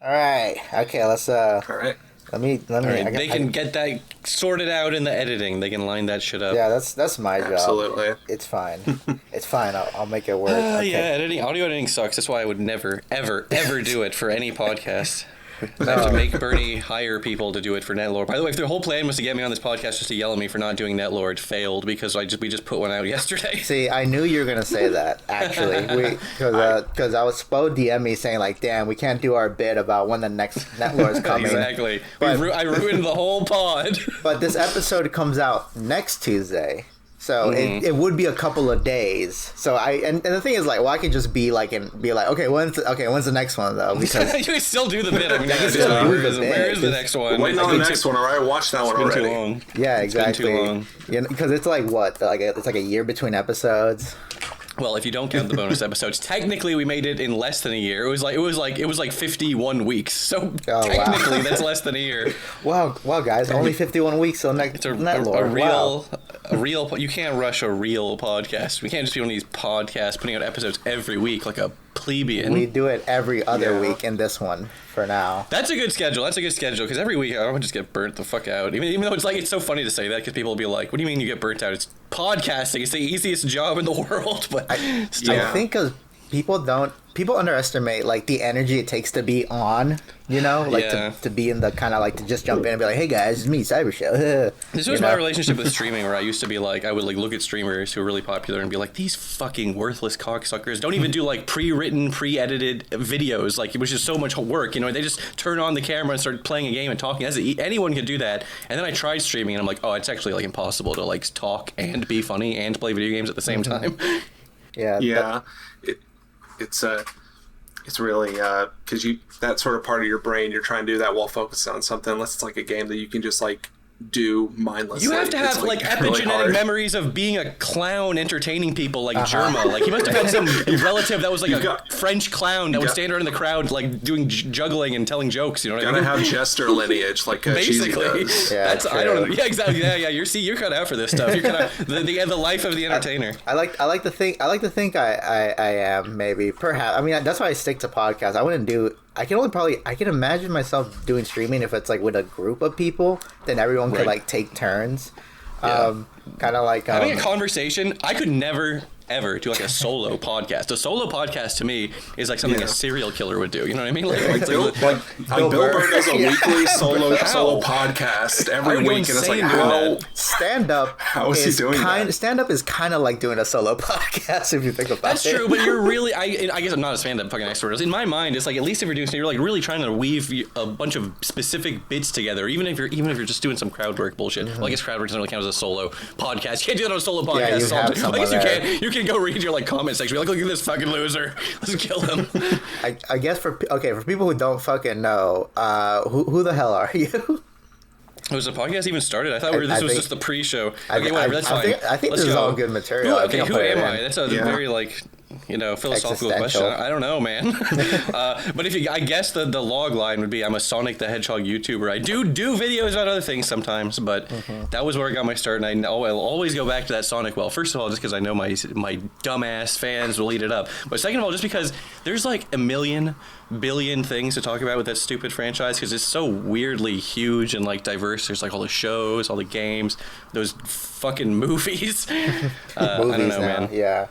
All right. Okay, let's All right. let me All right, they can get that sorted out in the editing. They can line that shit up. Yeah, that's my job. Absolutely. It's fine. It's fine. I'll make it work. Okay. Yeah, audio editing sucks. That's why I would never, ever, ever do it for any podcast. I have to make Bernie hire people to do it for Netlord. By the way, if their whole plan was to get me on this podcast just to yell at me for not doing Netlord, failed because we just put one out yesterday. See, I knew you were gonna say that actually, because I was Spo DM me saying like, "Damn, we can't do our bit about when the next Netlord's coming." Exactly. But, I ruined the whole pod. But this episode comes out next Tuesday. So it would be a couple of days. So and the thing is like, well, I could just be like okay, when's the next one though? Because you can still do the bit. I mean, where is the next one? Waiting on the next one. All right, watch that one already. Too long. Yeah, exactly. It's been too long. Yeah, because it's like what? It's like a year between episodes. Well, if you don't count the bonus episodes, technically we made it in less than a year. It was like 51 weeks. So technically that's less than a year. Wow, guys, only 51 weeks till next. It's a real. You can't rush a real podcast. We can't just be one of these podcasts putting out episodes every week like a plebeian. We do it every other week in this one for now. That's a good schedule. Because every week I don't just get burnt the fuck out. Even though it's so funny to say that because people will be like, "What do you mean you get burnt out? It's podcasting. It's the easiest job in the world." But I think because people underestimate like the energy it takes to be on, to be in the kind of like to just jump in and be like, "Hey guys, it's me, Cybershell." This was my relationship with streaming, where I used to be like, I would like look at streamers who are really popular and be like, these fucking worthless cocksuckers don't even do like pre-written, pre-edited videos, like, which is so much work. They just turn on the camera and start playing a game and talking. Anyone can do that. And then I tried streaming and I'm like, oh, it's actually like impossible to like talk and be funny and play video games at the same time. Yeah. It's really because that sort of part of your brain, you're trying to do that while focused on something, unless it's like a game that you can just like do mindlessly. You have to have like epigenetic really memories of being a clown entertaining people like Germa. Like he must have had some relative that was like French clown that would stand around in the crowd like doing juggling and telling jokes. You know what I mean? Gotta have jester lineage like basically. Yeah, that's true. I don't know. Yeah, exactly. Yeah. You're cut out for this stuff. You're cut out the life of the entertainer. I like to think I am maybe perhaps. I mean that's why I stick to podcasts. I wouldn't do. I can imagine myself doing streaming if it's like with a group of people, then everyone could like take turns. Kind of like having a conversation. I could never ever do like a solo podcast. A solo podcast to me is like something a serial killer would do. You know what I mean? Bill Burr does a weekly solo podcast every week, and it's like how stand up. How is he doing that? Stand up is kind of like doing a solo podcast if you think about it. That's true, but you're really. I guess I'm not a stand-up fucking expert. In my mind, it's like at least if you're doing, you're like really trying to weave a bunch of specific bits together. Even if you're just doing some crowd work bullshit. Well, I guess crowd work doesn't really count as a solo podcast. You can't do that on a solo podcast. Yeah, I guess you can. You can go read your like comment section. Be like, look at this fucking loser. Let's kill him. I guess for people who don't fucking know, who the hell are you? Was the podcast even started? I thought this was just the pre-show. Okay, whatever. That's fine. I think this is all good material. Who am I? That's a very like philosophical question. I don't know, man. But I guess the log line would be I'm a Sonic the Hedgehog YouTuber. I do videos about other things sometimes, but that was where I got my start, and I'll always go back to that Sonic well. First of all, just because I know my dumbass fans will eat it up, but second of all, just because there's like a million billion things to talk about with that stupid franchise because it's so weirdly huge and like diverse. There's like all the shows, all the games, those fucking movies. I don't know, man.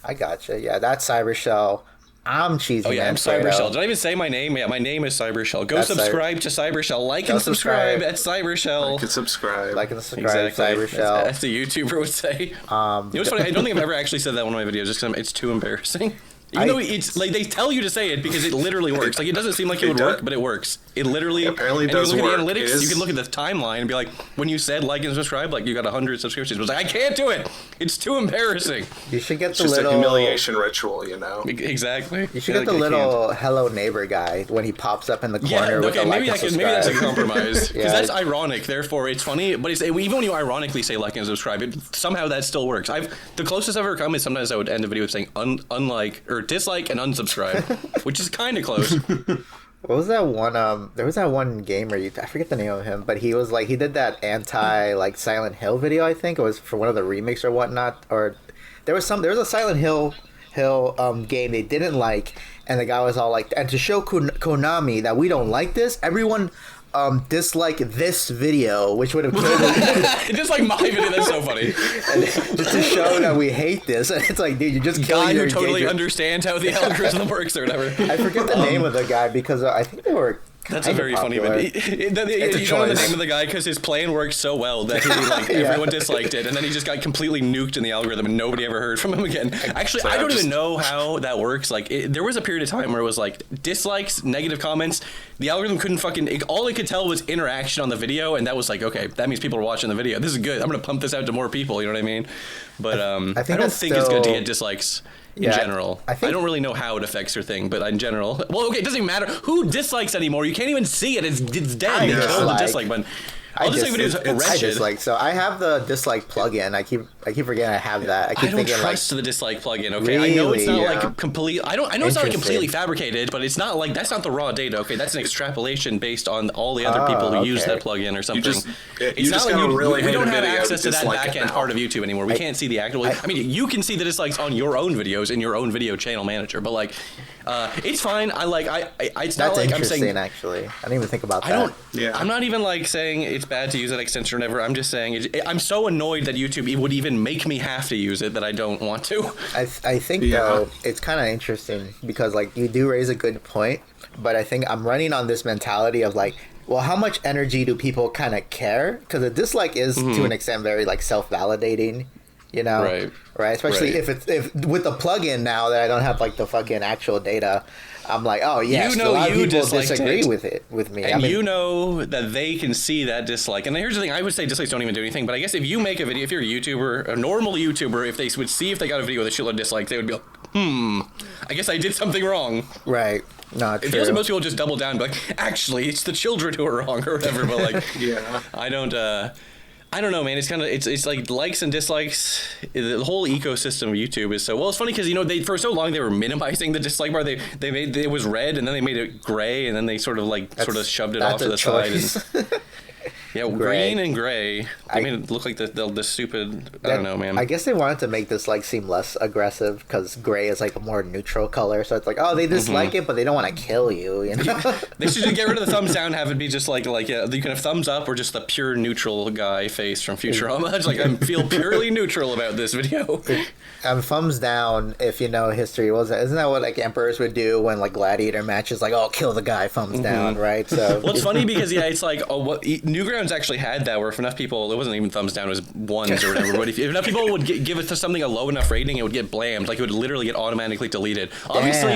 I gotcha. Yeah, that's Cybershell. I'm Cheesymanfredo. Oh yeah, I'm Cybershell. Did I even say my name? Yeah, my name is Cybershell. Go subscribe to Cybershell. Like and subscribe at Cybershell. Like and subscribe. Exactly. Cybershell. As the YouTuber would say. You know what's funny? I don't think I've ever actually said that in one of my videos just because it's too embarrassing. Even though it's like they tell you to say it because it literally works. Like it doesn't seem like it would work, but it works. It literally apparently does work. You look at the analytics, you can look at the timeline and be like, when you said like and subscribe, like you got 100 subscriptions. But I can't do it. It's too embarrassing. You should get the little a humiliation ritual, Exactly. You should get the little hello neighbor guy when he pops up in the corner. Okay, maybe that's a compromise because that's ironic. Therefore, it's funny. But it's even when you ironically say like and subscribe, somehow that still works. The closest I've ever come is sometimes I would end the video with saying unlike or dislike and unsubscribe, which is kind of close. What was that one? There was that one gamer. I forget the name of him, but he was like he did that anti like Silent Hill video. I think it was for one of the remakes or whatnot. Or there was a Silent Hill game they didn't like, and the guy was all like, and to show Konami that we don't like this, everyone dislike this video, which would have killed it. Just like my video, that's so funny. And just to show that we hate this, and it's like, dude, you just guy who totally understands how the algorithm works or whatever. I forget the name of the guy because I think they were. That's a very funny video. You don't know the name of the guy because his plan worked so well that everyone disliked it, and then he just got completely nuked in the algorithm, and nobody ever heard from him again. Actually, I don't even know how that works. Like, there was a period of time where it was like dislikes, negative comments. The algorithm couldn't all it could tell was interaction on the video, and that was like, okay, that means people are watching the video. This is good. I'm gonna pump this out to more people. You know what I mean? But I don't think it's good to get dislikes. In general, I don't really know how it affects your thing, but in general, well, okay, it doesn't even matter who dislikes anymore. You can't even see it; it's dead. You kill the dislike button. All dislike videos are wretched. I dislike. So I have the dislike plugin. I keep forgetting I have that. I don't trust the dislike plugin. Okay, really? I know it's not like complete. I know it's not like completely fabricated, but it's not like that's not the raw data. Okay, that's an extrapolation based on all the other people who use that plugin or something. It's not like we don't have access to that back end part of YouTube anymore. We can't see the actual. I mean, you can see the dislikes on your own videos in your own video channel manager, but like. It's fine. It's not like I'm saying. Actually, I didn't even think about that. I'm not even like saying it's bad to use that extension or whatever. I'm just saying I'm so annoyed that YouTube would even make me have to use it that I don't want to. I think though it's kind of interesting because like you do raise a good point, but I think I'm running on this mentality of like, well, how much energy do people kind of care? Because a dislike is to an extent very like self-validating. You know, right? Especially if with the plugin now that I don't have like the fucking actual data, I'm like, oh yes, a lot of people disagree with me. And you know that they can see that dislike. And here's the thing: I would say dislikes don't even do anything. But I guess if you make a video, if you're a YouTuber, a normal YouTuber, if they would see if they got a video with a shitload of dislikes, they would be like, I guess I did something wrong. Right. No, it feels like most people just double down, and be like, actually, it's the children who are wrong or whatever. But like, I don't know, man. It's kind of it's like likes and dislikes. The whole ecosystem of YouTube is so well. It's funny because they for so long they were minimizing the dislike bar. They made it was red and then they made it gray and then they sort of shoved it off to the side. Yeah, green and gray. They made it look like the stupid. I don't know, man. I guess they wanted to make this like seem less aggressive because gray is like a more neutral color. So it's like, oh, they dislike it, but they don't want to kill you. You know, they should just get rid of the thumbs down. Have it be just like you can have thumbs up or just the pure neutral guy face from Futurama. It's like I feel purely neutral about this video. Thumbs down. If you know history, isn't that what like emperors would do when like gladiator matches? Like, oh, kill the guy, thumbs down, right? So well, it's funny because it's like Newgrounds actually had that where if enough people, it wasn't even thumbs down, it was ones or whatever. But if enough people would give it to something a low enough rating, it would get blamed. Like it would literally get automatically deleted. Obviously,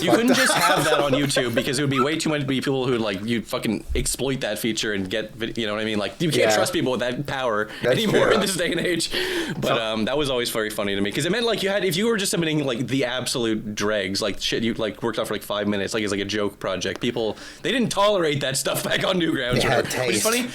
you couldn't just have that on YouTube because it would be way too many people who like you fucking exploit that feature and get, you know what I mean? Like you can't trust people with that power anymore in this day and age. But that was always very funny to me because it meant like if you were just submitting like the absolute dregs, like shit you like worked on for like 5 minutes, like it's like a joke project. People they didn't tolerate that stuff back on Newgrounds. Which is funny.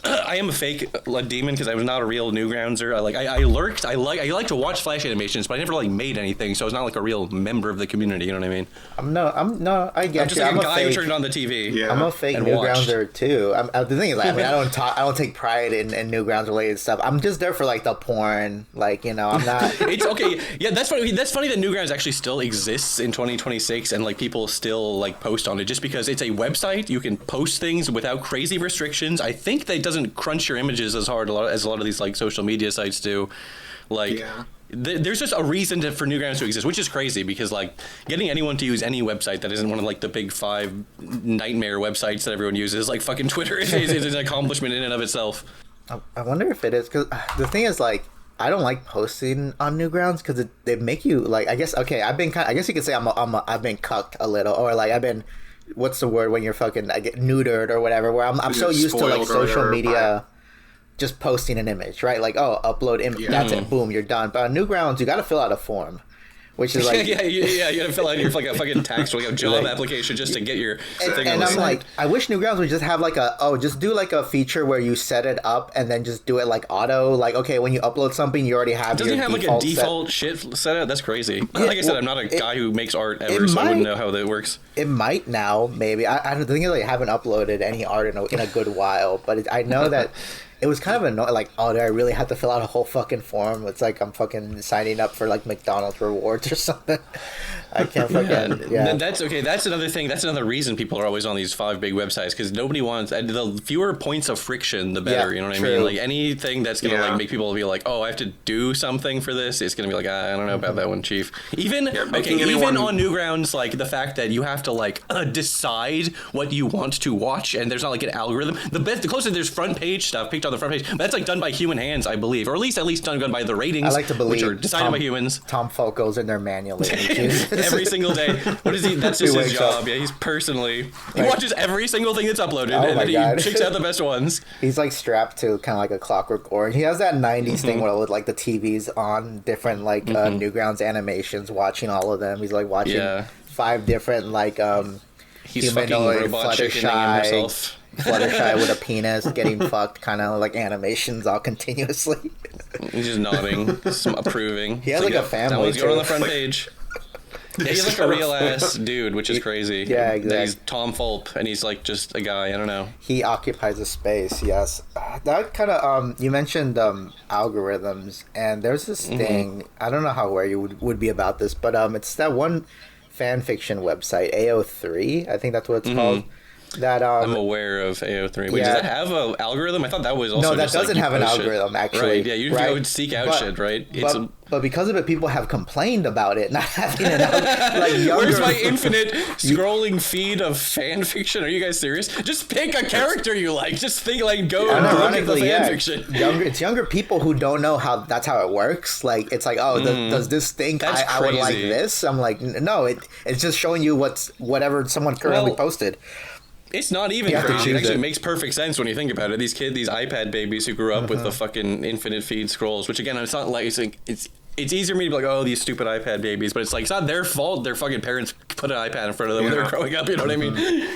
I am a fake demon because I was not a real Newgroundser. I lurked. I like to watch Flash animations, but I never like made anything, so I was not like a real member of the community. You know what I mean? I get I'm just like a guy who turned on the TV. Yeah. I'm a fake Newgrounder too. The thing is, I mean, I don't take pride in Newgrounds related stuff. I'm just there for like the porn, like you know. I'm not. It's okay. Yeah, that's funny. That's funny that Newgrounds actually still exists in 2026, and like people still like post on it just because it's a website. You can post things without crazy restrictions. I think that doesn't crunch your images as hard as a lot of these like social media sites do. Like there's just a reason for Newgrounds to exist, which is crazy because like getting anyone to use any website that isn't one of like the big 5 nightmare websites that everyone uses, like fucking Twitter, is an accomplishment in and of itself. I wonder if it is because the thing is like I don't like posting on Newgrounds because they make you like I guess I guess you could say I've been cucked a little or like I've been. What's the word when you're fucking I get neutered or whatever where I'm so used to like social media just posting an image, right? Like upload image, that's it, boom, you're done. But on Newgrounds you got to fill out a form, which is like you gotta fill out your like a fucking tax or like a job application just to get your thing. And I'm like, I wish Newgrounds would just have like just do like a feature where you set it up and then just do it like auto. Like okay, when you upload something, you already have. Doesn't it have like a default shit set up? That's crazy. Like I said, I'm not a guy who makes art ever, so I wouldn't know how that works. It might now, maybe. I don't think I haven't uploaded any art in a good while, but I know that. It was kind of annoying, like, oh, do I really have to fill out a whole fucking form? It's like I'm fucking signing up for, like, McDonald's rewards or something. I can't fucking That's okay. That's another thing. That's another reason people are always on these 5 big websites, because nobody wants. The fewer points of friction, the better. You know what I mean? Like anything that's gonna like make people be like, oh, I have to do something for this. It's gonna be like, I don't know about that one, Chief. Even even on Newgrounds, like the fact that you have to like decide what you want to watch, and there's not like an algorithm. The closer there's front page stuff picked on the front page, but that's like done by human hands, I believe, or at least done by the ratings. I like to believe, which are decided by humans. Tom Falk goes in there manually every single day. What is he? That's just his job. Yeah, he's personally he watches every single thing that's uploaded, and then he picks out the best ones. He's like strapped to kind of like a Clockwork Orange. He has that '90s thing where with like the TVs on different like Newgrounds animations, watching all of them. He's like watching 5 different like he's fucking robot chickening himself. Fluttershy with a penis getting fucked, kind of like animations all continuously. He's just nodding, approving. He has like a family. That one's going on the front page. Yeah, he's like a real ass dude, which is crazy. Yeah, exactly. He's Tom Fulp, and he's like just a guy. I don't know. He occupies a space. Yes, that kind of you mentioned algorithms, and there's this thing. I don't know how aware you would be about this, but it's that one fan fiction website, AO3. I think that's what it's called. That I'm aware of AO3. Wait, does that have an algorithm? I thought that was also no, that doesn't have an algorithm actually. Right? Yeah, you go seek out shit, right? But because of it, people have complained about it not having an algorithm. Like where's my infinite scrolling feed of fan fiction? Are you guys serious? Just pick a character you like. Just think like go and look at the fan fiction. It's younger people who don't know how that's how it works. Like it's like, oh, does this think I would like this? I'm like, no, it's just showing you whatever someone currently posted. It's not even crazy. It actually makes perfect sense when you think about it. These iPad babies who grew up with the fucking infinite feed scrolls, which again, it's not like it's easier for me to be like, oh, these stupid iPad babies, but it's like it's not their fault. Their fucking parents put an iPad in front of them when they were growing up. You know what I mean?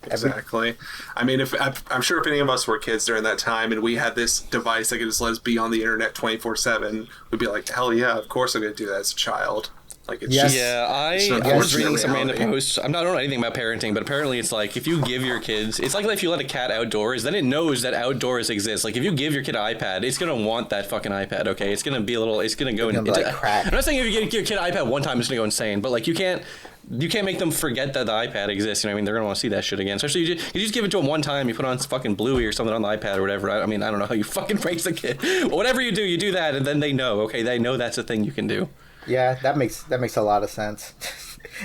Exactly. I mean, I'm sure if any of us were kids during that time and we had this device that could just let us be on the internet 24/7, we'd be like, hell yeah, of course I'm going to do that as a child. Like it's I was reading some random posts. I don't know anything about parenting, but apparently it's like if you give your kids, it's like if you let a cat outdoors, then it knows that outdoors exist. Like if you give your kid an iPad, it's gonna want that fucking iPad. Okay, it's gonna go into like crack. I'm not saying if you give your kid an iPad one time, it's gonna go insane, but like you can't make them forget that the iPad exists. You know what I mean? They're gonna want to see that shit again. Especially you just give it to them one time. You put on fucking Bluey or something on the iPad or whatever. I mean, I don't know how you fucking raise a kid. Whatever you do that, and then they know. Okay, they know that's a thing you can do. Yeah, that makes a lot of sense.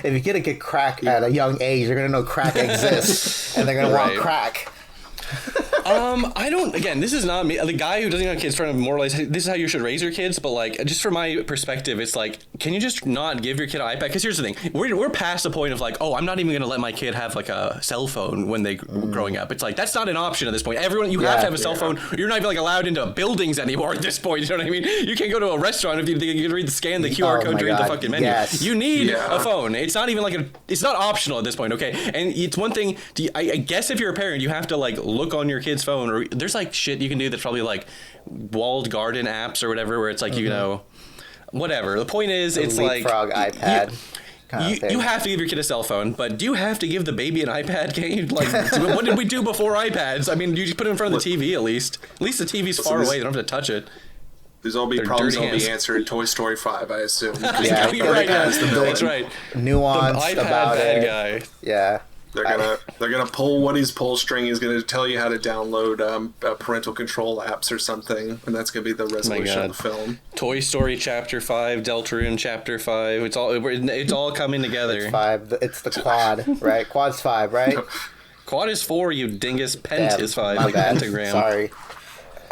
If you get crack at a young age, you're gonna know crack exists, and they're gonna want crack. I don't. Again, this is not me. The guy who doesn't have kids trying to moralize. This is how you should raise your kids. But like, just from my perspective, it's like, can you just not give your kid an iPad? Because here's the thing: we're past the point of like, oh, I'm not even gonna let my kid have like a cell phone when they growing up. It's like that's not an option at this point. Everyone, you have to have a cell phone. You're not even like allowed into buildings anymore at this point. You know what I mean? You can't go to a restaurant if you can scan the QR code to read the fucking menu. Yes. You need a phone. It's not even like it's not optional at this point. Okay, and it's one thing. I guess if you're a parent, you have to like look on your kid's phone, or there's like shit you can do that's probably like walled garden apps or whatever, where it's like you know, whatever. The point is, it's like iPad. You have to give your kid a cell phone, but do you have to give the baby an iPad? Can you, like, what did we do before iPads? I mean, you just put it in front of the TV at least. At least the TV's far away; they don't have to touch it. These all be problems will be answered in Toy Story 5, I assume. Yeah, you're right. That's right. Nuance the iPad about bad it. Guy. Yeah. They're gonna pull Woody's pull string. He's gonna tell you how to download parental control apps or something, and that's gonna be the resolution of the film. Toy Story Chapter 5, Deltarune Chapter 5. It's all coming together. It's 5. It's the quad, right? Quad's 5, right? Quad is 4. You dingus. Pent is 5. Like pentagram. Sorry.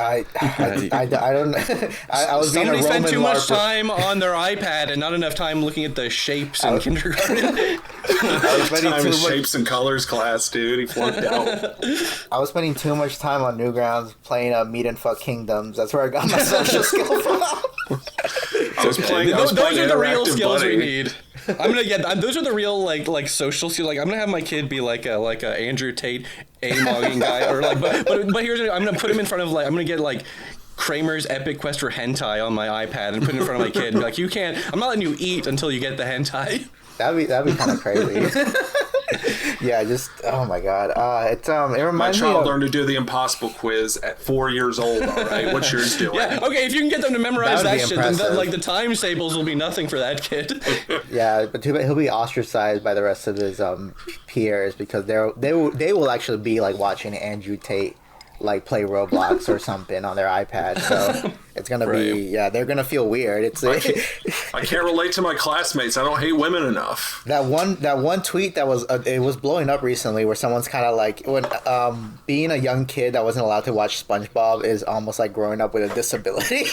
I don't know. I was being a Roman spent too much LARPer. time on their iPad and not enough time looking at the shapes in kindergarten. I was spending too much shapes and colors class, dude. He flunked out. I was spending too much time on Newgrounds playing Meat and Fuck Kingdoms. That's where I got my social skill from. Those are the real skills we need. I'm gonna get those are the real like social skills. Like I'm gonna have my kid be like a Andrew Tate A-mogging guy, or like but here's I'm gonna put him in front of I'm gonna get like Kramer's Epic Quest for Hentai on my iPad and put it in front of my kid and be like, you can't. I'm not letting you eat until you get the hentai. That'd be kind of crazy. Yeah, just oh my god. It reminds My me child of, learned to do the impossible quiz at 4 years old. All right, what's yours doing? Yeah, okay. If you can get them to memorize That would that be shit, then impressive. like the times tables will be nothing for that kid. Yeah, but too bad he'll be ostracized by the rest of his peers because they will actually be like watching Andrew Tate like play Roblox or something on their iPad. So it's gonna be they're gonna feel weird. I can't relate to my classmates. I don't hate women enough. That one tweet that was it was blowing up recently where someone's kind of like when being a young kid that wasn't allowed to watch SpongeBob is almost like growing up with a disability.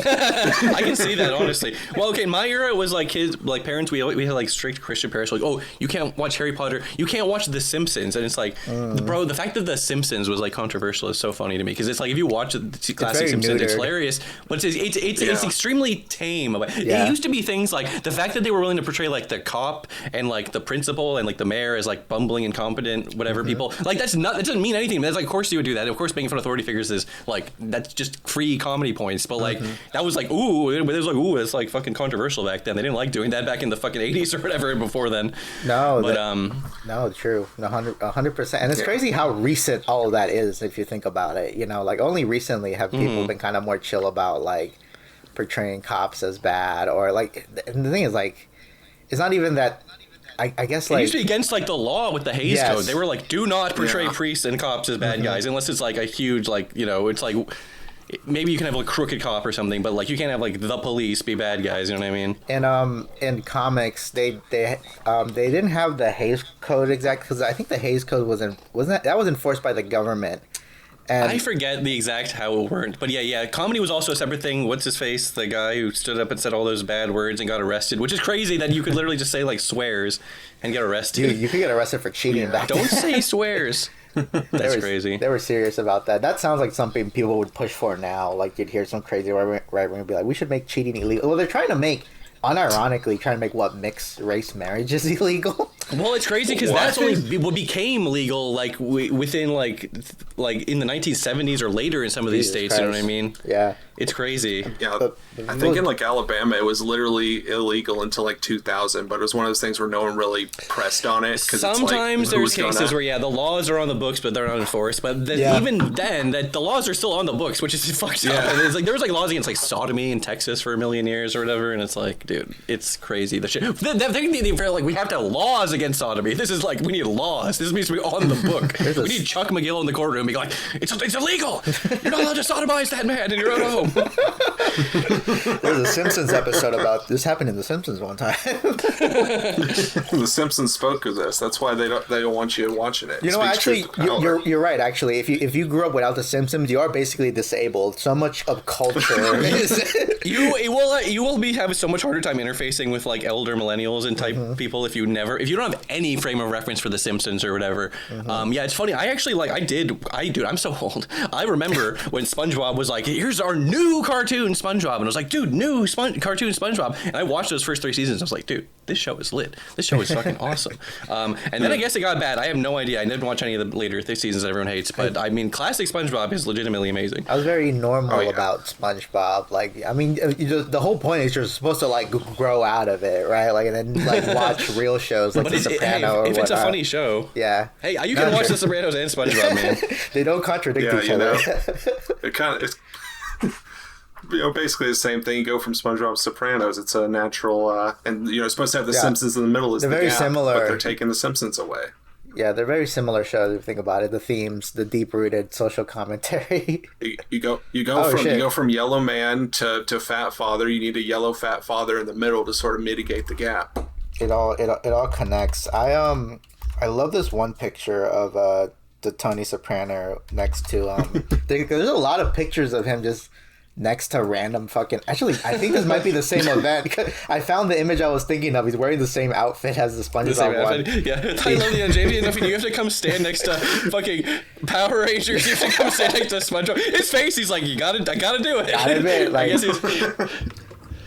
I can see that, honestly. Well, okay, in my era it was like kids, like parents, we had like strict Christian parents, like, oh, you can't watch Harry Potter, you can't watch The Simpsons, and it's like, bro, the fact that The Simpsons was like controversial is so funny to me because it's like if you watch the classic Simpsons, it's hilarious, but it's extremely tame. It used to be things like the fact that they were willing to portray like the cop and like the principal and like the mayor as like bumbling, incompetent, whatever people like. That doesn't mean anything. That's like, of course you would do that. Of course, making fun of authority figures is like that's just free comedy points. But like that was like it's like fucking controversial back then. They didn't like doing that back in the fucking 80s or whatever before then. No, true, 100%. And it's crazy how recent all of that is if you think about it. You know, like only recently have people been kind of more chill about like portraying cops as bad or like. And the thing is like, it's not even that. I guess like it used to be against like the law with the Hays Code. They were like, do not portray priests and cops as bad guys unless it's like a huge like it's like maybe you can have like crooked cop or something, but like you can't have like the police be bad guys. You know what I mean? And in comics they didn't have the Hays Code exact because I think the Hays Code wasn't enforced by the government. And I forget the exact how it worked, but yeah, comedy was also a separate thing. What's his face? The guy who stood up and said all those bad words and got arrested, which is crazy that you could literally just say like swears and get arrested. Dude, you could get arrested for cheating back then. Don't say swears. That's crazy. They were serious about that. That sounds like something people would push for now. Like you'd hear some crazy right wing be like, we should make cheating illegal. Well, they're trying to make what mixed race marriage is illegal. Well, it's crazy because that's only what became legal like within like in the 1970s or later in some of these states. Christ. You know what I mean? Yeah, it's crazy. Yeah, I think in like Alabama it was literally illegal until like 2000, but it was one of those things where no one really pressed on it. Sometimes there's cases where the laws are on the books but they're not enforced. But even then, that the laws are still on the books, which is fucked up. And it's like there was like laws against like sodomy in Texas for a million years or whatever, and it's like, dude, it's crazy. The shit. They feel like we have to have laws against sodomy. This is like we need laws. This needs to be on the book. We need Chuck McGill in the courtroom be like, it's illegal. You're not allowed to sodomize that man in your own home. There's a Simpsons episode about this happened in The Simpsons one time. The Simpsons spoke of this. That's why they don't want you watching it. You know, actually, you're right. Actually, if you grew up without The Simpsons, you are basically disabled. So much of culture is. You will be having so much harder time interfacing with like elder millennials and type people if you don't have any frame of reference for The Simpsons or whatever. Yeah, it's funny. I actually dude, I'm so old. I remember when SpongeBob was like, here's our new cartoon SpongeBob, and I was like, dude, cartoon SpongeBob, and I watched those first 3 seasons. I was like, dude, this show is lit. This show is fucking awesome. And then I guess it got bad. I have no idea. I didn't watch any of the later seasons that everyone hates, but I mean, classic SpongeBob is legitimately amazing. I was very normal about SpongeBob. Like, I mean, the whole point is you're supposed to like grow out of it, right? Like, and then like watch real shows like The Sopranos or whatnot. If it's a funny show, hey, you can watch The Sopranos and SpongeBob, man. They don't contradict each other. It kind of basically the same thing. You go from SpongeBob to Sopranos. It's a natural, and it's supposed to have The Simpsons in the middle. They're very similar, but they're taking The Simpsons away. Yeah, they're very similar shows if you think about it. The themes, the deep-rooted social commentary. You go from yellow man to fat father. You need a yellow fat father in the middle to sort of mitigate the gap. It all connects. I love this one picture of the Tony Soprano next to there's a lot of pictures of him just next to random fucking. Actually, I think this might be the same event because I found the image I was thinking of. He's wearing the same outfit as the SpongeBob one. Yeah, I love the James. You have to come stand next to fucking Power Rangers. You have to come stand next to SpongeBob. His face, he's like, I gotta do it. I admit, like, I guess he's.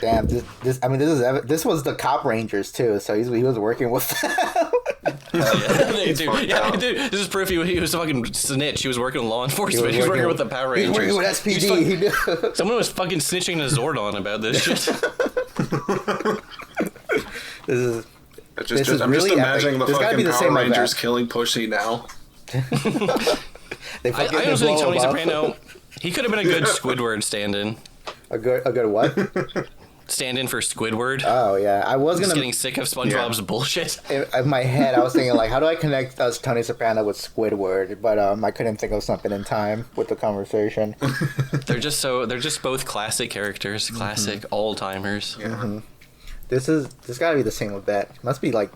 Damn, this was the Cop Rangers too, so he was working with them. Dude, this is proof he was a fucking snitch. He was working with law enforcement. He was working with the Power Rangers. He was working with SPD. Someone was fucking snitching to Zordon about this shit. I'm just imagining the fucking Power Rangers killing Pushy now. I also think Tony Soprano, he could have been a good Squidward stand-in. A good what? Stand-in for Squidward. Oh yeah, I was getting sick of SpongeBob's bullshit. In my head, I was thinking like, how do I connect Tony Soprano with Squidward? But I couldn't think of something in time with the conversation. They're just both classic characters, classic old timers. Yeah. Mm-hmm. This gotta be the same with that. Must be like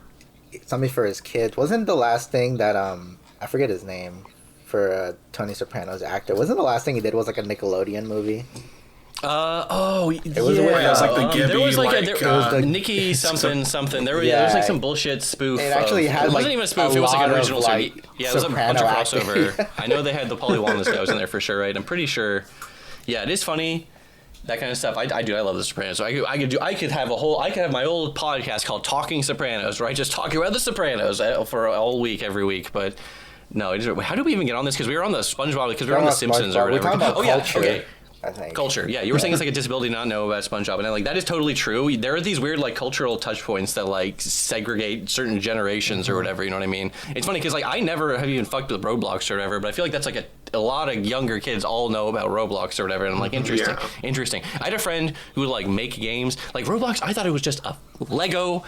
something for his kids. Wasn't the last thing that I forget his name for Tony Soprano's actor? Wasn't the last thing he did was like a Nickelodeon movie? It was it was like the Gibby, there was like Nikki something. There was like some bullshit spoof. It actually had it wasn't even a spoof. It was like an original. Like, it was a bunch of crossover. I know they had the Polly Walnuts guy was in there for sure, right? I'm pretty sure. Yeah, it is funny. That kind of stuff. I love The Sopranos. So I could have my old podcast called Talking Sopranos, where I just talk about The Sopranos for all week, every week. But no, how do we even get on this? Because we were on the SpongeBob, because we were on The Simpsons or whatever. We're talking about culture. Okay. I think. Culture, yeah. You were saying it's like a disability to not know about SpongeBob, and that is totally true. There are these weird like cultural touch points that like segregate certain generations or whatever. You know what I mean? It's funny because like I never have even fucked with Roblox or whatever, but I feel like that's like a lot of younger kids all know about Roblox or whatever, and I'm like, interesting. I had a friend who would like make games like Roblox. I thought it was just a Lego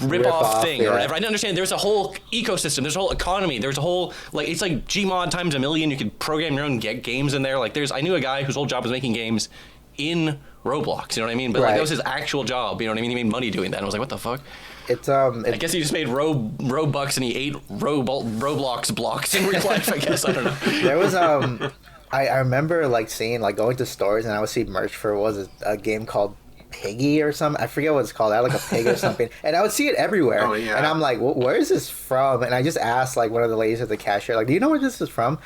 rip-off thing or whatever. I didn't understand. There's a whole ecosystem. There's a whole economy. There's a whole like it's like Gmod times a million. You could program your own games in there. Like I knew a guy whose whole job was making games in Roblox. You know what I mean? But like that was his actual job. You know what I mean? He made money doing that. And I was like, what the fuck? I guess he just made Robux and he ate Roblox blocks in real life. I guess I don't know. There was I remember like seeing like going to stores and I would see merch for a game called Piggy or something. I forget what it's called. I had like a pig or something, and I would see it everywhere. Oh, yeah. And I'm like, where is this from? And I just asked like one of the ladies at the cashier, like, do you know where this is from?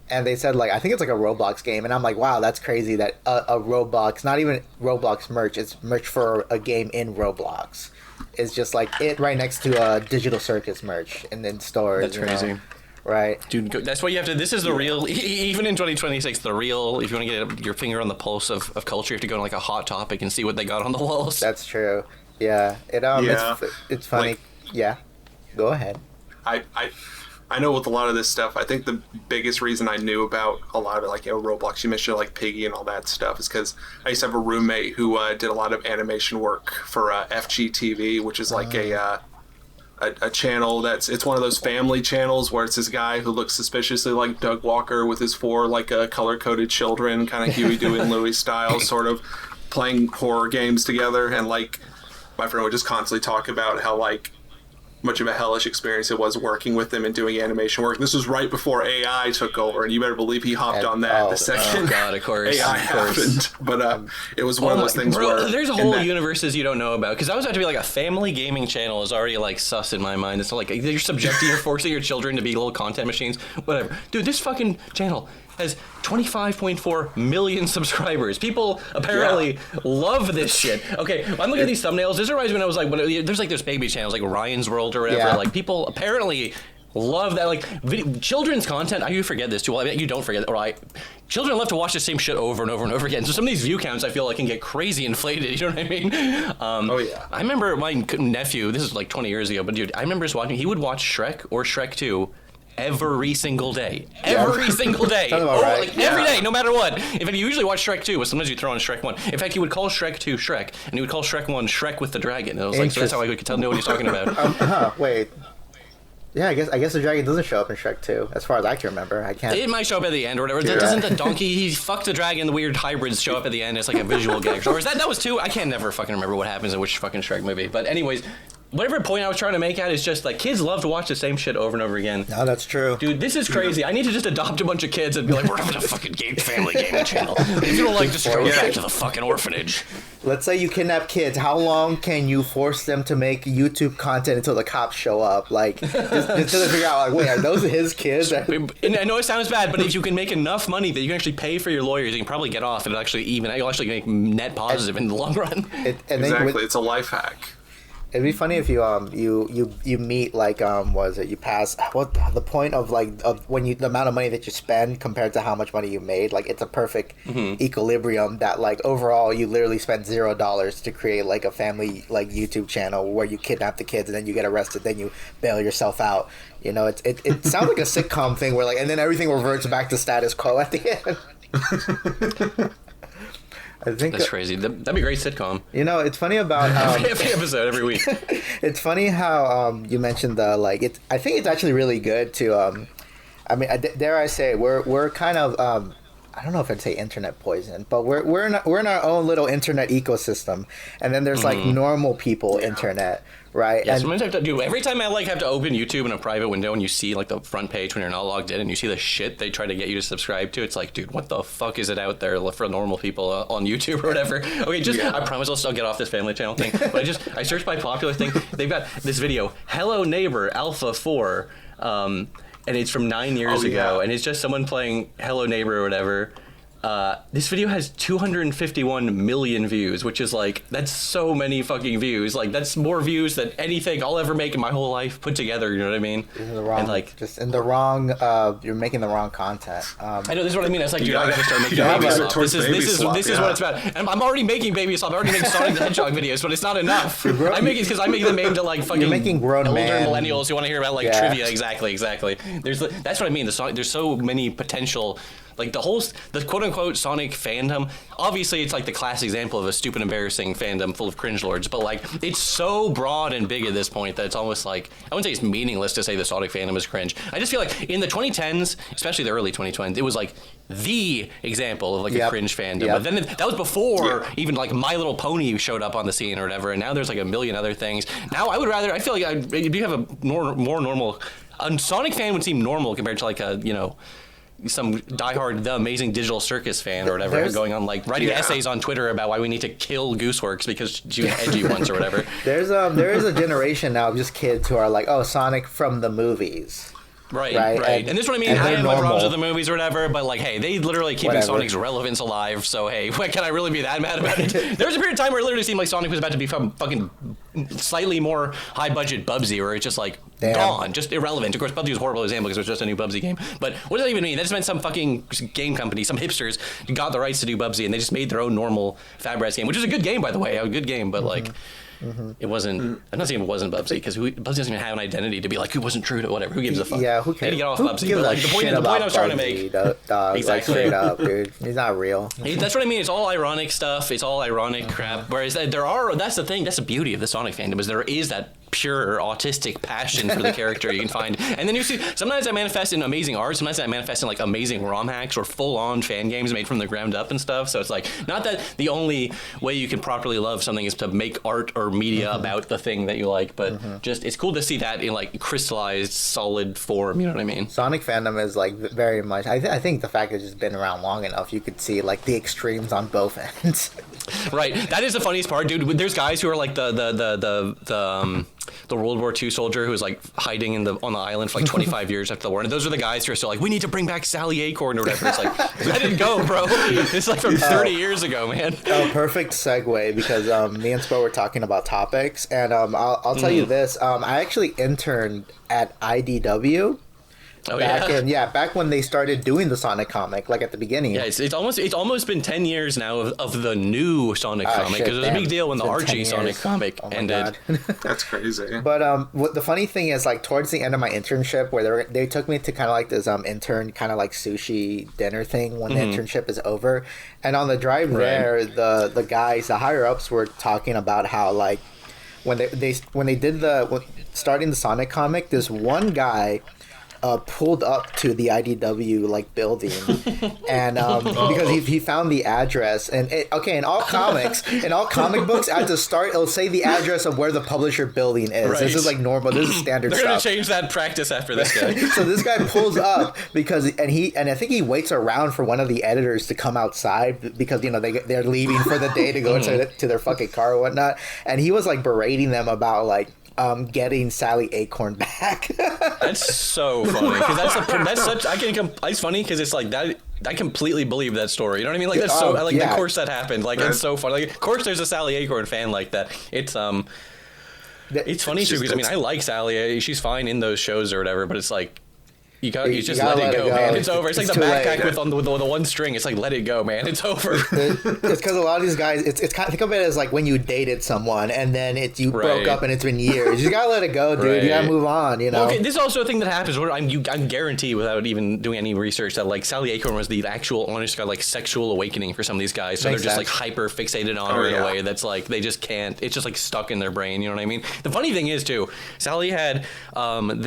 And they said like, I think it's like a Roblox game. And I'm like, wow, that's crazy that a Roblox, not even Roblox merch, it's merch for a game in Roblox. It's just like it right next to a Digital Circus merch and in stores. That's crazy. Know? Right. Dude, that's what you have to... This is the real... Even in 2026, the real... If you want to get your finger on the pulse of culture, you have to go to like a Hot Topic and see what they got on the walls. That's true. Yeah. It's funny. Like, yeah. Go ahead. I know with a lot of this stuff, I think the biggest reason I knew about a lot of it, like, Roblox, you mentioned like Piggy and all that stuff, is because I used to have a roommate who did a lot of animation work for FGTV, which is like a channel it's one of those family channels where it's this guy who looks suspiciously like Doug Walker with his four like color-coded children, kind of Huey, Dewey, and Louie style, sort of playing horror games together. And like my friend would just constantly talk about how like much of a hellish experience it was working with them and doing animation work. This was right before AI took over, and you better believe he hopped on that the second of course, AI happened. But it was one of those things where... There's whole universes you don't know about, because I was about to be like a family gaming channel is already like sus in my mind. It's like you're you're forcing your children to be little content machines, whatever. Dude, this fucking channel has 25.4 million subscribers. People apparently love this shit. Okay, I'm looking at these thumbnails. This reminds me when I was like, there's baby channels like Ryan's World or whatever. Yeah. Like people apparently love that. Like children's content. You forget this too. Well, I mean, you don't forget it, right? Children love to watch the same shit over and over and over again. So some of these view counts I feel like can get crazy inflated. You know what I mean? I remember my nephew. This is like 20 years ago, but dude, I remember just watching. He would watch Shrek or Shrek 2. Every single day. Every single day. Every day, no matter what. In fact, you usually watch Shrek 2, but sometimes you throw on Shrek 1. In fact, he would call Shrek 2 Shrek, and he would call Shrek 1 Shrek with the dragon. And I was like, so that's how I could know what he's talking about. Wait. Yeah, I guess the dragon doesn't show up in Shrek 2, as far as I can remember. I can't. It might show up at the end or whatever. Doesn't the donkey, he fucked the dragon, the weird hybrids show up at the end? It's like a visual gag. Or is that was 2? I can't never fucking remember what happens in which fucking Shrek movie. But anyways, whatever point I was trying to make at is just like kids love to watch the same shit over and over again. No, that's true. Dude, this is crazy. I need to just adopt a bunch of kids and be like, we're having a fucking family gaming channel. If you don't like, just go back to the fucking orphanage. Let's say you kidnap kids. How long can you force them to make YouTube content until the cops show up? Like, just to figure out, like, wait, are those his kids? And I know it sounds bad, but if you can make enough money that you can actually pay for your lawyers, you can probably get off, and you'll actually make net positive in the long run. Exactly, it's a life hack. It'd be funny if you meet like was it you pass what the point of like of when you the amount of money that you spend compared to how much money you made, like it's a perfect equilibrium that like overall you literally spend $0 to create like a family like YouTube channel where you kidnap the kids and then you get arrested, then you bail yourself out. You know, it sounds like a sitcom thing where like and then everything reverts back to status quo at the end. I think that's crazy. That'd be a great sitcom. You know, it's funny about every episode every week. It's funny how you mentioned the like. I think it's actually really good to. I mean, dare I say, we're kind of. I don't know if I'd say internet poison, but we're in our own little internet ecosystem, and then there's like normal people internet. Right. Yeah, sometimes I have to do every time I like have to open YouTube in a private window and you see like the front page when you're not logged in and you see the shit they try to get you to subscribe to. It's like, dude, what the fuck is it out there for normal people on YouTube or whatever? Okay, I promise I'll still get off this family channel thing. But I searched by popular thing. They've got this video, Hello Neighbor Alpha 4, and it's from 9 years ago, and it's just someone playing Hello Neighbor or whatever. This video has 251 million views, which is like, that's so many fucking views. Like, that's more views than anything I'll ever make in my whole life put together, you know what I mean? You're making the wrong content. I know, this is what I mean. It's like, dude, I gotta start making baby slop. This is what it's about. And I'm already making baby slop. I already make Sonic the Hedgehog videos, but it's not enough. I make it because I make them aimed at like fucking You're making grown older man. millennials who want to hear about like trivia. Exactly. That's what I mean. There's so many potential. Like the quote-unquote Sonic fandom, obviously it's like the classic example of a stupid, embarrassing fandom full of cringelords, but like it's so broad and big at this point that it's almost like, I wouldn't say it's meaningless to say the Sonic fandom is cringe. I just feel like in the 2010s, especially the early 2020s, it was like the example of like a cringe fandom. But then that was before even like My Little Pony showed up on the scene or whatever, and now there's like a million other things. Now I feel like if you have a more normal, a Sonic fan would seem normal compared to like a, you know, some diehard The Amazing Digital Circus fan or whatever going on like writing essays on Twitter about why we need to kill Gooseworks because she was edgy once or whatever. There is a generation now of just kids who are like, oh, Sonic from the movies. Right. And this is what I mean. I have my problems with the movies or whatever, but like, hey, they literally keeping Sonic's relevance alive. So hey, can I really be that mad about it? There was a period of time where it literally seemed like Sonic was about to become fucking slightly more high budget Bubsy, where it's just like gone, just irrelevant. Of course, Bubsy was a horrible example because it was just a new Bubsy game. But what does that even mean? That just meant some fucking game company, some hipsters got the rights to do Bubsy, and they just made their own normal Fab-Rats game, which is a good game, by the way, a good game, but like. It wasn't. I'm not saying it wasn't Bubsy because Bubsy doesn't even have an identity to be like, who wasn't true to whatever. Who gives a fuck? Yeah, who cares? They had to get off Bubsy. But like the point I was trying to make. Dog, exactly. Like, straight up, dude. He's not real. That's what I mean. It's all ironic stuff. It's all ironic crap. Whereas that's the thing. That's the beauty of the Sonic fandom is there is that pure autistic passion for the character you can find. And then you see sometimes that manifests in amazing art. Sometimes that manifests in like amazing ROM hacks or full-on fan games made from the ground up and stuff. So it's like not that the only way you can properly love something is to make art or media about the thing that you like, but just it's cool to see that in like crystallized solid form, you know what I mean? Sonic fandom is like very much I think the fact that it's just been around long enough, you could see like the extremes on both ends. Right, that is the funniest part, dude. There's guys who are like the World War II soldier who was like hiding on the island for like 25 years after the war, and those are the guys who are still like, we need to bring back Sally Acorn or whatever. It's like, let it go, bro. It's like from 30 years ago, man. Oh, perfect segue because me and Spo were talking about topics, and I'll tell you this. I actually interned at IDW. Back when they started doing the Sonic comic, like at the beginning. Yeah, it's almost been 10 years now of the new Sonic comic, because it was a big deal when the RG Sonic comic ended. That's crazy. But what the funny thing is, like towards the end of my internship, where they took me to kind of like this intern kind of like sushi dinner thing when the internship is over, and on the drive there, the guys, the higher ups, were talking about how like when they did starting the Sonic comic, this one guy pulled up to the IDW like building, and because he found the address, and in all comic books at the start it'll say the address of where the publisher building is. Right. This is like normal. This is standard They're stuff. They're gonna change that practice after this guy. So this guy pulls up because I think he waits around for one of the editors to come outside because they're leaving for the day to go to their fucking car or whatnot, and he was like berating them about like getting Sally Acorn back. That's so funny because it's funny because it's like that. I completely believe that story. You know what I mean? Like that's so. Like of course that happened. Like it's so funny. Like of course there's a Sally Acorn fan like that. It's It's funny too, because I mean, I like Sally. She's fine in those shows or whatever, but it's like, you just let it go, man. It's over. It's like the backpack with the one string. It's like, let it go, man. It's over. It's because a lot of these guys, it's kind of, think of it as like when you dated someone and then you broke up and it's been years. You gotta let it go, dude. Right. You gotta move on, you know? Well, okay, this is also a thing that happens where I'm guarantee, without even doing any research, that like Sally Acorn was the actual honest guy, like sexual awakening for some of these guys. So they're just like hyper fixated on her in a way that's like, they just can't, it's just like stuck in their brain, you know what I mean? The funny thing is too, Sally had,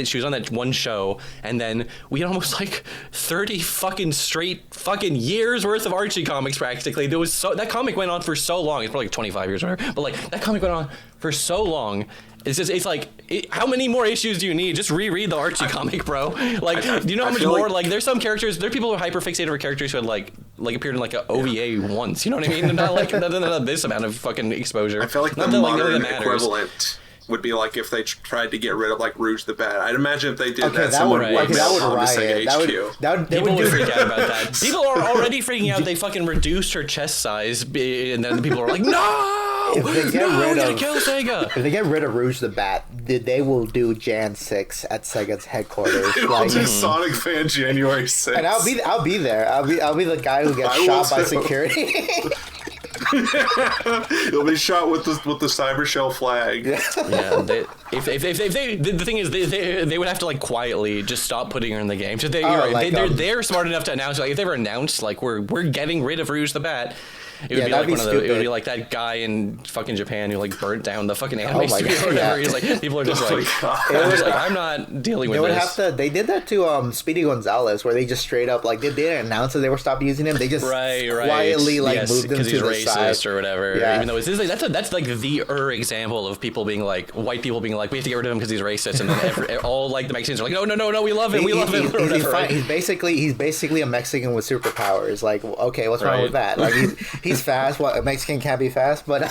she was on that one show, and then we had almost like 30 fucking straight fucking years worth of Archie comics practically. There was that comic went on for so long. It's probably like 25 years or whatever, but like that comic went on for so long. It's like, how many more issues do you need? Just reread the Archie comic, bro. Like, do you know how much more? Like, there's some characters. There are people who are hyper fixated over characters who had like appeared in like an OVA once. You know what I mean? They're not like not this amount of fucking exposure. I feel like the modern equivalent would be like if they tried to get rid of like Rouge the Bat. I'd imagine if they did that someone would melt on the Sega HQ. People would freak out about that. People are already freaking out. They fucking reduced her chest size, and then people are like, no! We're gonna kill Sega! If they get rid of Rouge the Bat, they will do Jan 6 at Sega's headquarters. I'll do Sonic Fan January 6th. And I'll be there. I'll be the guy who gets shot by security. He'll be shot with the Cybershell flag. Yeah, the thing is, they would have to like quietly just stop putting her in the game. So they're smart enough to announce, like, if they ever announced like we're getting rid of Rouge the Bat, it would be like it would be like that guy in fucking Japan who like burnt down the fucking anime studio or whatever. He's like, people are just I'm not dealing with this. They did that to Speedy Gonzalez, where they just straight up like they didn't announce that they were stopping using him. They just quietly like moved him to the racist side or whatever. Yeah. Even though that's like the example of people being like, white people being like, we have to get rid of him because he's racist, and then all like the Mexicans are like, no, we love him, we love him. He's basically a Mexican with superpowers. Like, okay, what's wrong with that? Like he's fast. What, a Mexican can't be fast, but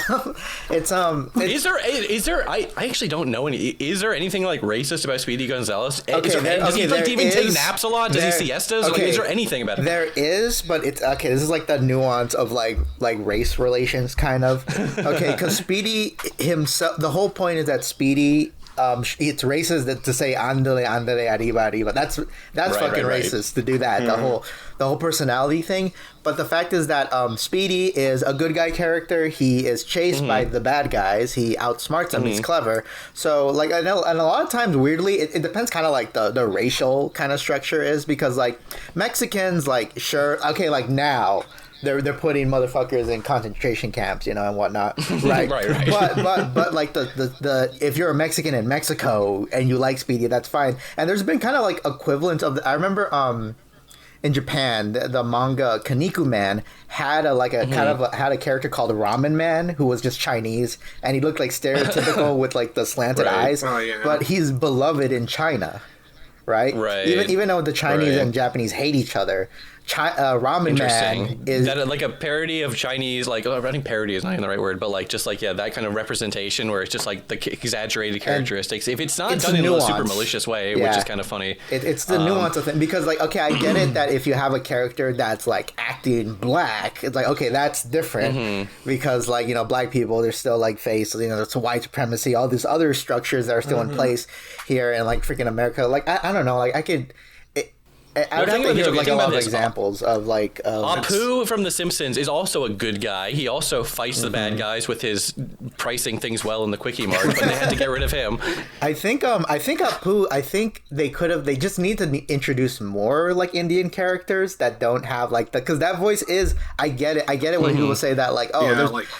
it's Is there? I actually don't know any. Is there anything like racist about Speedy Gonzalez? Does he like even take naps a lot? Does he siestas? Okay, is there anything about it? There is, but it's okay. This is like the nuance of like race relations, kind of. Okay, because Speedy himself. The whole point is that Speedy. It's racist to say andale arriba. That's fucking racist to do that. Mm-hmm. The whole personality thing. But the fact is that Speedy is a good guy character. He is chased by the bad guys. He outsmarts them. He's clever. So like I know, and a lot of times weirdly, it depends kind of like the racial kind of structure is, because like Mexicans, like, sure, okay, like now. They're putting motherfuckers in concentration camps, you know, and whatnot, right? right. But like the if you're a Mexican in Mexico and you like Speedy, that's fine. And there's been kind of like equivalents of I remember in Japan the manga Kaniku Man had had a character called Ramen Man who was just Chinese, and he looked like stereotypical with like the slanted eyes. Oh, yeah. But he's beloved in China, right? Even though the Chinese and Japanese hate each other. Ramen Man is that like a parody of Chinese, like I think parody is not even the right word, but like just like that kind of representation where it's just like the exaggerated characteristics. If it's not done in a super malicious way, which is kind of funny, it's the nuance of it, because like okay, I get it that if you have a character that's like acting black, it's like okay, that's different because like, you know, black people, they're still like face, you know, it's white supremacy, all these other structures that are still in place here in like freaking America. Like I don't know, like I could. I would have to hear like a lot of examples of like Apu from The Simpsons is also a good guy. He also fights the bad guys with his pricing things well in the quickie mart, but they had to get rid of him. I think Apu. I think they just need to introduce more like Indian characters that don't have like because that voice is. I get it when people say that like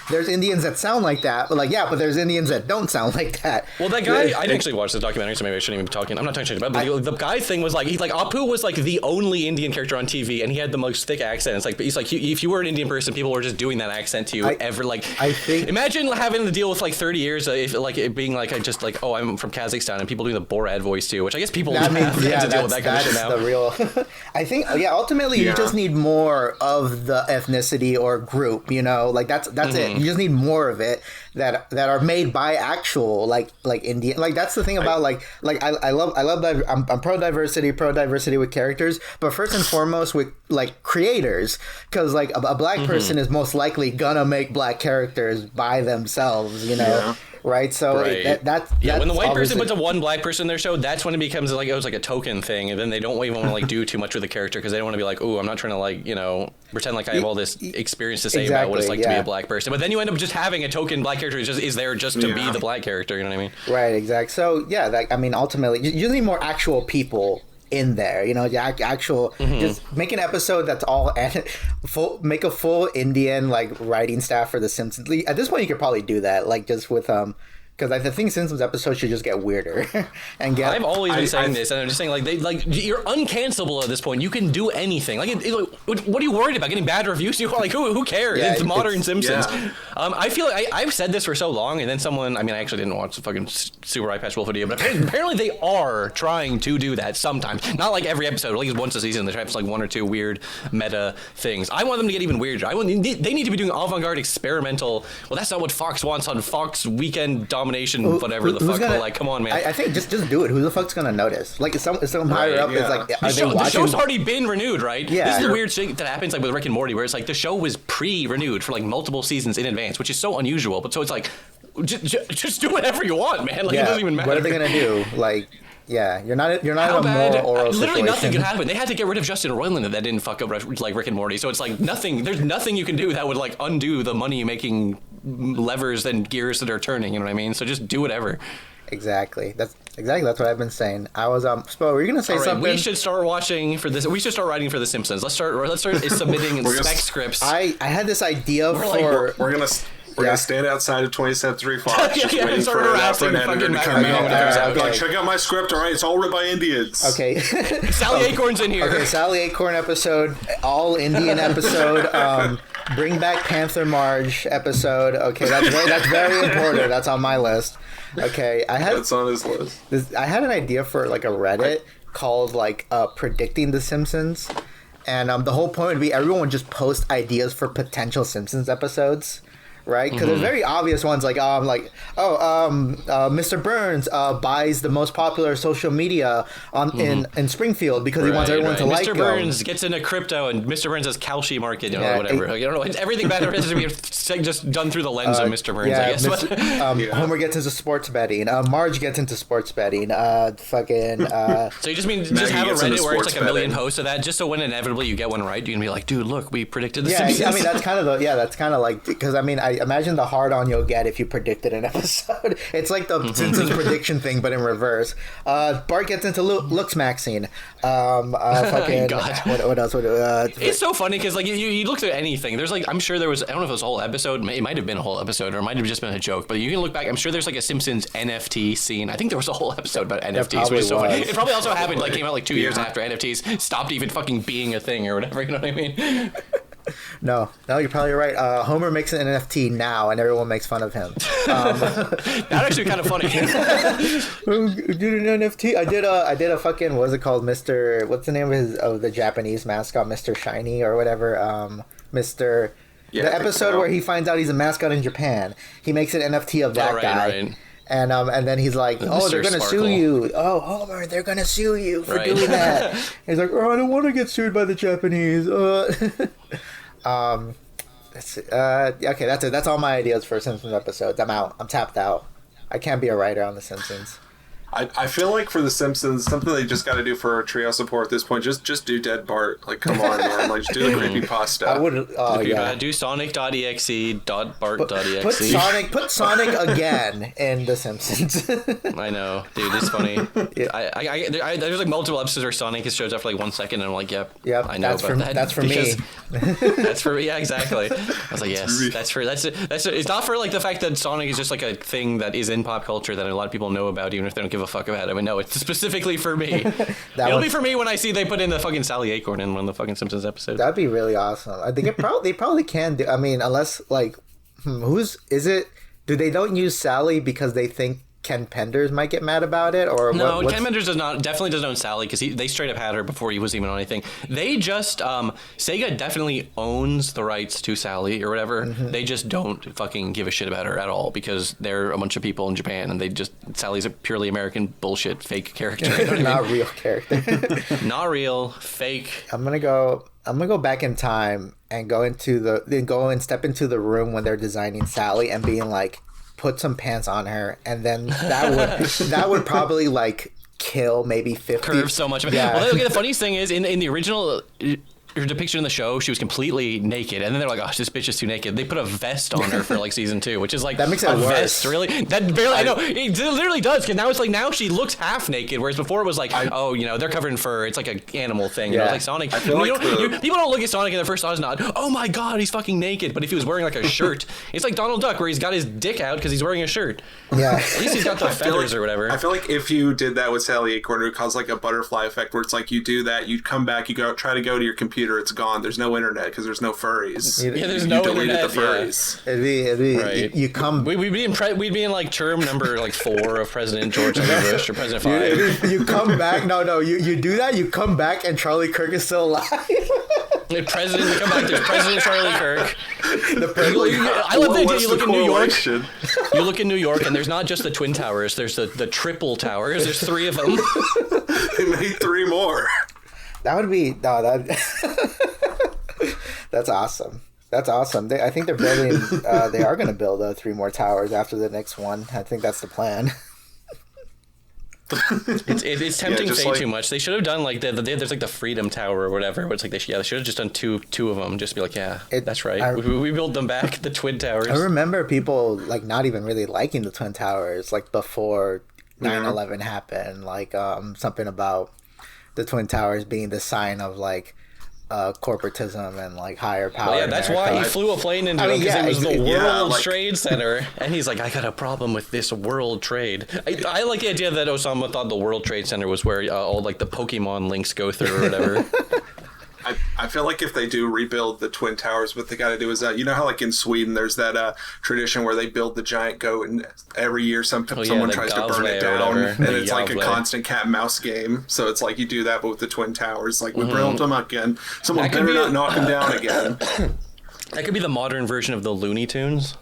there's Indians that sound like that, but like but there's Indians that don't sound like that. Well, that guy I actually watched the documentary, so maybe I shouldn't even be talking. I'm not talking about it, but the guy thing was like Apu was like the only Indian character on TV, and he had the most thick accent. It's like he's like if you were an Indian person, people were just doing that accent to you I think imagine having to deal with like 30 years if like it being like I'm from Kazakhstan and people doing the Borat voice too, which I guess people have to deal with that kind of shit now. That's the real. I think ultimately you just need more of the ethnicity or group, you know, like that's it. You just need more of it that are made by actual like Indian. Like that's the thing about like I love that I'm pro diversity with characters, but first and foremost with like creators, because like a black person is most likely gonna make black characters by themselves, you know. right? So Right. that's when the white person obviously- puts a one black person in their show, that's when it becomes like it was like a token thing, and then they don't even want to like do too much with the character because they don't want to be like, oh, I'm not trying to like pretend like I have all this experience to say about what it's like to be a black person. But then you end up just having a token black character who just is there just to be the black character. You know what I mean? Right. Exactly. So yeah, I mean, ultimately, you need more actual people in there, actual just make an episode that's all make a full Indian like writing staff for the Simpsons. At this point you could probably do that, like just with because I think Simpsons episodes should just get weirder and get. I've always been saying this, and I'm just saying you're uncancelable at this point. You can do anything. What are you worried about? Getting bad reviews? Who cares? Yeah, it's modern Simpsons. Yeah. I feel like I've said this for so long, and then someone. I mean, I actually didn't watch the fucking Super Eye Patch Wolf video, but apparently they are trying to do that sometimes. Not like every episode, like once a season. They try like one or two weird meta things. I want them to get even weirder. They need to be doing avant-garde experimental. Well, that's not what Fox wants on Fox Weekend Domination, whatever the fuck. But like, come on, man. I think just do it. Who the fuck's gonna notice? Like, if someone higher up is like, are they watching? The show's already been renewed, right? Yeah. This is the weird shit that happens like with Rick and Morty, where it's like the show was pre-renewed for like multiple seasons in advance, which is so unusual. But so it's like, just do whatever you want, man. Like it doesn't even matter. What are they gonna do? Like. Yeah, you're not in a moral literally situation. Nothing could happen. They had to get rid of Justin Roiland that didn't fuck up like Rick and Morty. So it's like nothing. There's nothing you can do that would like undo the money making levers and gears that are turning. You know what I mean? So just do whatever. Exactly. That's what I've been saying. I was Spo, were you gonna say something? We should start watching for this. We should start writing for The Simpsons. Let's start submitting spec scripts. I had this idea we're gonna stand outside of 20th Century Fox just waiting for an editor to come out. Like, check out my script. All right, it's all written by Indians. Okay. Sally Acorn's in here. Okay, Sally Acorn episode, all Indian episode. Bring back Panther Marge episode. Okay, that's very important. That's on my list. Okay, that's on his list. I had an idea for like a Reddit called like predicting the Simpsons, and the whole point would be everyone would just post ideas for potential Simpsons episodes. Right, because there's very obvious ones like Mr. Burns buys the most popular social media in Springfield because he wants everyone to like him. Mr. Burns gets into crypto and Mr. Burns has Kalshi market, or whatever. I don't know. Everything better is to be just done through the lens of Mr. Burns, I guess. Homer gets into sports betting. Marge gets into sports betting. So you just mean just have a Reddit where it's like a million posts of that, just so when inevitably you get one right, you can be like, dude, look, we predicted the Simpsons. I mean that's kind of like because I mean I imagine the hard on you'll get if you predicted an episode. It's like the Simpsons prediction thing, but in reverse. Bart gets into looks maxing. What else? It's so funny because like you looked at anything. There's like I'm sure there was I don't know if it was a whole episode. It might have been a whole episode, or it might have just been a joke. But you can look back. I'm sure there's like a Simpsons NFT scene. I think there was a whole episode about NFTs, which is so funny. It probably also happened like came out like 2 years after NFTs stopped even fucking being a thing or whatever. You know what I mean? No, you're probably right. Homer makes an NFT now, and everyone makes fun of him. That's actually kind of funny. Did an NFT? I did a fucking what's it called, Mr. What's the name of the Japanese mascot, Mr. Shiny or whatever, Mr. The episode where he finds out he's a mascot in Japan. He makes an NFT of that guy. Right. And then he's like, "Oh, they're gonna sue you. Oh, Homer, they're gonna sue you for doing that." He's like, "Oh, I don't want to get sued by the Japanese." Okay, that's it. That's all my ideas for Simpsons episodes. I'm out. I'm tapped out. I can't be a writer on The Simpsons. I feel like for The Simpsons, something they just got to do for trio support at this point, just do Dead Bart. Like, come on, man. Like, just do the creepypasta. I would. Do Sonic.exe, .bart.exe. Put Sonic again in The Simpsons. I know, dude. It's funny. There's like multiple episodes where Sonic shows up for like 1 second, and I'm like, yep. I know about that. That's for me. That's for exactly. I was like, yes, that's it's not for like the fact that Sonic is just like a thing that is in pop culture that a lot of people know about, even if they don't give a fuck about it. I mean, no, it's specifically for me. It'll be for me when I see they put in the fucking Sally Acorn in one of the fucking Simpsons episodes. That'd be really awesome. I think they probably can do. I mean, unless like, do they don't use Sally because they think Ken Penders might get mad about it, or no? Ken Penders definitely doesn't own Sally because they straight up had her before he was even on anything. They just Sega definitely owns the rights to Sally or whatever. Mm-hmm. They just don't fucking give a shit about her at all because they're a bunch of people in Japan and Sally's a purely American bullshit fake character. You know what Not I mean? Real character. Not real, fake. I'm gonna go back in time and go and step into the room when they're designing Sally and being like, put some pants on her, and then that would probably like kill maybe 50. Curve so much of it. Yeah. Well, okay, the funniest thing is in the original her depiction in the show, she was completely naked, and then they're like, "Oh, this bitch is too naked." They put a vest on her for like season 2, which is like that makes it a worse. Vest, really? That barely. I know it literally does, because now it's like now she looks half naked, whereas before it was like, oh, you know, they're covered in fur. It's like an animal thing. Yeah. You know, like Sonic. I feel people don't look at Sonic and their first thought is not, "Oh my god, he's fucking naked." But if he was wearing like a shirt, it's like Donald Duck, where he's got his dick out because he's wearing a shirt. Yeah. At least he's got the feathers or whatever. I feel like if you did that with Sally Acorn, it would cause like a butterfly effect, where it's like you do that, you come back, you try to go to your computer, it's gone. There's no internet because there's no furries. Yeah, there's no internet. The furries. Yeah. It'd be right. You come. We'd be in like term number like 4 of President George W. Bush or President 5. You come back. No. You do that. You come back and Charlie Kirk is still alive. You come back. There's President Charlie Kirk. I love the idea. You look in New York. You look in New York, and there's not just the Twin Towers. There's the triple towers. There's 3 of them. They made 3 more. That would be That's awesome. That's awesome. I think they're building. They are going to build 3 more towers after the next one. I think that's the plan. It's tempting fate too much. They should have done like there's like the Freedom Tower or whatever. Where it's like they should have just done two of them. Just be like, that's right. We built them back, the Twin Towers. I remember people like not even really liking the Twin Towers like before 9/11 happened. Like something about the Twin Towers being the sign of like corporatism and like higher power. Well, yeah, that's why he flew a plane into it, because it was the World Trade Center, and he's like, I got a problem with this World Trade. I like the idea that Osama thought the World Trade Center was where all like the Pokemon links go through or whatever. I feel like if they do rebuild the Twin Towers, what they got to do is, you know how like in Sweden there's that tradition where they build the giant goat, and every year someone tries to burn it down, and it's like a constant cat and mouse game. So it's like you do that, but with the Twin Towers, like we built them again. Someone better not knock them down again. That could be the modern version of the Looney Tunes.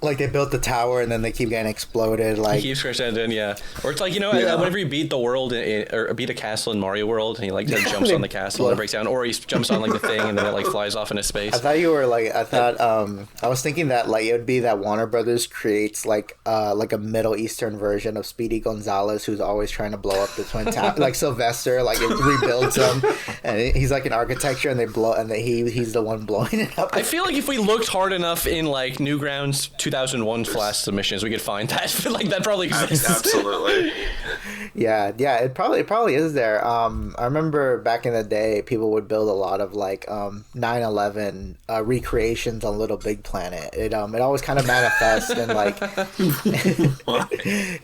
Like they built the tower and then they keep getting exploded. Like he keeps crescendo, yeah. Or it's like, you know, whenever you beat the world or beat a castle in Mario World, and he like jumps on the castle and it breaks down, or he jumps on like the thing and then it like flies off into space. I thought you were like, I was thinking that like it would be that Warner Brothers creates like a Middle Eastern version of Speedy Gonzalez, who's always trying to blow up the Twin Towers. Like Sylvester, like it rebuilds them, and he's like in architecture, and he's the one blowing it up. I feel like if we looked hard enough in like Newgrounds 2001 Flash submissions, we could find that. Like that probably exists. Absolutely. Yeah, it probably is there. I remember back in the day, people would build a lot of like 9/11 recreations on Little Big Planet. It always kind of manifests and like it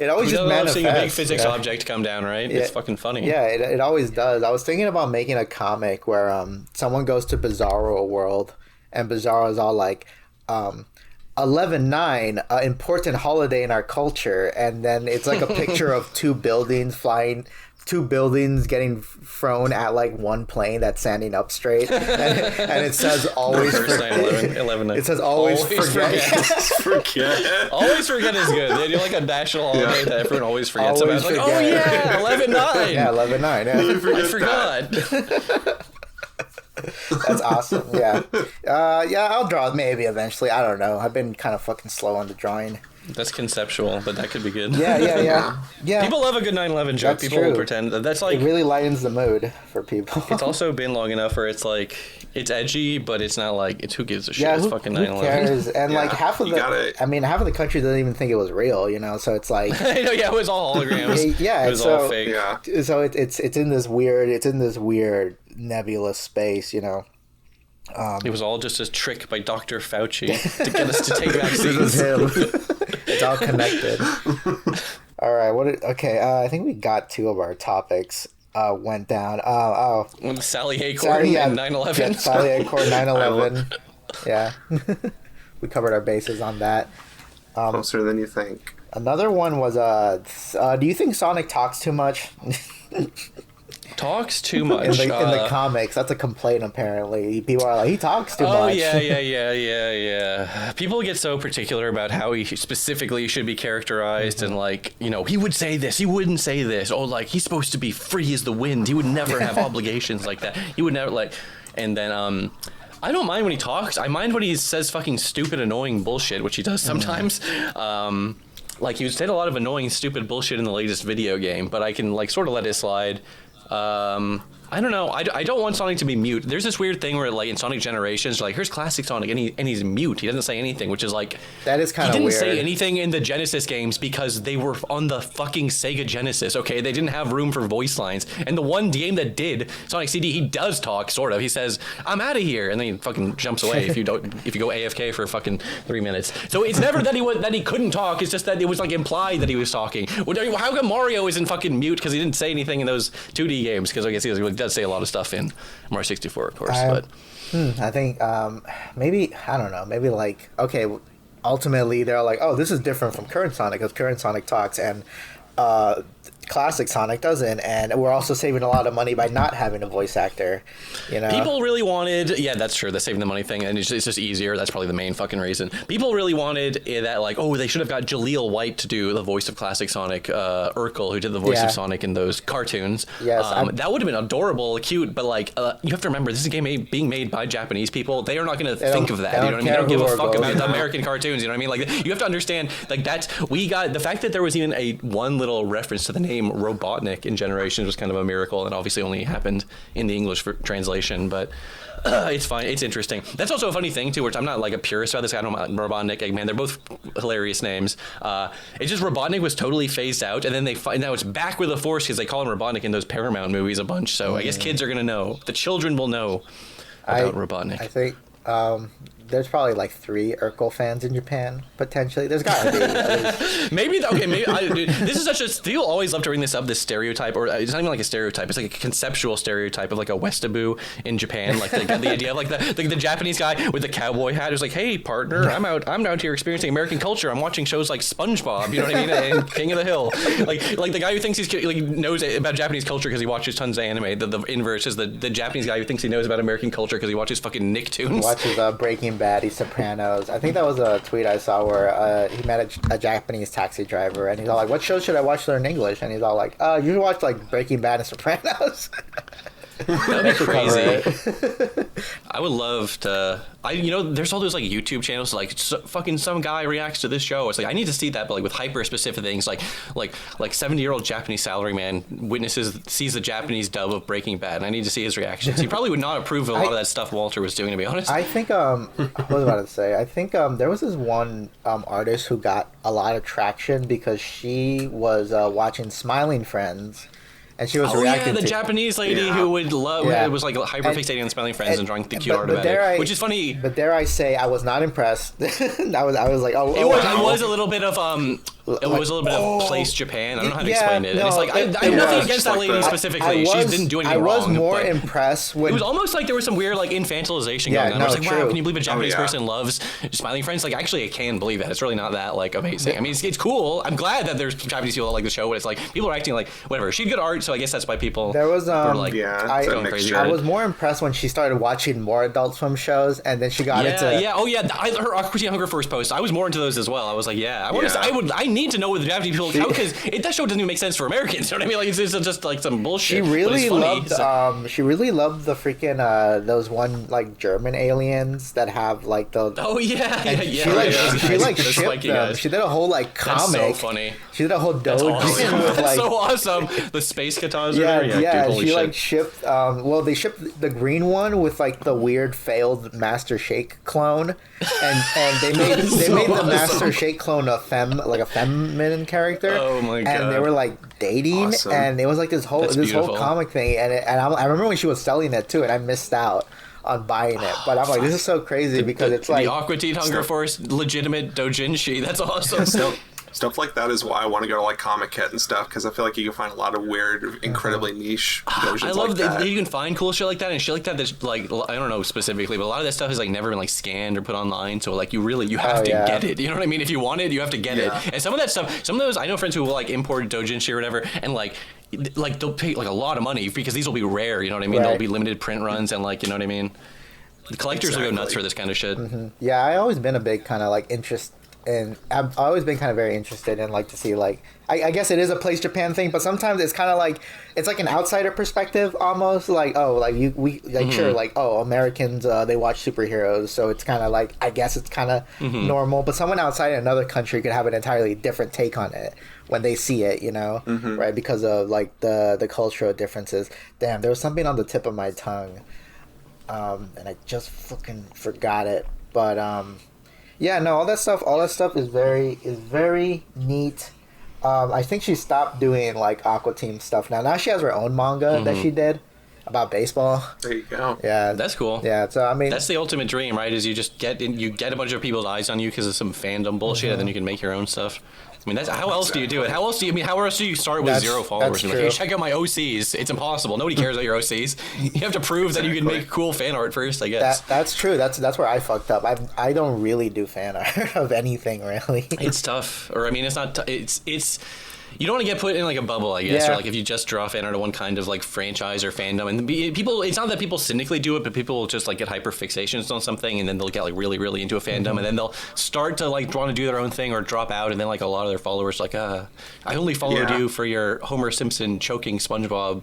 always just manifests. Seeing a big physics object come down, right? Yeah. It's fucking funny. Yeah, it always does. I was thinking about making a comic where someone goes to Bizarro World, and Bizarro is all like 11/9, important holiday in our culture, and then it's like a picture of 2 buildings getting thrown at like one plane that's standing up straight, and it says always forget. It says always forget. Always forget is good. They do like a national holiday that everyone always forgets about. Like, oh yeah, 11/9. Yeah, 11/9. Yeah. I forgot. That's awesome. Yeah. I'll draw it maybe eventually. I don't know. I've been kind of fucking slow on the drawing. That's conceptual, but that could be good. Yeah. People love a good 9/11 joke. That's people true. will pretend that's like it really lightens the mood for people. It's also been long enough where it's like it's edgy, but it's not like it's who gives a shit. Yeah, it's fucking 9/11. Who cares? And like half of the country doesn't even think it was real, you know. So it's like I know, it was all holograms. Yeah, it was all fake. Yeah. So it's in this weird nebulous space, you know. It was all just a trick by Dr. Fauci to get us to take vaccines. It was him. It's all connected. All right. I think we got 2 of our topics went down. Sally Acorn and 9/11. Yeah, Sally Acorn, 9/11. Yeah. We covered our bases on that. Closer than you think. Another one was, do you think Sonic talks too much? Talks too much in the comics. That's a complaint. Apparently, people are like, he talks too much. Oh yeah. People get so particular about how he specifically should be characterized, and like, you know, he would say this, he wouldn't say this. Oh, like he's supposed to be free as the wind. He would never have obligations like that. He would never like. And then I don't mind when he talks. I mind when he says fucking stupid, annoying bullshit, which he does sometimes. Like, he said a lot of annoying, stupid bullshit in the latest video game, but I can, like, sort of let it slide. I don't know. I don't want Sonic to be mute. There's this weird thing where, like, in Sonic Generations, like, here's classic Sonic, and he's mute. He doesn't say anything, which is, like... That is kind of weird. He didn't say anything in the Genesis games because they were on the fucking Sega Genesis, okay? They didn't have room for voice lines. And the one game that did, Sonic CD, he does talk, sort of. He says, I'm out of here, and then he fucking jumps away if you go AFK for fucking 3 minutes. So it's never that he couldn't talk, it's just that it was, like, implied that he was talking. How come Mario isn't fucking mute because he didn't say anything in those 2D games? Because I guess he does say a lot of stuff in Mario 64, of course. But I think maybe, I don't know, maybe like, okay, ultimately they're like, oh, this is different from current Sonic because current Sonic talks and classic Sonic doesn't, and we're also saving a lot of money by not having a voice actor, you know. People really wanted, yeah, that's true, the saving the money thing, and it's just easier. That's probably the main fucking reason. People really wanted that, like, oh, they should have got Jaleel White to do the voice of classic Sonic, Urkel, who did the voice of Sonic in those cartoons. Yes, that would have been adorable, cute, but, like, you have to remember, this is a game being made by Japanese people. They are not going to think of that, you know what I mean? They don't give a fuck about the American cartoons, you know what I mean? Like, you have to understand, like, we got, the fact that there was even one little reference to the name Robotnik in Generations was kind of a miracle, and obviously only happened in the English translation, but it's fine. It's interesting. That's also a funny thing, too, which I'm not like a purist about this. I don't know, Robotnik, Eggman, they're both hilarious names. It's just Robotnik was totally phased out, and then now it's back with the Force because they call him Robotnik in those Paramount movies a bunch, so I guess kids are going to know. The children will know about Robotnik. I think there's probably like 3 Urkel fans in Japan, potentially. There's gotta be. Maybe this is such a... People always love to bring this up, this stereotype, or it's not even like a stereotype, it's like a conceptual stereotype of like a Westaboo in Japan, like the idea of like the Japanese guy with the cowboy hat who's like, hey partner, I'm out here experiencing American culture, I'm watching shows like SpongeBob, you know what I mean, and King of the Hill. Like the guy who thinks he's like knows about Japanese culture because he watches tons of anime. The inverse is the Japanese guy who thinks he knows about American culture because he watches fucking Nicktoons. Watches Breaking Bad, Sopranos. I think that was a tweet I saw where he met a Japanese taxi driver, and he's all like, what show should I watch to learn English? And he's all like, you should watch like Breaking Bad and Sopranos. That'd be crazy. I would love to. There's all those like YouTube channels like fucking some guy reacts to this show. It's like I need to see that, but like with hyper specific things, like 70-year-old Japanance salaryman sees the Japanese dub of Breaking Bad, and I need to see his reactions. He probably would not approve of a lot of that stuff Walter was doing, to be honest. I think what was I about to say? I think there was this one artist who got a lot of traction because she was watching Smiling Friends. And she was reacting the Japanese lady who would love, it was like hyper fixating on Smiling Friends and drawing the cute art about it, which is funny. But dare I say, I was not impressed. I was like, it was a little bit of Place Japan. I don't know how to explain it. And it's like I have nothing against that lady specifically. She didn't do anything wrong. I was more impressed when it was almost like there was some weird like infantilization going on. I was like, wow, can you believe a Japanese person loves Smiling Friends? Like, actually, I can believe that. It's really not that like amazing. I mean, it's cool. I'm glad that there's Japanese people that like the show, but it's like people are acting like whatever. She had good art, so I guess that's why people were like going crazy. I was more impressed when she started watching more Adult Swim shows, and then she got into her Aqua Teen Hunger Force post. I was more into those as well. I was like, I need to know what the Japanese people because that show doesn't even make sense for Americans. You know what I mean? Like it's just like some bullshit. She really loved the freaking those one like German aliens that have like the she shipped them. She did a whole like comic. That's so funny. She did a whole doujin with like so awesome. The space katana. Dude, she like shipped. They shipped the green one with like the weird failed Master Shake clone, and they made the Master Shake clone a feminine character. Oh my god! And they were like dating, and it was like this whole comic thing, and I remember when she was selling it too, and I missed out on buying it, but I'm like, this is so crazy because it's like the Aqua Teen Hunger Force legitimate doujinshi. That's awesome. Stuff like that is why I want to go to like Comic Kit and stuff, because I feel like you can find a lot of weird, incredibly niche doujins. I love that you can find cool shit like that and shit like that. That's like, I don't know specifically, but a lot of that stuff has like never been like scanned or put online. So like you have to get it. You know what I mean? If you want it, you have to get it. And some of that stuff, some of those, I know friends who will like import doujinshi or whatever, and like they'll pay like a lot of money because these will be rare. You know what I mean? They'll be limited print runs and like, you know what I mean? The collectors will go nuts for this kind of shit. Yeah, I've always been a big kind of like and I've always been kind of very interested in like to see like I guess it is a place Japan thing, but sometimes it's kind of like it's like an outsider perspective almost like sure like Americans they watch superheroes, so it's kind of like I guess it's kind of normal, but someone outside another country could have an entirely different take on it when they see it, you know, right, because of like the cultural differences. Damn, there was something on the tip of my tongue, and I just fucking forgot it, but yeah, no, all that stuff is very neat. I think she stopped doing like Aqua Team stuff now. Now she has her own manga that she did about baseball. There you go. Yeah, that's cool. Yeah, so I mean, that's the ultimate dream, right? Is you just get a bunch of people's eyes on you because of some fandom bullshit, and then you can make your own stuff. I mean, that's how else do you do it? How else do you start with 0 followers? Like, hey, check out my OCs. It's impossible. Nobody cares about your OCs. You have to prove that you can make cool fan art first, I guess. That's true. That's where I fucked up. I don't really do fan art of anything, really. It's tough. Or I mean, it's not. It's. You don't want to get put in like a bubble, I guess, or like if you just draw fan art of one kind of like franchise or fandom, and people, it's not that people cynically do it, but people will just like get hyper fixations on something, and then they'll get like really, really into a fandom, and then they'll start to like want to do their own thing or drop out, and then like a lot of their followers like, I only followed you for your Homer Simpson choking SpongeBob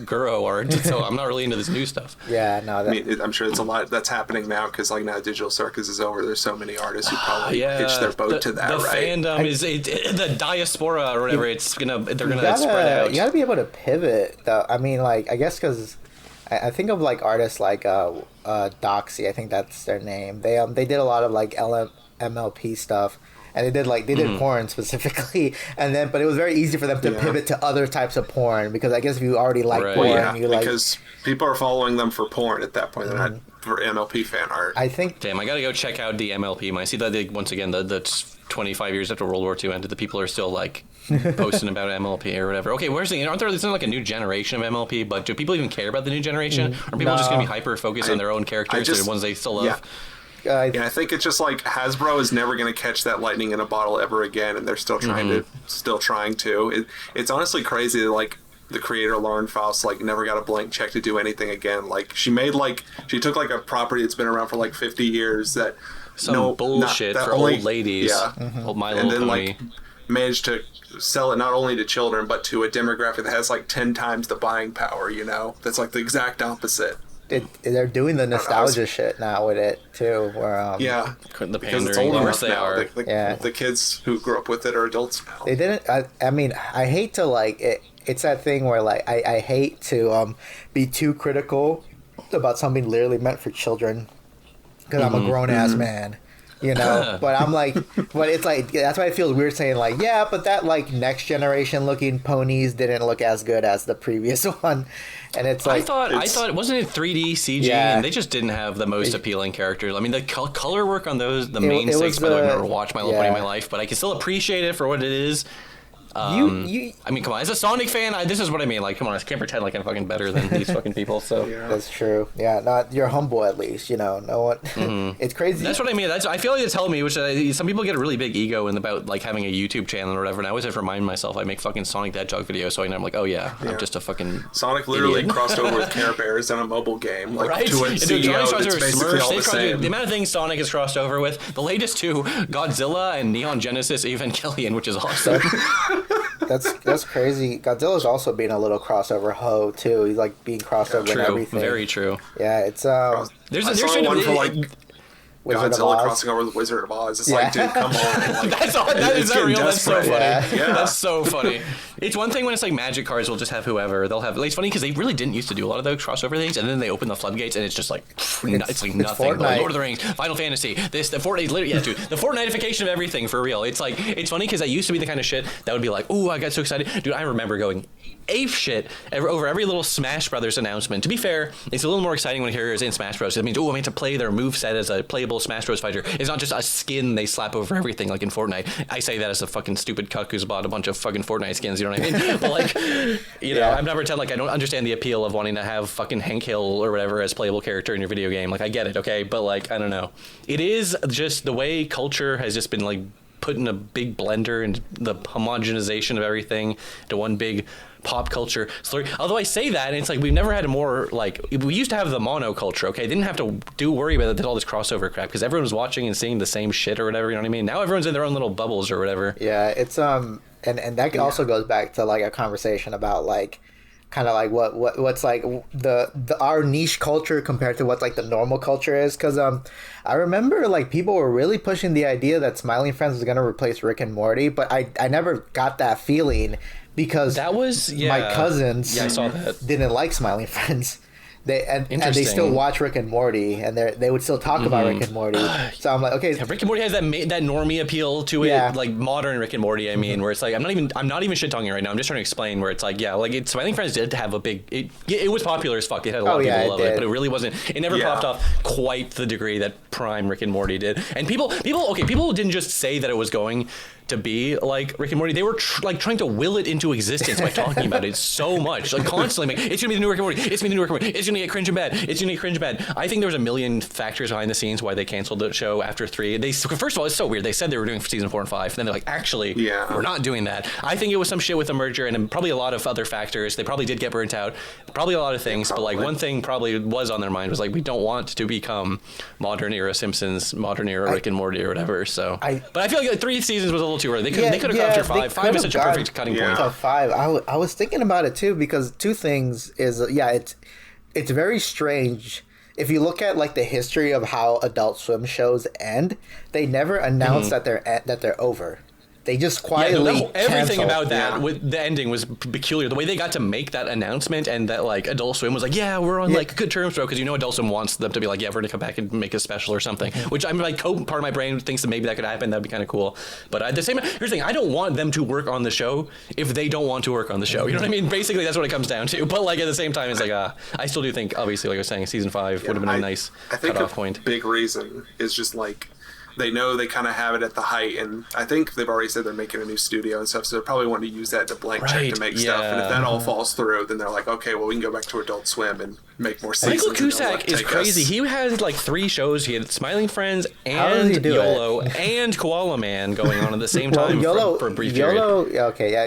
Guro art, so I'm not really into this new stuff. Yeah, no. I mean, I'm sure it's a lot that's happening now because like now Digital Circus is over. There's so many artists who probably pitch their boat to that. The right? Fandom is the diaspora or whatever. They're gonna spread out. You gotta be able to pivot, though. I mean, like, I guess because I think of like artists like Doxy. I think that's their name. They did a lot of like MLP stuff, and they did porn specifically. And then, but it was very easy for them to pivot to other types of porn because I guess if you already like porn, because people are following them for porn at that point. They're not for MLP fan art. I think. Damn, I gotta go check out the MLP. I see that once again the 25 years after World War II ended, the people are still like posting about MLP or whatever. Okay, where's the? Aren't there? There's not like a new generation of MLP, but do people even care about the new generation? Are people just gonna be hyper focused on their own characters or the ones they still love? I think it's just like Hasbro is never going to catch that lightning in a bottle ever again, and they're still trying to. It's honestly crazy that like the creator Lauren Faust like never got a blank check to do anything again. Like she took like a property that's been around for like 50 years that bullshit for old ladies. Yeah, old My Little and then Pony. like managed to sell it not only to children but to a demographic that has like 10 times the buying power. You know, that's like the exact opposite. They're doing the nostalgia shit now with it too, where the because it's old enough now. The kids who grew up with it are adults now. They didn't. I mean, I hate to like it. It's that thing where like I hate to be too critical about something literally meant for children because I'm a grown ass man. You know, but I'm like, but it's like, that's why it feels weird saying like, yeah, but that like next generation looking ponies didn't look as good as the previous one. And it's like, I thought, wasn't it 3D CG? Yeah. And they just didn't have the most appealing characters. I mean, the color work on those, the main six, by the way, I've never watched My Little Pony in my life, but I can still appreciate it for what it is. I mean, come on. As a Sonic fan, this is what I mean. Like, come on, I can't pretend like I'm fucking better than these fucking people. So that's true. Yeah, not you're humble at least. You know, no one. It's crazy. That's what I mean. I feel like it's telling me, which some people get a really big ego in about like having a YouTube channel or whatever. And I always have to remind myself I make fucking Sonic the Hedgehog videos, so I'm like, oh yeah, I'm just a fucking Sonic literally crossed over with Care Bears in a mobile game, like right? to a CEO that's basically all the same. The amount of things Sonic has crossed over with, the latest two, Godzilla and Neon Genesis Evangelion, which is awesome. That's crazy. Godzilla's also being a little crossover hoe too. He's like being crossed over and everything. Very true. Yeah, it's there's one for like Godzilla crossing over with Wizard of Oz. It's like, dude, come on. Like, that's real. That's so funny. Yeah. That's so funny. It's one thing when it's like Magic cards will just have whoever. They'll have. Like, it's funny because they really didn't used to do a lot of those crossover things, and then they open the floodgates, and it's just like it's like nothing. But Lord of the Rings, Final Fantasy, the Fortnite, literally, yeah, dude, the Fortnitification of everything for real. It's like it's funny because that used to be the kind of shit that would be like, ooh, I got so excited, dude. I remember going ape shit over every little Smash Brothers announcement. To be fair, it's a little more exciting when a character is in Smash Bros. It means, I mean to play their moveset as a playable Smash Bros. Fighter. It's not just a skin they slap over everything like in Fortnite. I say that as a fucking stupid cuck who's bought a bunch of fucking Fortnite skins, you know what I mean? But like, you know, I'm not pretend like I don't understand the appeal of wanting to have fucking Hank Hill or whatever as playable character in your video game. Like, I get it, okay? But like, I don't know. It is just the way culture has just been like put in a big blender and the homogenization of everything to one big pop culture story. Although I say that, and it's like we've never had a more like we used to have the monoculture. Okay, didn't have to worry about all this crossover crap because everyone was watching and seeing the same shit or whatever. You know what I mean? Now everyone's in their own little bubbles or whatever. Yeah, it's and that also goes back to like a conversation about like kind of like what's like the our niche culture compared to what like the normal culture is, because I remember like people were really pushing the idea that Smiling Friends was gonna replace Rick and Morty, but I never got that feeling because that was my cousins I saw that. didn't like Smiling Friends. And they still watch Rick and Morty, and they would still talk about Rick and Morty. So I'm like, okay, yeah, Rick and Morty has that normie appeal to it, like modern Rick and Morty. I mean, where it's like I'm not even shit talking right now. I'm just trying to explain where it's like, yeah, like Smiling Friends did have a big. It was popular as fuck. It had a lot of people love it, but it really wasn't. It never popped off quite the degree that prime Rick and Morty did. And people didn't just say that it was going to be like Rick and Morty. They were trying to will it into existence by talking about it so much, like constantly. Like, it's gonna be the new Rick and Morty. It's gonna be the new Rick and Morty. It's gonna get cringe and bad. It's gonna get cringe and bad. I think there was a million factors behind the scenes why they canceled the show after 3. First of all, it's so weird. They said they were doing season 4 and 5. Then they're like, actually, we're not doing that. I think it was some shit with the merger and probably a lot of other factors. They probably did get burnt out. Probably a lot of things, but like one thing probably was on their mind was like, we don't want to become modern era Simpsons, modern era Rick and Morty or whatever. So, but I feel like 3 seasons was a little too early. They could have gone after 5. 5 is such a perfect cutting point. To 5. I was thinking about it too, because two things is it's very strange. If you look at like the history of how Adult Swim shows end, they never announce that they're over. They just quietly everything about that with the ending was peculiar. The way they got to make that announcement and that like Adult Swim was like, we're on like good terms, bro, because Adult Swim wants them to be like, we're gonna come back and make a special or something. Which I'm like, part of my brain thinks that maybe that could happen. That'd be kind of cool. But at the same, here's the thing: I don't want them to work on the show if they don't want to work on the show. You know what I mean? Basically, that's what it comes down to. But like at the same time, it's like I still do think, obviously, like I was saying, season 5 would have been a nice cutoff point. Big reason is just like, they know they kind of have it at the height, and I think they've already said they're making a new studio and stuff, so they probably want to use that to blank check to make stuff. And if that all falls through, then they're like, okay, well, we can go back to Adult Swim and make more seasons. Michael Cusack is crazy. He had like 3 shows. He had Smiling Friends and YOLO and Koala Man going on at the same time for a brief period.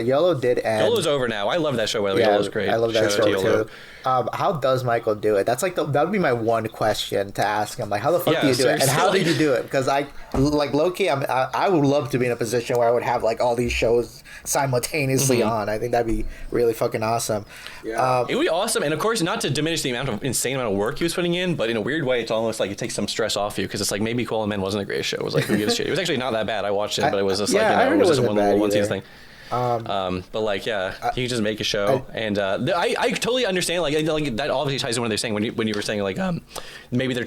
YOLO did end. YOLO's over now. I love that show, by the way. YOLO's great. I love that show too. How does Michael do it? That's like that would be my one question to ask him. Like, how the fuck do you do it? And how did you do it? Because I like low-key, I would love to be in a position where I would have like all these shows simultaneously on. I think that'd be really fucking awesome. Yeah. It would be awesome, and of course, not to diminish the insane amount of work he was putting in, but in a weird way, it's almost like it takes some stress off you, because it's like maybe Koala Man wasn't a great show. It was like, who gives a shit? It was actually not that bad. I watched it, but it was just it was just one season thing. But like, you can just make a show, and I totally understand. Like that obviously ties in what they're saying when you were saying like maybe they're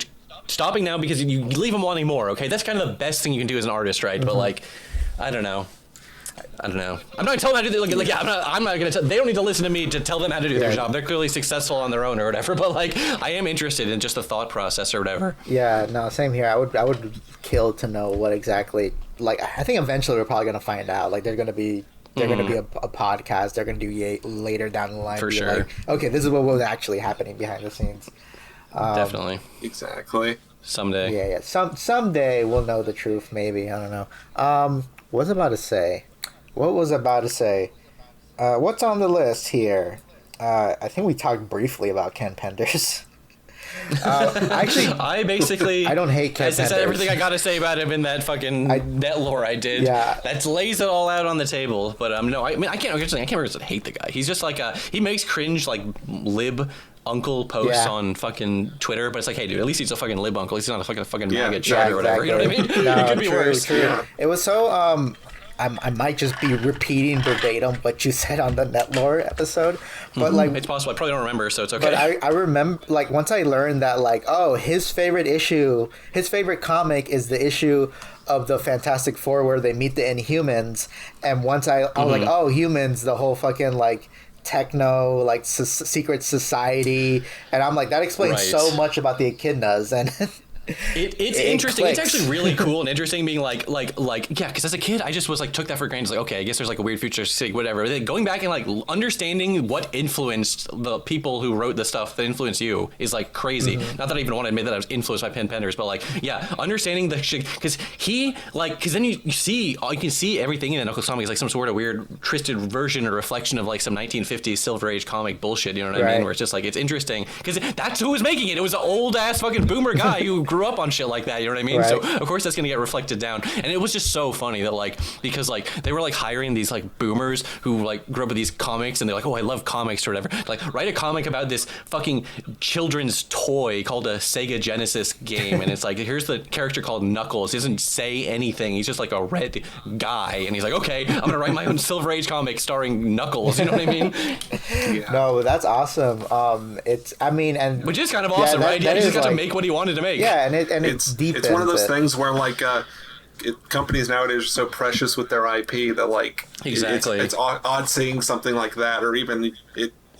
stopping now because you leave them wanting more. Okay, that's kind of the best thing you can do as an artist, right? But like, I don't know. I'm not telling them how to do it. I'm not gonna. They don't need to listen to me to tell them how to do their job. They're clearly successful on their own or whatever. But like, I am interested in just the thought process or whatever. Yeah, no, same here. I would kill to know what exactly. Like, I think eventually we're probably gonna find out. Like, they're gonna be a podcast. They're gonna do later down the line. For sure. Like, okay, this is what was actually happening behind the scenes. Definitely. Exactly. Someday. Yeah. Someday we'll know the truth. Maybe, I don't know. What was I about to say? What's on the list here? I think we talked briefly about Ken Penders. Actually, I don't hate Ken Penders. I said everything I gotta say about him in that fucking net lore I did. Yeah, that lays it all out on the table. But no, I can't really hate the guy. He's just like he makes cringe like lib uncle posts on fucking Twitter, but it's like, hey dude, at least he's a fucking lib uncle. He's not a fucking maggot chat or whatever. You know what I mean? No, it could be worse. True. Yeah. It was so I might just be repeating verbatim what you said on the net lore episode, but like it's possible. I probably don't remember, so it's okay. But I remember, like, once I learned that, like, his favorite comic is the issue of the Fantastic Four where they meet the Inhumans, and once I was like, humans, the whole fucking like techno secret society, and I'm like, that explains so much about the echidnas. And It's interesting. Clicks. It's actually really cool and interesting being like, yeah, because as a kid, I just was like, took that for granted. Like, okay, I guess there's like a weird futuristic, whatever. Then going back and like understanding what influenced the people who wrote the stuff that influenced you is like crazy. Not that I even want to admit that I was influenced by Pen Penders, but like, yeah, understanding the shit. Because because then you can see everything in the Knuckles comic is like some sort of weird, twisted version or reflection of like some 1950s Silver Age comic bullshit, you know what I mean? Where it's just like, it's interesting. Because that's who was making it. It was an old ass fucking boomer guy who grew up on shit like that, you know what I mean? So of course that's gonna get reflected down. And it was just so funny that like, because like they were like hiring these like boomers who like grew up with these comics and they're like, oh, I love comics or whatever. Like, write a comic about this fucking children's toy called a Sega Genesis game, and it's like, here's the character called Knuckles. He doesn't say anything. He's just like a red guy, and he's like, okay, I'm gonna write my own Silver Age comic starring Knuckles. You know what I mean? No, that's awesome. Which is kind of awesome, right? Yeah, he just got to make what he wanted to make. Yeah, and it's deep. It's one of those things where like companies nowadays are so precious with their IP that like it's odd seeing something like that, or even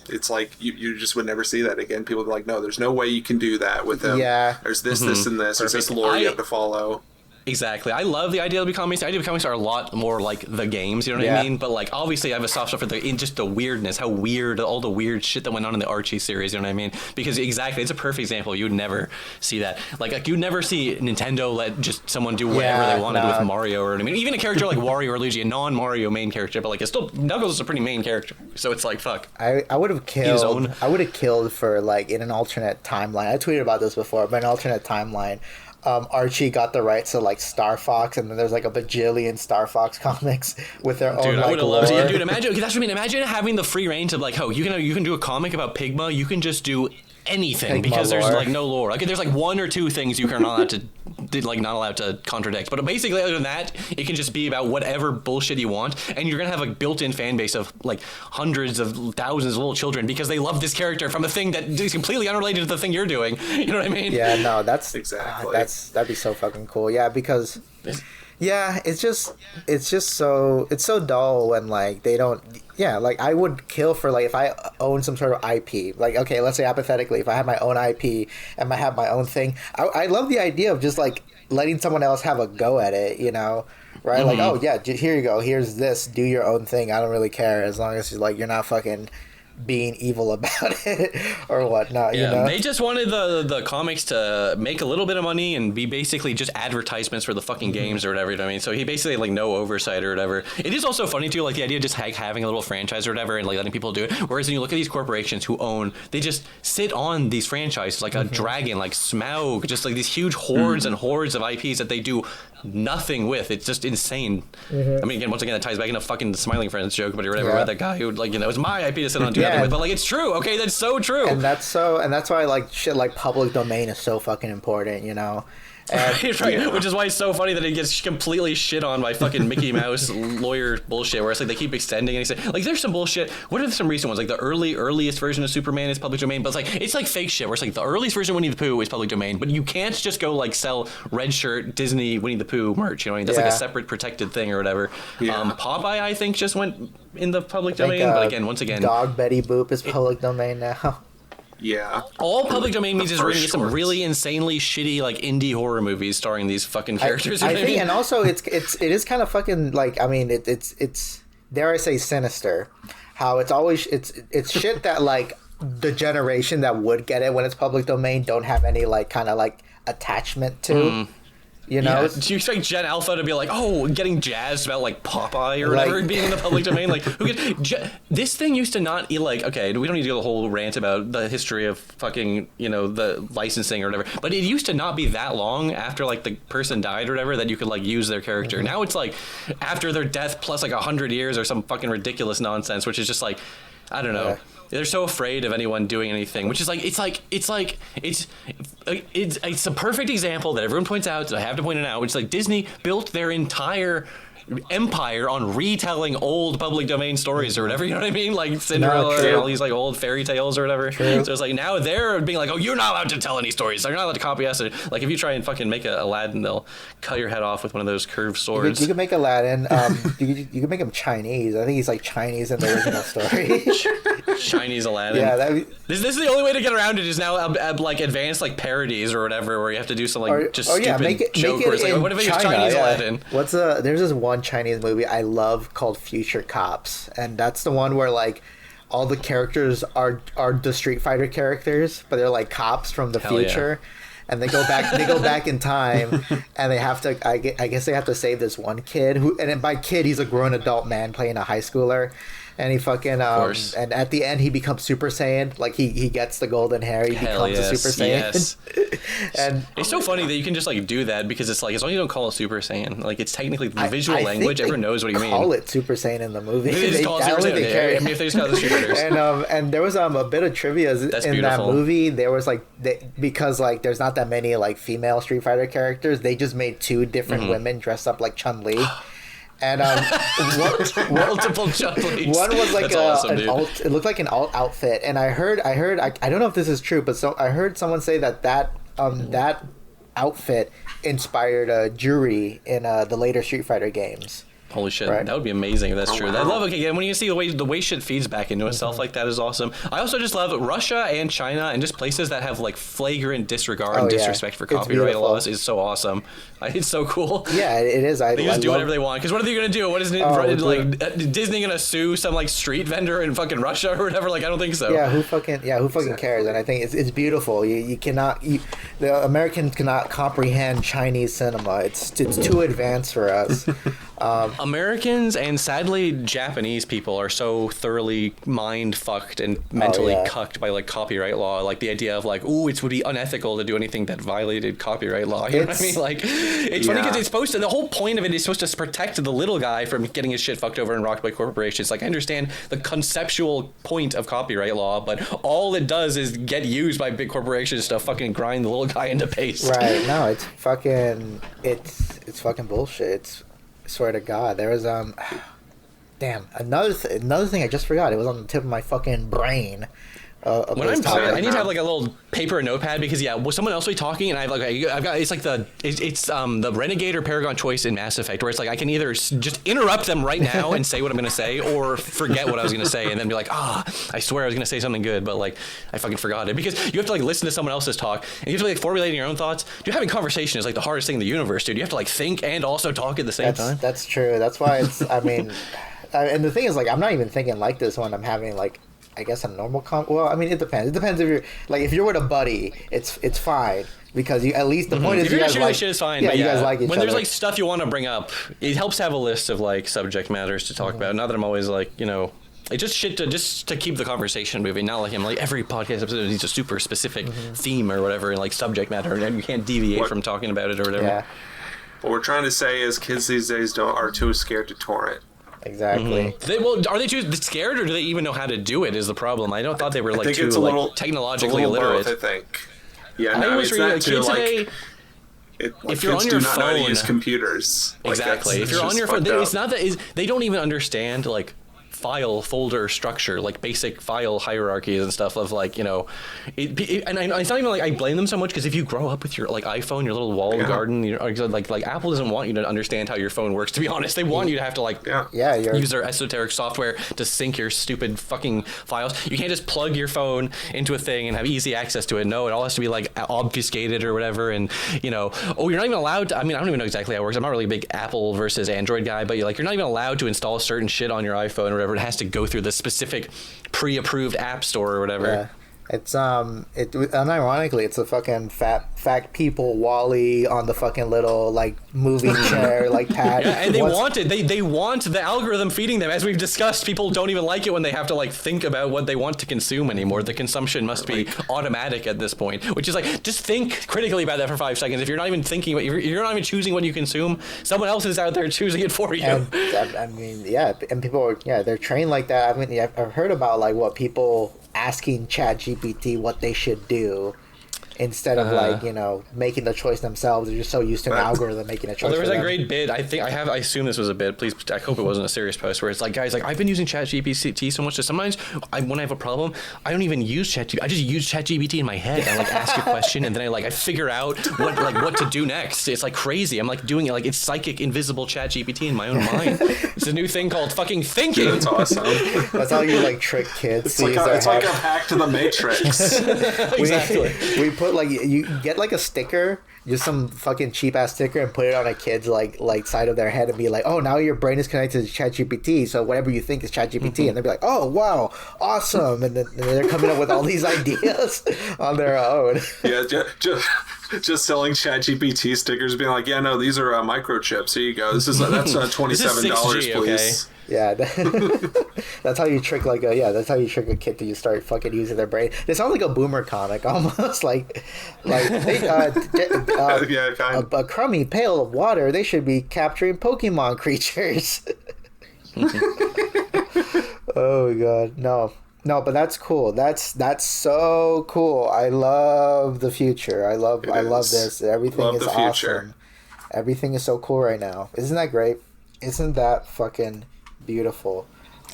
it's like you just would never see that again. People are like, no, there's no way you can do that with them. Yeah, there's this, this, and this. There's this lore you have to follow. Exactly. I love the idea of comics. The idea of comics are a lot more like the games, you know what I mean? But like, obviously I have a soft spot for just the weirdness, how weird, all the weird shit that went on in the Archie series, you know what I mean? Because exactly, it's a perfect example. You would never see that. Like you'd never see Nintendo let just someone do whatever they wanted with Mario, or I mean, even a character like Wario or Luigi, a non-Mario main character, but like it's still, Knuckles is a pretty main character. So it's like, fuck. I would have killed for like in an alternate timeline. I tweeted about this before, but an alternate timeline. Archie got the rights to like Star Fox, and then there's like a bajillion Star Fox comics with their own. Dude, I would have loved it. Dude, imagine that's what I mean. Imagine having the free reign to like, oh, you can do a comic about Pigma. You can just do anything because there's like no lore. Like there's like one or two things you are not allowed to contradict. But basically, other than that, it can just be about whatever bullshit you want, and you're gonna have a built-in fan base of like hundreds of thousands of little children because they love this character from a thing that is completely unrelated to the thing you're doing. You know what I mean? Yeah, no, that's exactly that'd be so fucking cool. Yeah, because. Yeah, it's so dull when like they don't. Yeah, like I would kill for like if I own some sort of IP. Like, okay, let's say hypothetically, if I have my own IP and I have my own thing, I love the idea of just like letting someone else have a go at it. You know, right? Like, oh yeah, here you go. Here's this. Do your own thing. I don't really care as long as you're not fucking being evil about it or whatnot. Yeah, you know? They just wanted the comics to make a little bit of money and be basically just advertisements for the fucking games or whatever, you know what I mean? So he basically had like no oversight or whatever. It is also funny too, like the idea of just having a little franchise or whatever and like letting people do it. Whereas when you look at these corporations who they just sit on these franchises like a dragon, like Smaug, just like these huge hordes and hordes of IPs that they do nothing with. It's just insane. I mean, again, once again, that ties back into fucking the Smiling Friends joke, but whatever, about that guy who like, it's my IP to sit on and do nothing with, but like it's true. Okay, that's so true. And that's why like shit like public domain is so fucking important, you know. Right. Which is why it's so funny that it gets completely shit on by fucking Mickey Mouse lawyer bullshit, where it's like they keep extending and like there's some bullshit. What are some recent ones? Like the earliest version of Superman is public domain, but it's like fake shit where it's like the earliest version of Winnie the Pooh is public domain, but you can't just go like sell red shirt Disney Winnie the Pooh merch, you know what I mean? That's like a separate protected thing or whatever. Popeye I think just went in the public domain, but again, once again, Dog Betty Boop is public domain now. Yeah. All public domain means is we're gonna get some really insanely shitty like indie horror movies starring these fucking characters. I think, and also it is kind of fucking like, I mean it's dare I say sinister, how it's always it's shit that like the generation that would get it when it's public domain don't have any like kind of like attachment to. You know, do you expect Gen Alpha to be like, oh, getting jazzed about like Popeye or whatever being in the public domain? Like, who this thing used to not like, okay, we don't need to go the whole rant about the history of fucking, the licensing or whatever, but it used to not be that long after like the person died or whatever that you could like use their character. Now it's like after their death plus like 100 years or some fucking ridiculous nonsense, which is just like, I don't know. They're so afraid of anyone doing anything, which is like it's a perfect example that everyone points out. So I have to point it out. Which is like Disney built their entire empire on retelling old public domain stories or whatever, you know what I mean? Like Cinderella and all these like old fairy tales or whatever. True. So it's like now they're being like, oh, you're not allowed to tell any stories. So you're not allowed to copy us. Like if you try and fucking make a Aladdin, they'll cut your head off with one of those curved swords. You can make Aladdin. You can make him Chinese. I think he's like Chinese in the original story. Chinese Aladdin. Yeah, this is the only way to get around it is now like advanced like parodies or whatever, where you have to do some like stupid joke. Where it's like, what if it's Chinese Aladdin? There's this one Chinese movie I love called Future Cops, and that's the one where like all the characters are the Street Fighter characters, but they're like cops from the future. Yeah. And they go back in time, and they have to. I guess they have to save this one kid and by kid he's a grown adult man playing a high schooler, and he fucking and at the end he becomes Super Saiyan. Like he gets the golden hair, he becomes a Super Saiyan. Yes. And it's so funny that you can just like do that because it's like as long as you don't call it Super Saiyan, like it's technically the visual language. Everyone knows what you mean. Call it Super Saiyan in the movie. They just call it Super Saiyan. I mean, if they just call it the Street Fighters. And there was a bit of trivia in that movie. There was like because like there's not that many like female Street Fighter characters. They just made 2 different women dressed up like Chun-Li. And multiple Chun-Lis. One was like it looked like an alt outfit, and I heard I don't know if this is true, but I heard someone say that outfit inspired Juri in the later Street Fighter games. Holy shit, right? That would be amazing if that's true. I love when you see the way shit feeds back into itself like that is awesome. I also just love Russia and China and just places that have like flagrant disregard and disrespect for copyright laws is so awesome. It's so cool. Yeah, it is. They just do whatever they want. Because what are they gonna do? What is Disney gonna sue some like street vendor in fucking Russia or whatever? Like I don't think so. Yeah, who fucking cares? And I think it's beautiful. The Americans cannot comprehend Chinese cinema. It's too advanced for us. Americans and sadly Japanese people are so thoroughly mind fucked and mentally cucked by like copyright law. Like the idea of like, ooh, it would be unethical to do anything that violated copyright law. You know what I mean? Like, it's funny because it's supposed to. The whole point of it is supposed to protect the little guy from getting his shit fucked over and rocked by corporations. Like I understand the conceptual point of copyright law, but all it does is get used by big corporations to fucking grind the little guy into paste. Right? No, it's fucking bullshit. I swear to God, there was damn another thing I just forgot. It was on the tip of my fucking brain. When I'm talking, I need to have like a little paper and notepad because someone else will be talking and I've got it's like the Renegade or Paragon choice in Mass Effect where it's like I can either just interrupt them right now and say what I'm gonna say or forget what I was gonna say and then be like I swear I was gonna say something good but like I fucking forgot it because you have to like listen to someone else's talk and you have to like formulating your own thoughts. Dude, having conversation is like the hardest thing in the universe, dude. You have to like think and also talk at the same time. That's true. That's why it's and the thing is like I'm not even thinking like this when I'm having like I guess a normal well, I mean, it depends. It depends if you're with a buddy, it's fine because you at least the point is if you you're guys like shit is fine. Yeah, you guys like each other. When there's like stuff you want to bring up, it helps to have a list of like subject matters to talk about. Not that I'm always like it's just shit to keep the conversation moving. Not like every podcast episode needs a super specific theme or whatever and like subject matter, and you can't deviate from talking about it or whatever. Yeah. What we're trying to say is kids these days are too scared to torrent. Exactly. Are they too scared, or do they even know how to do it? Is the problem? I thought they were like too technologically illiterate. Both, I think. Yeah, I always read kids today. If you're on your phone, know how to use computers. Exactly. If you're on your phone, it's not that they don't even understand like file folder structure, like basic file hierarchies and stuff of like and it's not even like I blame them so much because if you grow up with your like iPhone, your little walled garden, like Apple doesn't want you to understand how your phone works. To be honest, they want you to have to like use their esoteric software to sync your stupid fucking files. You can't just plug your phone into a thing and have easy access to it. No, it all has to be like obfuscated or whatever. And you're not even allowed to, I don't even know exactly how it works. I'm not really a big Apple versus Android guy, but you're not even allowed to install certain shit on your iPhone or whatever. It has to go through the specific pre-approved app store or whatever. Yeah. It's unironically it's a fucking fat people Wally on the fucking little like moving chair like pad. Yeah, and they want the algorithm feeding them. As we've discussed, people don't even like it when they have to like think about what they want to consume anymore. The consumption must be automatic at this point, which is like just think critically about that for 5 seconds. If you're not even thinking, you're not even choosing what you consume, someone else is out there choosing it for you. And, and people are they're trained like that. I've heard about like what people asking ChatGPT what they should do, instead of like, you know, making the choice themselves. They're just so used to an algorithm making a choice. Well, there was that that great bit. I assume this was a bit. Please, I hope it wasn't a serious post where it's like, guys, like I've been using ChatGPT so much that sometimes when I have a problem, I don't even use ChatGPT. I just use ChatGPT in my head. I like ask a question and then I figure out what to do next. It's like crazy. I'm like doing it like it's psychic, invisible ChatGPT in my own mind. It's a new thing called fucking thinking. That's awesome. That's how you like trick kids. It's like a hack to the Matrix. Exactly. We put like you get like a sticker, just some fucking cheap ass sticker, and put it on a kid's like side of their head and be like, oh, now your brain is connected to ChatGPT, so whatever you think is ChatGPT, and they'll be like, oh wow, awesome, and then they're coming up with all these ideas on their own. Yeah, just selling ChatGPT stickers, being like, yeah, no, these are microchips. Here you go. That's $27, please. Okay? Yeah, that's how you trick that's how you trick a kid to start fucking using their brain. It sounds like a boomer comic almost, like they, yeah, kind of. A crummy pail of water. They should be capturing Pokemon creatures. Oh my god, no, but that's cool. That's so cool. I love the future. I love this. Everything is awesome. Everything is so cool right now. Isn't that great? Isn't that fucking beautiful?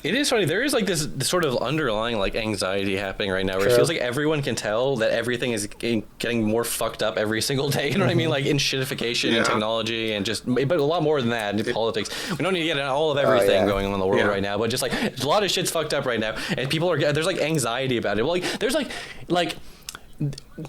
It is funny. There is like this sort of underlying like anxiety happening right now where it feels like everyone can tell that everything is getting more fucked up every single day. You know what I mean? Like in shitification and technology and but a lot more than that in politics. We don't need to get into all of everything going on in the world right now, but just like a lot of shit's fucked up right now and there's like anxiety about it. Well, like there's like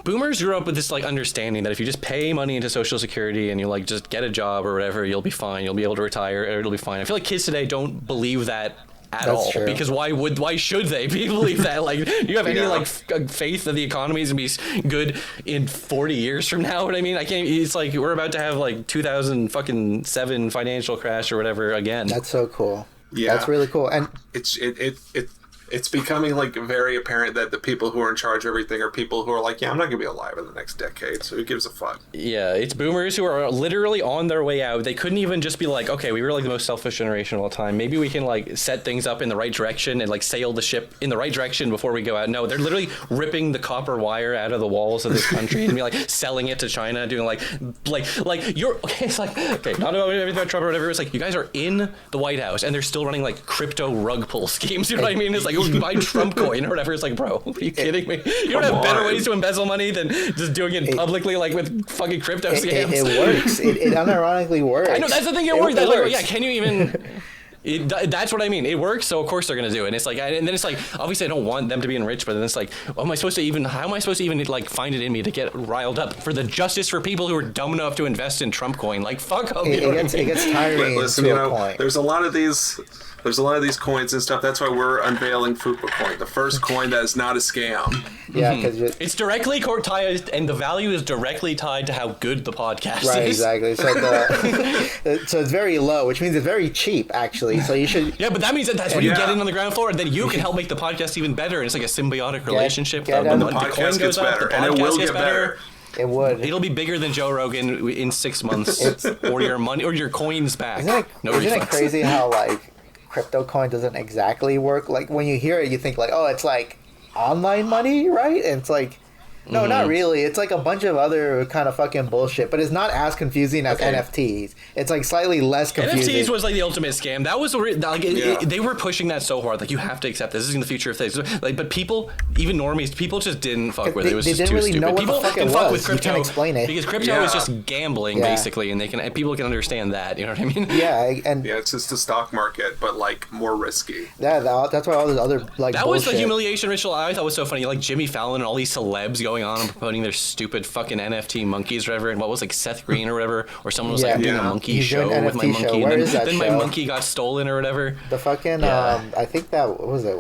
boomers grew up with this like understanding that if you just pay money into Social Security and you like just get a job or whatever, you'll be fine. You'll be able to retire. Or it'll be fine. I feel like kids today don't believe that at all. True. Because why should they believe that? Like, do you have any like faith that the economy is gonna be good in 40 years from now? What I mean, I can't. It's like we're about to have like 2007 financial crash or whatever again. That's so cool. Yeah, that's really cool. And it's becoming like very apparent that the people who are in charge of everything are people who are like, yeah, I'm not gonna be alive in the next decade, so who gives a fuck? Yeah, it's boomers who are literally on their way out. They couldn't even just be like, okay, we were like the most selfish generation of all time. Maybe we can like set things up in the right direction and like sail the ship in the right direction before we go out. No, they're literally ripping the copper wire out of the walls of this country and be like selling it to China, doing like you're okay. It's like okay, not about everything about Trump or whatever. It's like you guys are in the White House and they're still running like crypto rug pull schemes. You know what I mean? It's like, buy Trump coin or whatever. It's like, bro, are you kidding me? You don't have better ways to embezzle money than just doing it publicly, like with fucking crypto scams. It works. It unironically works. I know, that's the thing. It works. That's like, yeah, can you even... that's what I mean. It works, so of course they're gonna do it. And it's like, and then it's like, obviously I don't want them to be enriched, but then it's like, how am I supposed to even like find it in me to get riled up for the justice for people who are dumb enough to invest in Trump coin? Like, fuck them. It gets tiring. Listen, to a point. There's a lot of these coins and stuff. That's why we're unveiling Fupa Coin, the first coin that is not a scam. Yeah, because it's directly tied, and the value is directly tied to how good the podcast is. Right, exactly. So so it's very low, which means it's very cheap, actually. So you should. Yeah, but that means that's when you get in on the ground floor, and then you can help make the podcast even better, and it's like a symbiotic relationship. When the podcast gets better, and it will get better. It would. It'll be bigger than Joe Rogan in 6 months, or your money, or your coins back. Isn't it crazy how like crypto coin doesn't exactly work? Like when you hear it, you think like, oh, it's like online money, right? And it's like, no, not really. It's like a bunch of other kind of fucking bullshit, but it's not as confusing as NFTs. It's like slightly less confusing. NFTs was like the ultimate scam. That was they were pushing that so hard. Like, you have to accept this. This is in the future of things. Like, but people, even normies, people just didn't fuck with it. It was just too stupid. People can fuck with crypto. You can't explain it because crypto is just gambling basically, and people can understand that. You know what I mean? Yeah, it's just the stock market, but like more risky. Yeah, that's why all this other like that bullshit. Was the humiliation ritual. I thought was so funny. Like Jimmy Fallon and all these celebs going on and promoting their stupid fucking NFT monkeys or whatever, and what was like Seth Green or whatever, or someone was like doing a monkey show with my monkey, and then my monkey got stolen or whatever. The fucking I think that what was it,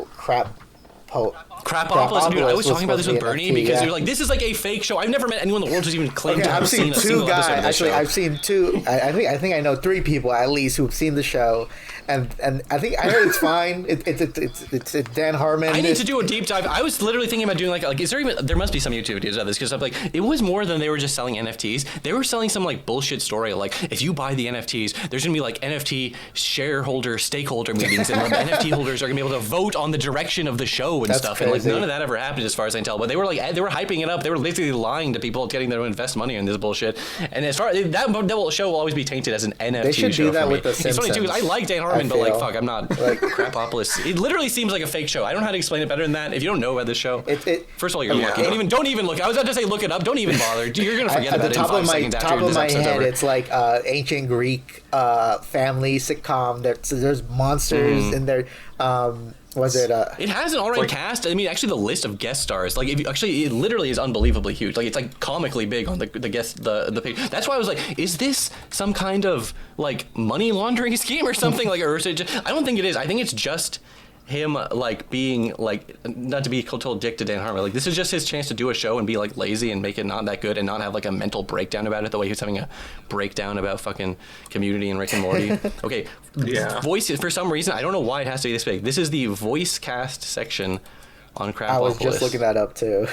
Crapopolis, dude. I was talking about this with Bernie because they're like, this is like a fake show. I've never met anyone in the world who's even claimed to have seen a single episode of this show. I've seen two. I think I know 3 people at least who've seen the show, and I think I heard it's fine. It's Dan Harmon. I need to do a deep dive. I was literally thinking about doing like is there even there must be some YouTube videos of this because I'm like it was more than they were just selling NFTs. They were selling some like bullshit story like if you buy the NFTs, there's gonna be like NFT stakeholder meetings, and the NFT holders are gonna be able to vote on the direction of the show and stuff. And crazy. none of that ever happened as far as I can tell. But they were hyping it up. They were literally lying to people, getting them to invest money in this bullshit. And as far that show will always be tainted as an NFT show. They should do that with The Simpsons. It's funny too, because I like Dan Harmon, but like, fuck, I'm not Crapopolis. It literally seems like a fake show. I don't know how to explain it better than that. If you don't know about this show, first of all, you're looking. Don't even look. I was about to say look it up. Don't even bother. You're gonna forget about it in 5 seconds after this episode's over. It's like ancient Greek family sitcom. There's monsters in there. Was it? It has an already cast. I mean, actually, the list of guest stars, like, it literally is unbelievably huge. Like, it's like comically big on the page. That's why I was like, is this some kind of like money laundering scheme or something? Like, or is it just, I don't think it is. I think it's just him like being like, not to be total dick to Dan Harmon, like this is just his chance to do a show and be like lazy and make it not that good and not have like a mental breakdown about it the way he's having a breakdown about fucking Community and Rick and Morty. Okay, voice, for some reason I don't know why it has to be this big. This is the voice cast section on Crapopolis. I was just looking that up too.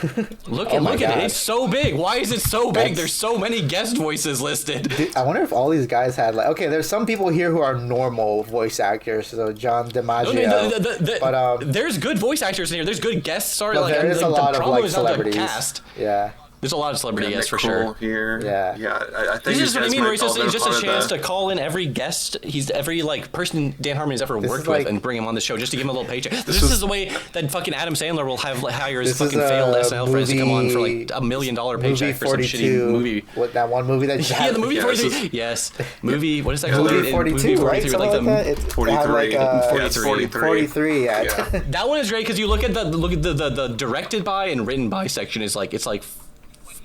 look at it. It's so big. Why is it so big? There's so many guest voices listed. Dude, I wonder if all these guys had like, okay, there's some people here who are normal voice actors. So John DiMaggio. But there's good voice actors in here. There's good guest stars. Like, there is a lot of like celebrities. Cast. Yeah. There's a lot of celebrity guests for sure. Here. Yeah. I think this is what I mean. Where it's just a chance to call in every guest. Every like person Dan Harmon has ever worked with and bring him on the show just to give him a little paycheck. This is the way that fucking Adam Sandler will hire his fucking failed SNL friends to come on for like $1 million paycheck for some shitty movie. What, that one movie that you the movie 42. Yes, movie. What is that called? Movie 42, right? Something like that. 43. Yeah. That one is great because you look at the directed by and written by section is like, it's like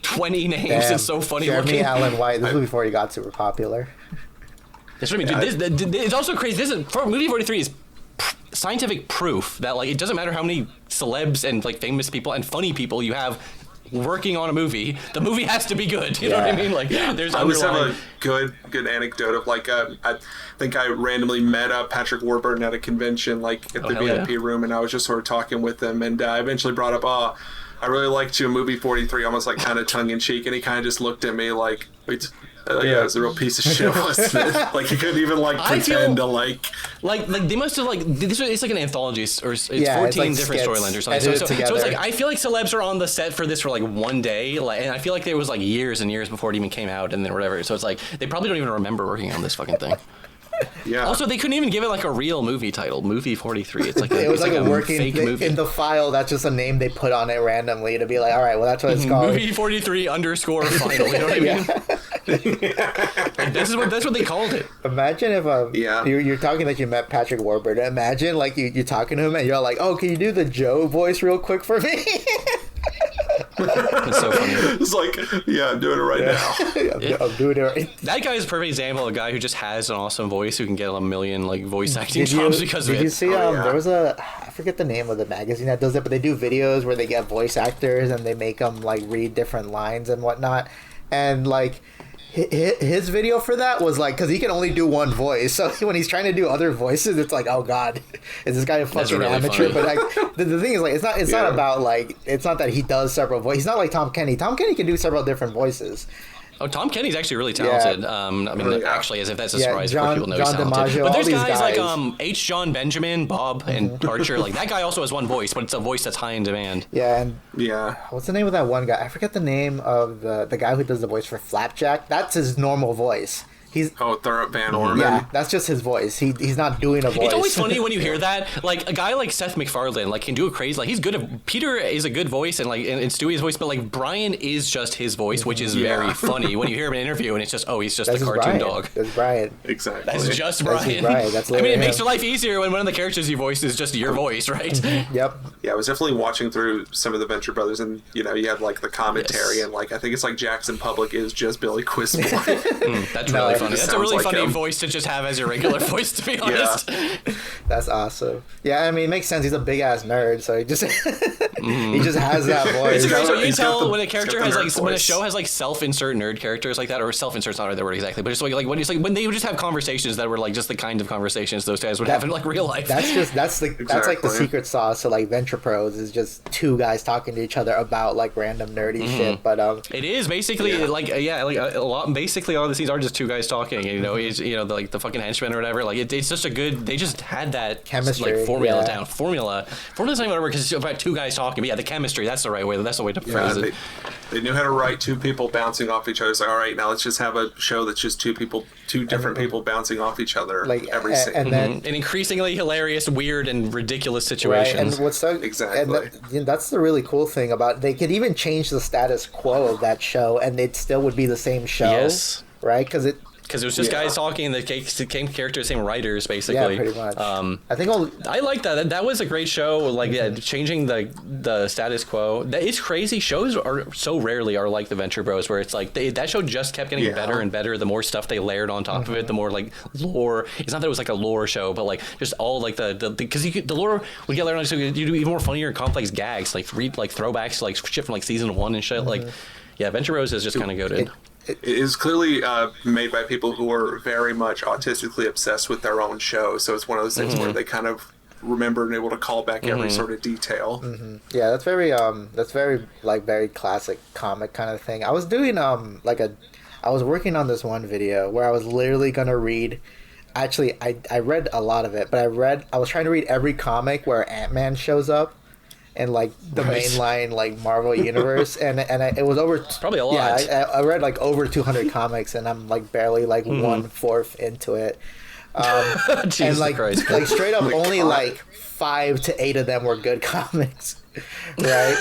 20 names. Damn. It's so funny Jeremy looking. Allen White. This was before he got super popular. That's what I mean. Dude, it's also crazy. This is movie 43 is scientific proof that like it doesn't matter how many celebs and like famous people and funny people you have working on a movie. The movie has to be good. You know what I mean? Like there's. I always have a good anecdote of like I think I randomly met Patrick Warburton at a convention like at the VIP room, and I was just sort of talking with him, and I eventually brought up I really liked you in movie 43, almost like kind of tongue in cheek, and he kind of just looked at me like, wait, it's a real piece of shit, wasn't it? Like he couldn't even like pretend to like they must have like this. It's like an anthology, or it's 14 like different storylines or something. So it's like I feel like celebs are on the set for this for like one day, like, and I feel like there was like years and years before it even came out, and then whatever. So it's like they probably don't even remember working on this fucking thing. Yeah. Also, they couldn't even give it like a real movie title. Movie 43. It's like it was like a working fake movie. In the file. That's just a name they put on it randomly to be like, all right, well, that's what it's called. Movie 43 _ final. You know what I mean? Like, that's what they called it. Imagine if you're talking that you met Patrick Warburton. Imagine like you're talking to him and you're like, oh, can you do the Joe voice real quick for me? It's so funny. It's like, I'm doing it right now. I'm doing it right. That guy is a perfect example of a guy who just has an awesome voice who can get 1 million like voice acting jobs because of it. Did you see? There was I forget the name of the magazine that does it, but they do videos where they get voice actors and they make them like read different lines and whatnot, and like. His video for that was like, because he can only do one voice, so when he's trying to do other voices, it's like, oh god, is this guy a fucking amateur? Funny. But like, the thing is, like, it's not about like, it's not that he does several voices. He's not like Tom Kenny. Tom Kenny can do several different voices. Oh, Tom Kenny's actually really talented. I mean, actually, as if that's a surprise, people know he's talented. DiMaggio, but there's guys like H. John Benjamin, Bob, and Archer. Like that guy also has one voice, but it's a voice that's high in demand. What's the name of that one guy? I forget the name of the guy who does the voice for Flapjack. That's his normal voice. Thurop Van Orman. Yeah, that's just his voice. He's not doing a voice. It's always funny when you hear that. Like a guy like Seth MacFarlane, like can do a crazy. Like he's good at Peter is a good voice and like and Stewie's voice, but like Brian is just his voice, which is very funny when you hear him in an interview and it's just he's just a cartoon dog. That's Brian. Exactly. That's just Brian. That's I mean, it makes your life easier when one of the characters you voice is just your voice, right? Yep. Yeah, I was definitely watching through some of the Venture Brothers, and you have like the commentary, and like I think it's like Jackson Public is just Billy Quistboy. That's really funny. That's a really funny voice to just have as your regular voice, to be honest. That's awesome. Yeah, I mean, it makes sense. He's a big ass nerd, so he just he just has that voice. It's great. So you tell when a character has like when a show has like self-insert nerd characters like that, or self-insert's not the word exactly, but just like when they would just have conversations that were like just the kind of conversations those guys would have in like real life. That's like the secret sauce to like Venture Pros is just two guys talking to each other about like random nerdy shit. But it is basically like a lot. Basically, all the scenes are just two guys talking. Like the fucking henchmen or whatever. Like it's just a good. They just had that chemistry, like formula down. Formula's not even whatever because it's about two guys talking. talking. But yeah, the chemistry, that's the right way. That's the way to phrase it. They knew how to write two people bouncing off each other. It's like, all right, now let's just have a show that's just two different people bouncing off each other every scene. And increasingly hilarious, weird, and ridiculous situations. Right, and what's so, exactly. And that's the really cool thing about, they could even change the status quo of that show, and it still would be the same show. Yes. Right? Because it was just guys talking, the same characters, same writers, basically. Yeah, pretty much. I think I like that. That was a great show. Like, changing the status quo. It's crazy. Shows are so rarely are like the Venture Bros, where it's like that show just kept getting better and better. The more stuff they layered on top of it, the more like lore. It's not that it was like a lore show, but like just all like because the lore would get layered on. So you do even more funnier and complex gags, like read like throwbacks, like shit from like season 1 and shit. Like, yeah, Venture Bros is just kind of goated. It is clearly made by people who are very much autistically obsessed with their own show, so it's one of those things where they kind of remember and able to call back every sort of detail. Yeah, that's very like very classic comic kind of thing. I was doing I was working on this one video where I was literally gonna read. Actually, I read a lot of it, but I was trying to read every comic where Ant-Man shows up. And like the mainline like Marvel universe, and it was over probably a lot. Yeah, I read like over 200 comics, and I'm like barely like 1/4 into it. And like Christ. like straight up, only like 5 to 8 of them were good comics, right?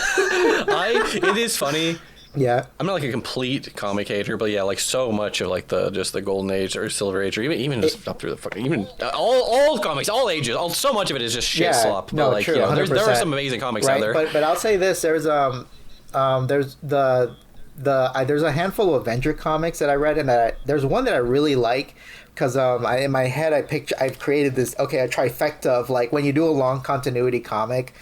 It is funny. Yeah, I'm not like a complete comic hater, but yeah, like so much of like the golden age or silver age, or even just up through the fucking all comics, all ages, so much of it is just shit slop. But like, true, there are some amazing comics out there. But I'll say this: there's there's a handful of Avenger comics that I read, and there's one that I really like. Because in my head I've created this a trifecta of like when you do a long continuity comic.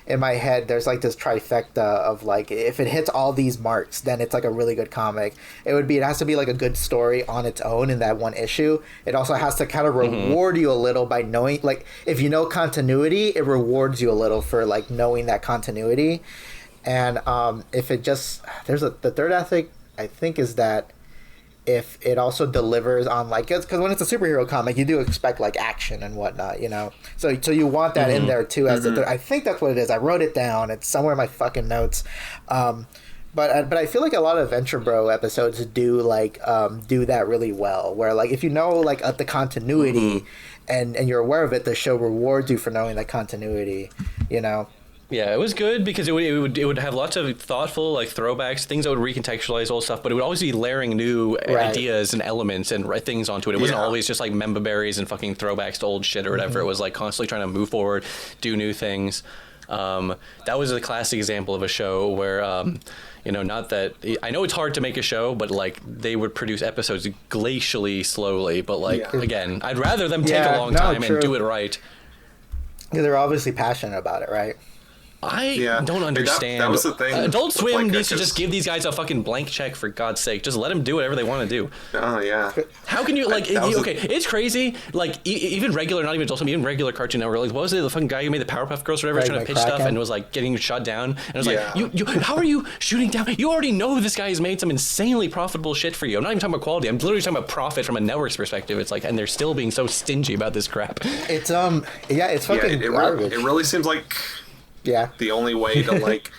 In my head, there's like this trifecta of like, if it hits all these marks, then it's like a really good comic. It has to be like a good story on its own in that one issue. It also has to kind of reward you a little by knowing, like, if you know continuity, it rewards you a little for like knowing that continuity. And if it just, the third ethic, I think, is that if it also delivers on like, because when it's a superhero comic, you do expect like action and whatnot, you know. So you want that in there too. As I think that's what it is. I wrote it down. It's somewhere in my fucking notes. But I feel like a lot of Venture Bro episodes do that really well. Where like if you know like the continuity and you're aware of it, the show rewards you for knowing that continuity, you know. Yeah, it was good because it would have lots of thoughtful like throwbacks, things that would recontextualize old stuff, but it would always be layering new ideas and elements and things onto it. It wasn't always just like member berries and fucking throwbacks to old shit or whatever. It was like constantly trying to move forward, do new things. That was a classic example of a show where, not that I know it's hard to make a show, but like they would produce episodes glacially slowly. But like again, I'd rather them take a long time and do it right. Yeah, they're obviously passionate about it, right? I don't understand. That was the thing. Adult Swim needs to just give these guys a fucking blank check, for God's sake. Just let them do whatever they want to do. Oh, yeah. How can you, like, it's crazy. Like, even regular, not even Adult Swim, even regular Cartoon Network. Like, what was it? The fucking guy who made the Powerpuff Girls or whatever, trying to pitch stuff and was, like, getting shot down. And it was like, how are you shooting down? You already know this guy has made some insanely profitable shit for you. I'm not even talking about quality. I'm literally talking about profit from a network's perspective. It's like, and they're still being so stingy about this crap. It's, it's fucking garbage. It really seems like... Yeah. The only way to like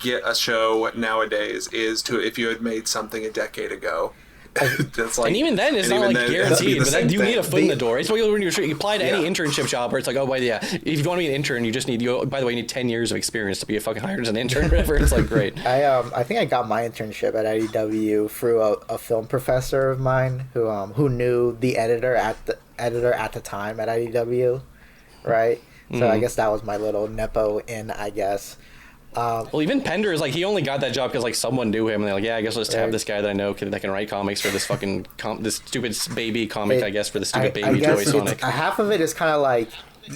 get a show nowadays is to if you had made something a decade ago. That's like, and even then, it's not like guaranteed. But you need a foot in the door. It's when you apply to any internship job where it's like, oh, by if you want to be an intern, you just need by the way, you need 10 years of experience to be fucking hired as an intern. Whatever. It's like great. I think I got my internship at IDW through a film professor of mine who knew the editor at the time at IDW, right? So I guess that was my little nepo in, I guess. Well, even Pender is like, he only got that job because like someone knew him, and they're like, yeah, I guess let's have this guy that I know that can write comics for this fucking this stupid baby comic, I guess, for the stupid baby toy Sonic. Half of it is kind of like,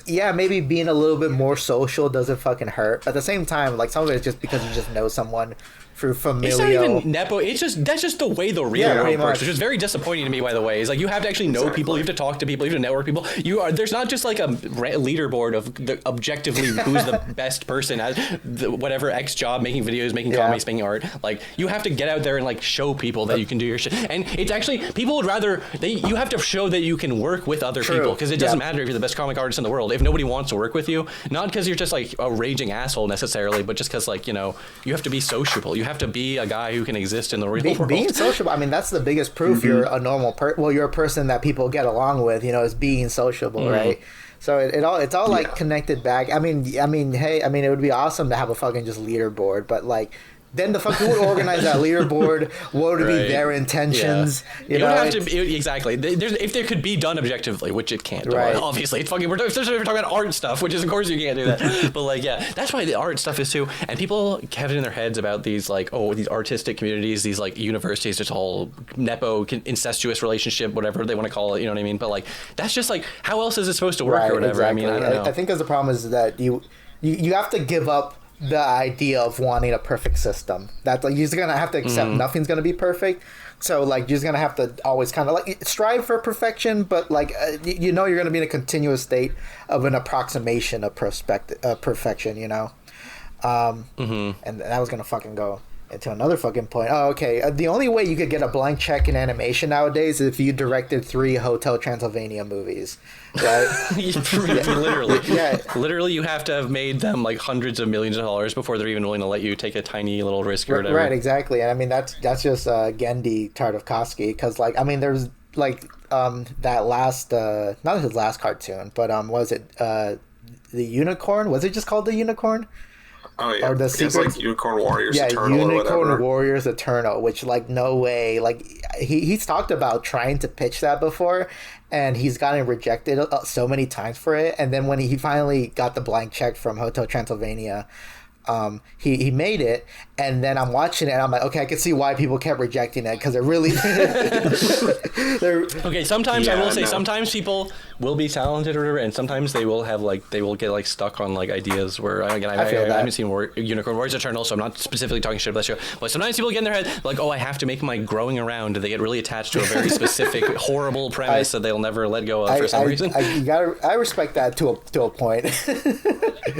yeah, maybe being a little bit more social doesn't fucking hurt. But at the same time, like some of it is just because you just know someone through familial. It's not even nepo. That's just the way the real world works, which is very disappointing to me, by the way. Is like you have to actually know people, you have to talk to people, you have to network people. There's not just like a leaderboard of objectively who's the best person at whatever X job, making videos, making comics, making art. Like you have to get out there and like show people that you can do your shit. And it's actually people would rather you have to show that you can work with other people, because it doesn't matter if you're the best comic artist in the world. world if nobody wants to work with you? Not because you're just like a raging asshole necessarily, but just because like, you know, you have to be sociable. You have to be a guy who can exist in the real world. Being sociable, I mean, that's the biggest proof you're a normal you're a person that people get along with, you know, is being sociable, right? So it's all like connected back. I mean, hey, I mean, it would be awesome to have a fucking just leaderboard, but like, then the fuck who would organize that leaderboard? What would be their intentions? Yeah. You don't have to exactly. If there could be done objectively, which it can't. Right. Obviously, it's fucking. Especially if we're talking about art stuff, which is of course you can't do that. But like, yeah, that's why the art stuff is too. And people have it in their heads about these like, oh, these artistic communities, these like universities, just all nepo, incestuous relationship, whatever they want to call it. You know what I mean? But like, that's just like, how else is it supposed to work or whatever? Exactly. I mean, I don't know. I think the problem is that you have to give up the idea of wanting a perfect system. That's like, you're just gonna have to accept nothing's gonna be perfect. So like, you're just gonna have to always kind of like strive for perfection, but like you know, you're gonna be in a continuous state of an approximation of perfection. You know, and that was gonna fucking go into another fucking point. Oh, okay. The only way you could get a blank check in animation nowadays is if you directed 3 Hotel Transylvania movies, right? Literally. Literally, you have to have made them like hundreds of millions of dollars before they're even willing to let you take a tiny little risk or whatever. Right, exactly. And I mean, that's just Gendy Tartakovsky, because like, I mean, there's like that last, not his last cartoon, but was it the Unicorn? Was it just called the Unicorn? Oh yeah, or the it's like Unicorn Warriors Eternal Unicorn or whatever. Warriors Eternal, which like no way, like he's talked about trying to pitch that before, and he's gotten rejected so many times for it. And then when he finally got the blank check from Hotel Transylvania, he made it, and then I'm watching it and I'm like, okay, I can see why people kept rejecting it, because it really okay, sometimes I will say sometimes people will be talented or whatever, and sometimes they will have like, they will get like stuck on like ideas where I haven't seen Unicorn Warriors Eternal, so I'm not specifically talking shit about that show, but sometimes people get in their head like, oh, I have to make my growing around, they get really attached to a very specific horrible premise that they'll never let go of for some reason. I respect that to a point.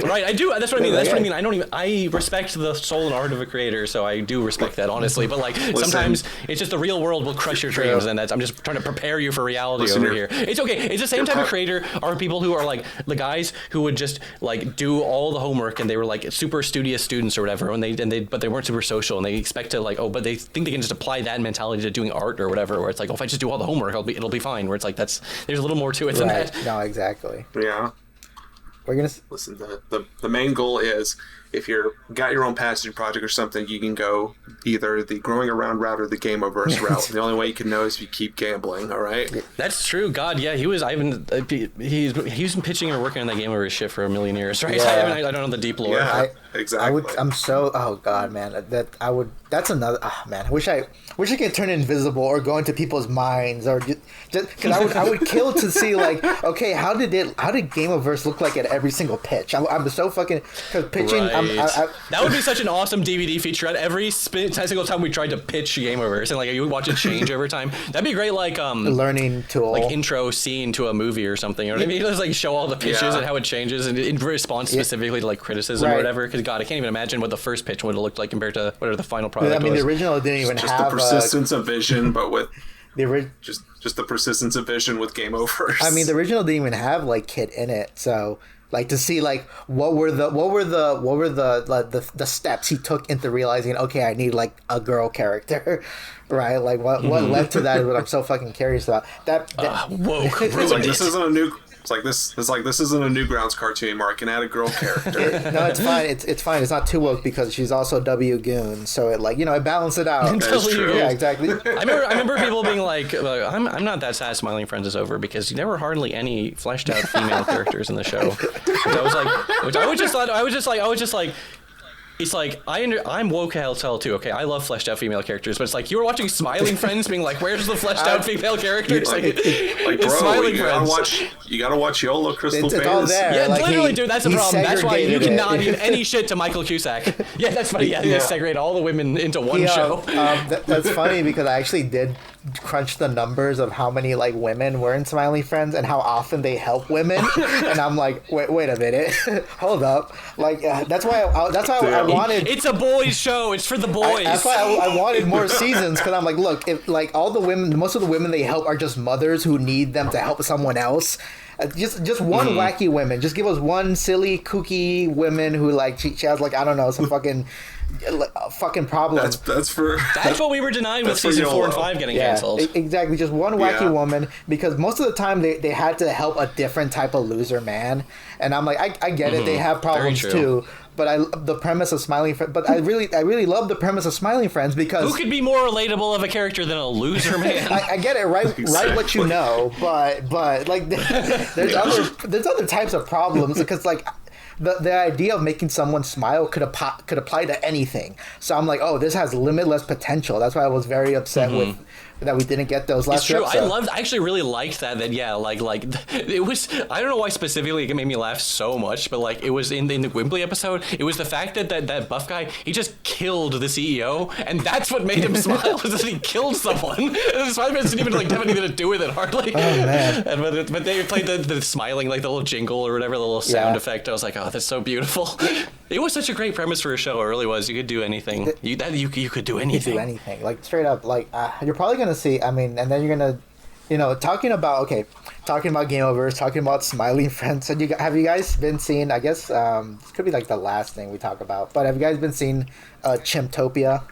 Right, I do. That's what I mean. That's what I mean. I respect the soul and art of a creator, so I do respect that, honestly. But like, sometimes it's just the real world will crush your dreams, and I'm just trying to prepare you for reality over here. It's okay. It's the same type of creator are people who are like the guys who would just like do all the homework, and they were like super studious students or whatever, but they weren't super social, and they expect to like, but they think they can just apply that mentality to doing art or whatever, where it's like, if I just do all the homework, it'll be fine. Where it's like, there's a little more to it than that. No, exactly. Yeah. We're gonna listen. The main goal is, if you're got your own passion project or something, you can go either the growing around route or the Gameoverse route. The only way you can know is if you keep gambling. All right. That's true. God, yeah, he's been pitching or working on that Gameoverse shit for a million years, right? Yeah. I don't know the deep lore. Yeah, exactly. Oh god, man, that's another. Oh man, I wish I could turn invisible or go into people's minds, or just because I would kill to see like, okay, how did Gameoverse look like at every single pitch? I'm so fucking, because pitching. Right. That would be such an awesome DVD feature. At every single time we tried to pitch Gameoverse, and like you would watch it change over time. That'd be great, like learning tool, like intro scene to a movie or something. You know what I mean? Just like show all the pitches and how it changes, and in response specifically to like criticism or whatever. Because God, I can't even imagine what the first pitch would have looked like compared to whatever the final product. I mean, was. the original didn't even just have the persistence of vision, but with just the persistence of vision with Gameoverse. I mean, the original didn't even have like Kit in it, so. Like to see like what were the steps he took into realizing, okay, I need like a girl character, right? Like what led to that is what I'm so fucking curious about. Whoa, it's like this isn't a new. It's like this isn't a Newgrounds cartoon anymore. I can add a girl character. No, it's fine. It's fine. It's not too woke because she's also W Goon, so it like it balances it out. That's true. Yeah, exactly. I remember people being like, I'm not that sad Smiling Friends is over, because there were hardly any fleshed out female characters in the show. I was just like. It's like, I'm woke as hell too, okay? I love fleshed out female characters, but it's like, you were watching Smiling Friends being like, where's the fleshed out female character? It's like bro, Smiling you gotta watch YOLO Crystal It's all Phase. there. Yeah, like literally, dude, that's the problem. That's why you cannot it. give any shit to Michael Cusack. Yeah, that's funny. Yeah, they segregate all the women into one show. That's funny because I actually did crunch the numbers of how many like women were in Smiling Friends and how often they help women, and I'm like, wait a minute, hold up, like that's why I wanted. It's a boys' show. It's for the boys. That's why I wanted more seasons, because I'm like, look, if like all the women, most of the women they help are just mothers who need them to help someone else. Just one wacky woman. Just give us one silly, kooky woman who like she has like, I don't know, some fucking problem. That's what we were denied with season 4 and 5 getting canceled. Exactly. Just one wacky woman, because most of the time they had to help a different type of loser man. And I'm like, I get it. They have problems too. But the premise of Smiling Friends. But I really love the premise of Smiling Friends, because who could be more relatable of a character than a loser man? I get it. Write what you know, but like there's other types of problems, because like the idea of making someone smile could apply to anything. So I'm like, oh, this has limitless potential. That's why I was very upset with that we didn't get those last two episodes. I actually really liked that like it was, I don't know why specifically it made me laugh so much, but like it was in the Wembley episode, it was the fact that buff guy, he just killed the CEO, and that's what made him smile, was that he killed someone. The Spider-Man didn't even like have anything to do with it hardly. Oh man. But they played the smiling, like the little jingle or whatever, the little sound effect. I was like, oh, that's so beautiful. It was such a great premise for a show. It really was. You could do anything. You could do anything. You could do anything. Like straight up, like you're probably gonna see. I mean, and then you're gonna, talking about Game Overs, talking about Smiling Friends. And have you guys been seeing? I guess this could be like the last thing we talk about. But have you guys been seeing Chimptopia?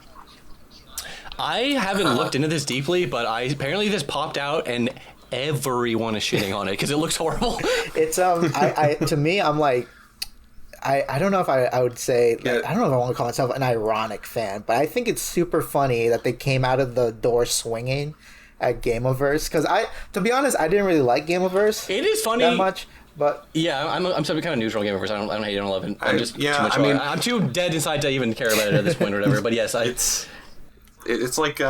I haven't looked into this deeply, but apparently this popped out and everyone is shitting on it because it looks horrible. It's to me, I'm like, I don't know if I would say, like, I don't know if I want to call myself an ironic fan, but I think it's super funny that they came out of the door swinging at Gameoverse, because to be honest, I didn't really like Gameoverse. It is funny that much, but yeah, I'm something kind of neutral on Gameoverse. I don't hate it, I don't love it. I'm just too much. I'm too dead inside to even care about it at this point or whatever. But yes, it's like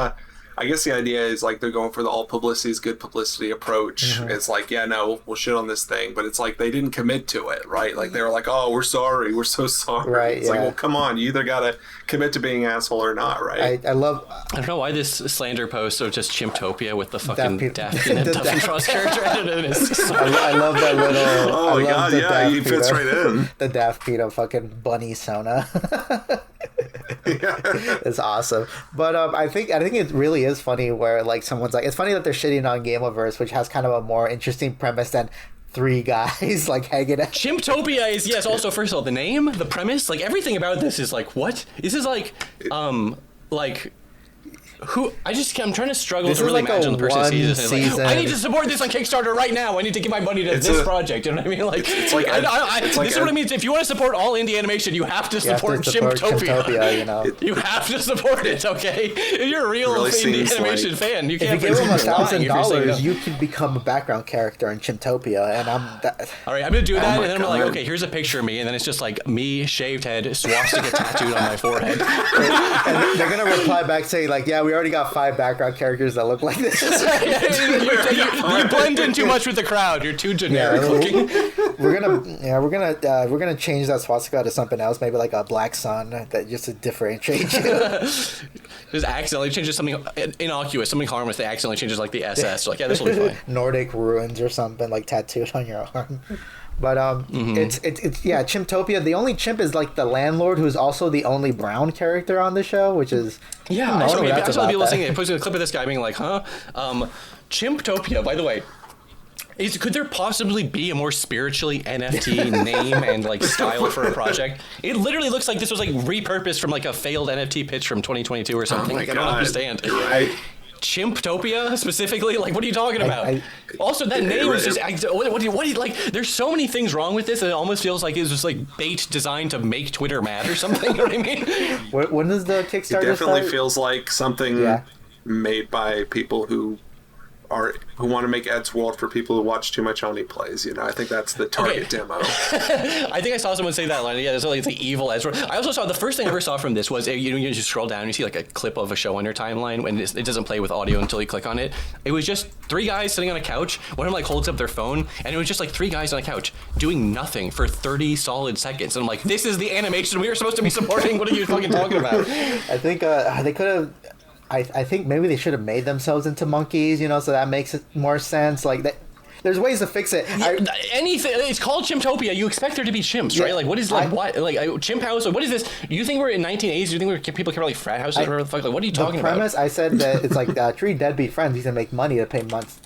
I guess the idea is like they're going for the all publicity is good publicity approach. It's like, we'll shit on this thing, but it's like they didn't commit to it, right? Like they were like, oh, we're sorry, we're so sorry. Right, it's like, well, come on, you either gotta commit to being an asshole or not, right? I don't know why this slander post of just Chimptopia with the fucking Daft Cross character edited is. I love that little. Oh my god, yeah, he fits right in. The Daft Peter fucking bunny Sona. It's awesome. But I think it really is funny where like someone's like, it's funny that they're shitting on Gameoverse, which has kind of a more interesting premise than three guys like hanging out. Chimptopia is also, first of all, the name, the premise, like everything about this is like, what? This is like who? I'm trying to struggle to really imagine the person sees this. Like, I need to support this on Kickstarter right now. I need to give my money to this project. You know what I mean? Like, this is what it means. If you want to support all indie animation, you have to support Chimptopia. You have to support it. Okay, if you're a real indie animation fan, you can't. If you give them $1,000, you can become a background character in Chimptopia. And all right, I'm gonna do that, and then I'm like, okay, here's a picture of me, and then it's just like me, shaved head, swastika tattooed on my forehead. And they're gonna reply back saying like, yeah, we already got 5 background characters that look like this. You blend in too much with the crowd. You're too generic looking. We're gonna change that swastika to something else, maybe like a black sun, that just to differentiate you. Just accidentally changes something innocuous, something harmless. They accidentally changes like the SS. Like, yeah, this will be fine. Nordic ruins or something like tattooed on your arm. But it's Chimptopia. The only chimp is like the landlord, who's also the only brown character on the show, which is I saw people listening. Posting a clip of this guy being like, Chimptopia. By the way, could there possibly be a more spiritually NFT name and like style for a project? It literally looks like this was like repurposed from like a failed NFT pitch from 2022 or something. I don't understand. Chimptopia specifically, like, what are you talking about? Also, that name is just what do you like? There's so many things wrong with this that it almost feels like it's just like bait designed to make Twitter mad or something. You know what I mean? When does the Kickstarter It definitely start? feels like something made by people who want to make Ed's World for people who watch too much Oni plays. I think that's the target demo. I think I saw someone say that line. Yeah, it's like the evil Ed's World. I also saw the first thing I ever saw from this was you just scroll down and you see like a clip of a show on your timeline, and it doesn't play with audio until you click on it. It was just 3 guys sitting on a couch. One of them like holds up their phone, and it was just like 3 guys on a couch doing nothing for 30 solid seconds. And I'm like, this is the animation we were supposed to be supporting. What are you fucking talking about? I think they could have. I think maybe they should have made themselves into monkeys, so that makes it more sense. Like that, There's ways to fix it. Anything. It's called Chimptopia. You expect there to be chimps, right? Like, what is chimp house? What is this? Do you think we're in 1980s? Do you think people care about like frat houses or whatever the fuck? Like, what are you talking about? The premise, I said that it's like three deadbeat friends. He's gonna make money to pay months.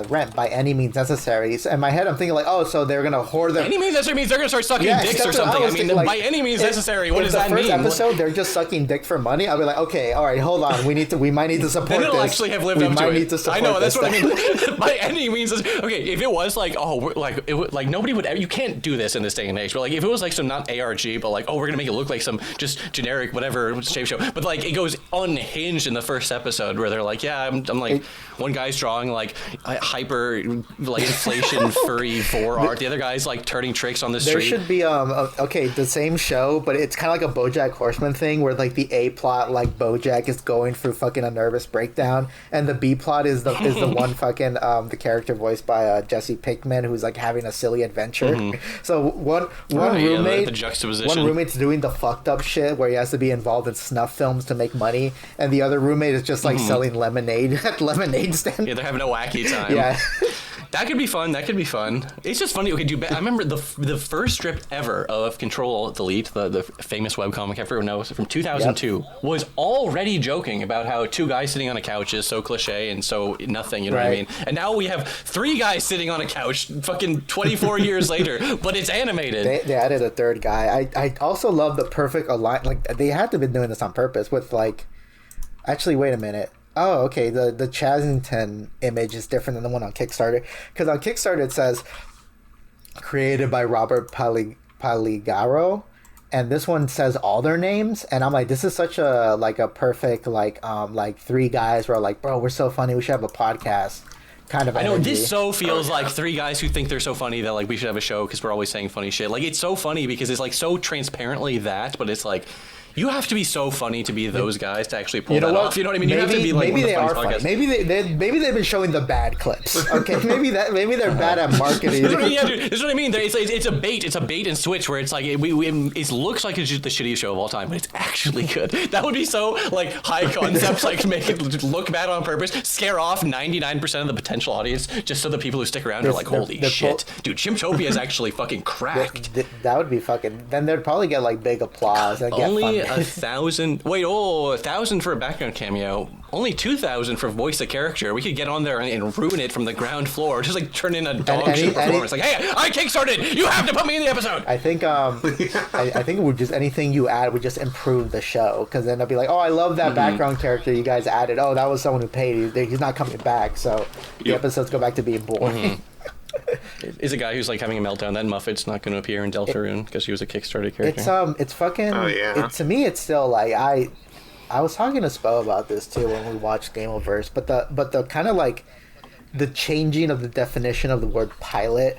Rent by any means necessary. So in my head, I'm thinking like, oh, so they're gonna hoard their... Any means necessary means they're gonna start sucking dicks or something. I mean, by any means necessary, what does that mean? The first episode, they're just sucking dick for money. I'll be like, okay, all right, hold on. We might need to support this. Then it'll actually have lived up to it. I know, that's what I mean. By any means... Okay, if it was like, like nobody would... You can't do this in this day and age. But like, if it was like some, not ARG, but like, oh, we're gonna make it look like some just generic whatever shape show. But like, it goes unhinged in the first episode where they're like, yeah, I'm like, one guy's drawing like hyper... like inflation furry vor art. The other guy's like turning tricks on the street. There should be the same show, but it's kind of like a BoJack Horseman thing where like the A plot, like BoJack is going through fucking a nervous breakdown, and the B plot is the one fucking the character voiced by Jesse Pinkman who's like having a silly adventure. So one roommate, the juxtaposition. One roommate's doing the fucked up shit where he has to be involved in snuff films to make money, and the other roommate is just like selling lemonade at lemonade stand. Yeah, they're having a wacky time. Yeah. That could be fun. It's just funny. Okay, I remember the first strip ever of Control Delete, the famous webcomic, everyone knows, from 2002, was already joking about how two guys sitting on a couch is so cliche and so nothing, you know what I mean? And now we have three guys sitting on a couch fucking 24 years later, but it's animated. They added a third guy. I also love the perfect align. Like, they had to have been doing this on purpose with like... Actually, wait a minute. Oh, okay. The Chazington image is different than the one on Kickstarter. Because on Kickstarter it says created by Robert Paligaro, and this one says all their names. And I'm like, this is such a perfect like three guys who are like, bro, we're so funny, we should have a podcast. Kind of. I know this so feels like three guys who think they're so funny that like we should have a show because we're always saying funny shit. Like it's so funny because it's like so transparently that, but it's like. You have to be so funny to be those guys to actually pull that off. You know what I mean? You have to be like maybe one of the they are funny. Maybe they've been showing the bad clips. Okay, maybe they're bad at marketing. Yeah, dude, this is what I mean. It's a bait. It's a bait and switch where it's like it looks like it's just the shittiest show of all time, but it's actually good. That would be so like high concept, like make it look bad on purpose, scare off 99% of the potential audience, just so the people who stick around are like, holy shit, dude, Chimptopia is actually fucking cracked. That would be fucking. Then they'd probably get like big applause and get only 1,000. Wait, 1,000 for a background cameo. Only 2,000 for voice a character. We could get on there and ruin it from the ground floor. Just like turn in a dog shit performance. Like, hey, I kickstarted. You have to put me in the episode. I think I think it would just anything you add would just improve the show, because then they'll be like, oh, I love that background character you guys added. Oh, that was someone who paid. He's not coming back, so the episodes go back to being boring. Is a guy who's like having a meltdown. Then Muffet's not going to appear in Deltarune because she was a Kickstarter character. It's fucking. Oh yeah. To me, it's still like I was talking to Spo about this too when we watched Gameoverse, but the kind of like the changing of the definition of the word pilot.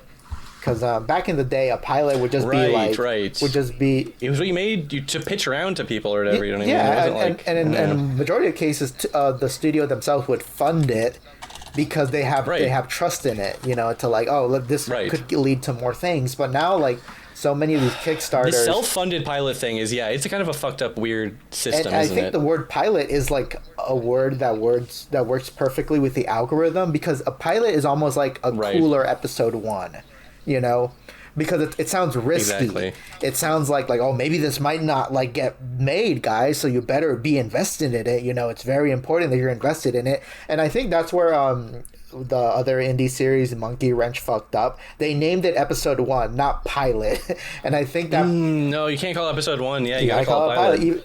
Because back in the day, a pilot would just be like, would just be. It was what you made to pitch around to people or whatever. You know what I mean? Yeah, and in majority of cases, the studio themselves would fund it. Because they have trust in it, you know, to like, oh, look, this could lead to more things. But now, like, so many of these Kickstarters... The self-funded pilot thing is, it's a kind of a fucked up, weird system, I think the word pilot is, like, a word that works perfectly with the algorithm, because a pilot is almost like a cooler episode 1, you know? Because it sounds risky. Exactly. It sounds like, oh, maybe this might not, like, get made, guys, so you better be invested in it. You know, it's very important that you're invested in it. And I think that's where the other indie series, Monkey Wrench, fucked up. They named it Episode 1, not Pilot. And I think that... no, you can't call it Episode 1. Yeah, you gotta call it Pilot.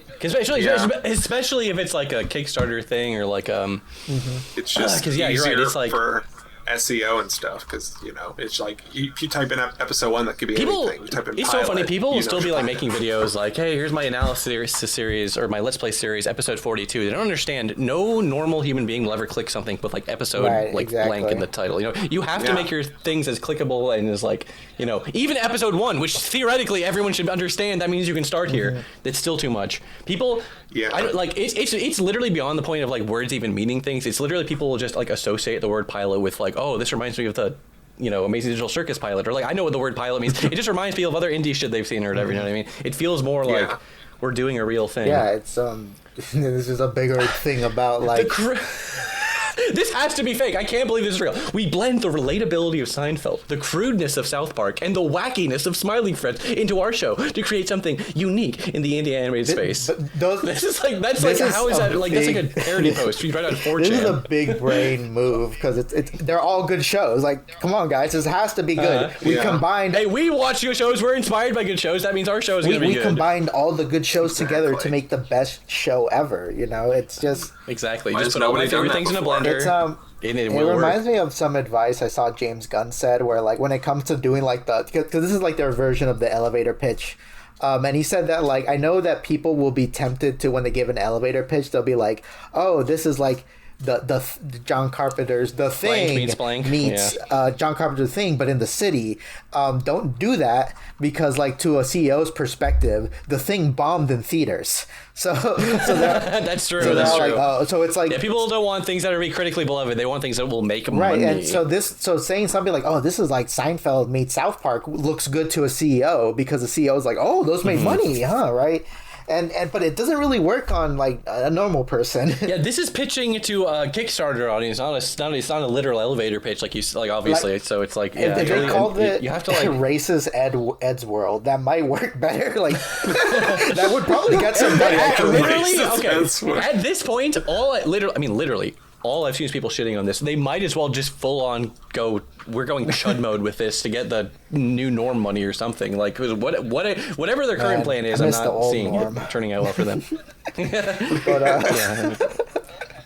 Especially if it's, like, a Kickstarter thing or, like... It's just easier you're right. It's like... for SEO and stuff, because you know it's like if you type in episode 1, that could be anything. You type in it's pilot, so funny. People will still be like making videos like, hey, here's my analysis series or my let's play series episode 42. They don't understand. No normal human being will ever click something with like episode blank in the title. You know, you have to make your things as clickable and as like, you know, even episode 1, which theoretically everyone should understand. That means you can start here. It's still too much. People, it's literally beyond the point of like words even meaning things. It's literally people will just like associate the word pilot with like, oh, this reminds me of the, you know, Amazing Digital Circus pilot, or like I know what the word pilot means. It just reminds me of other indie shit they've seen or whatever. You know what I mean? It feels more like we're doing a real thing. Yeah, it's this is a bigger thing about like This has to be fake. I can't believe this is real. We blend the relatability of Seinfeld, the crudeness of South Park, and the wackiness of Smiling Friends into our show to create something unique in the indie animated space. That's like a parody post. You write on 4chan. This is a big brain move because they're all good shows. Like, come on, guys, this has to be good. We combined. Hey, we watch good shows. We're inspired by good shows. That means our show is going to be good. We combined all the good shows together to make the best show ever. You know, it's just exactly. Just put all my favorite things in a blender. It reminds me of some advice I saw James Gunn said, where like when it comes to doing like because this is like their version of the elevator pitch. And he said that, like, I know that people will be tempted to, when they give an elevator pitch, they'll be like, oh, this is like the John Carpenter's The Thing meets John Carpenter's Thing, but in the city. Don't do that because, like, to a CEO's perspective, The Thing bombed in theaters. So that's true. So that's true. Like, so it's like people don't want things that are critically beloved. They want things that will make money. Right, and so saying something like, "Oh, this is like Seinfeld meets South Park," looks good to a CEO because the CEO is like, "Oh, those made money, huh?" Right. But it doesn't really work on like a normal person. Yeah, this is pitching to a Kickstarter audience, it's not a literal elevator pitch like obviously. So it's like if they called it you have to like racist Ed's World, that might work better. Like that would probably get somebody. At this point, literally. All I've seen is people shitting on this. They might as well just full on go. We're going chud mode with this to get the new norm money or something. Like whatever their current plan is, I'm not seeing it turning out well for them.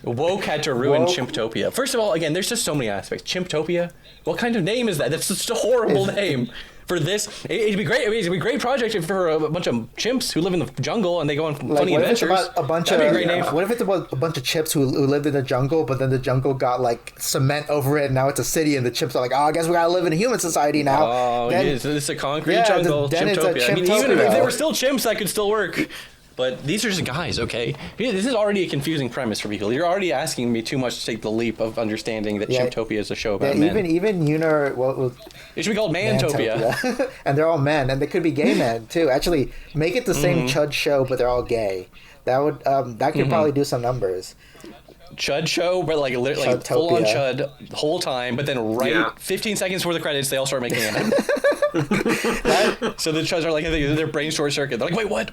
Woke had to ruin Chimptopia. First of all, again, there's just so many aspects. Chimptopia. What kind of name is that? That's just a horrible name. For this, it'd be great. I mean, it'd be a great project for a bunch of chimps who live in the jungle and they go on funny adventures. That'd be a great name. What if it's about a bunch of chimps who lived in the jungle, but then the jungle got like cement over it, and now it's a city, and the chimps are like, "Oh, I guess we gotta live in a human society now." Oh, it's a concrete jungle. Chimptopia. I mean, even if they were still chimps, that could still work. But these are just guys, okay? This is already a confusing premise for people. You're already asking me too much to take the leap of understanding that Chimptopia is a show about men. Even it should be called Mantopia. And they're all men, and they could be gay men too. Actually, make it the same Chud show, but they're all gay. That could probably do some numbers. Chud show, but like full on Chud the whole time, but then 15 seconds before the credits, they all start making it. So the Chuds are like, their brain short circuit. They're like, wait, what?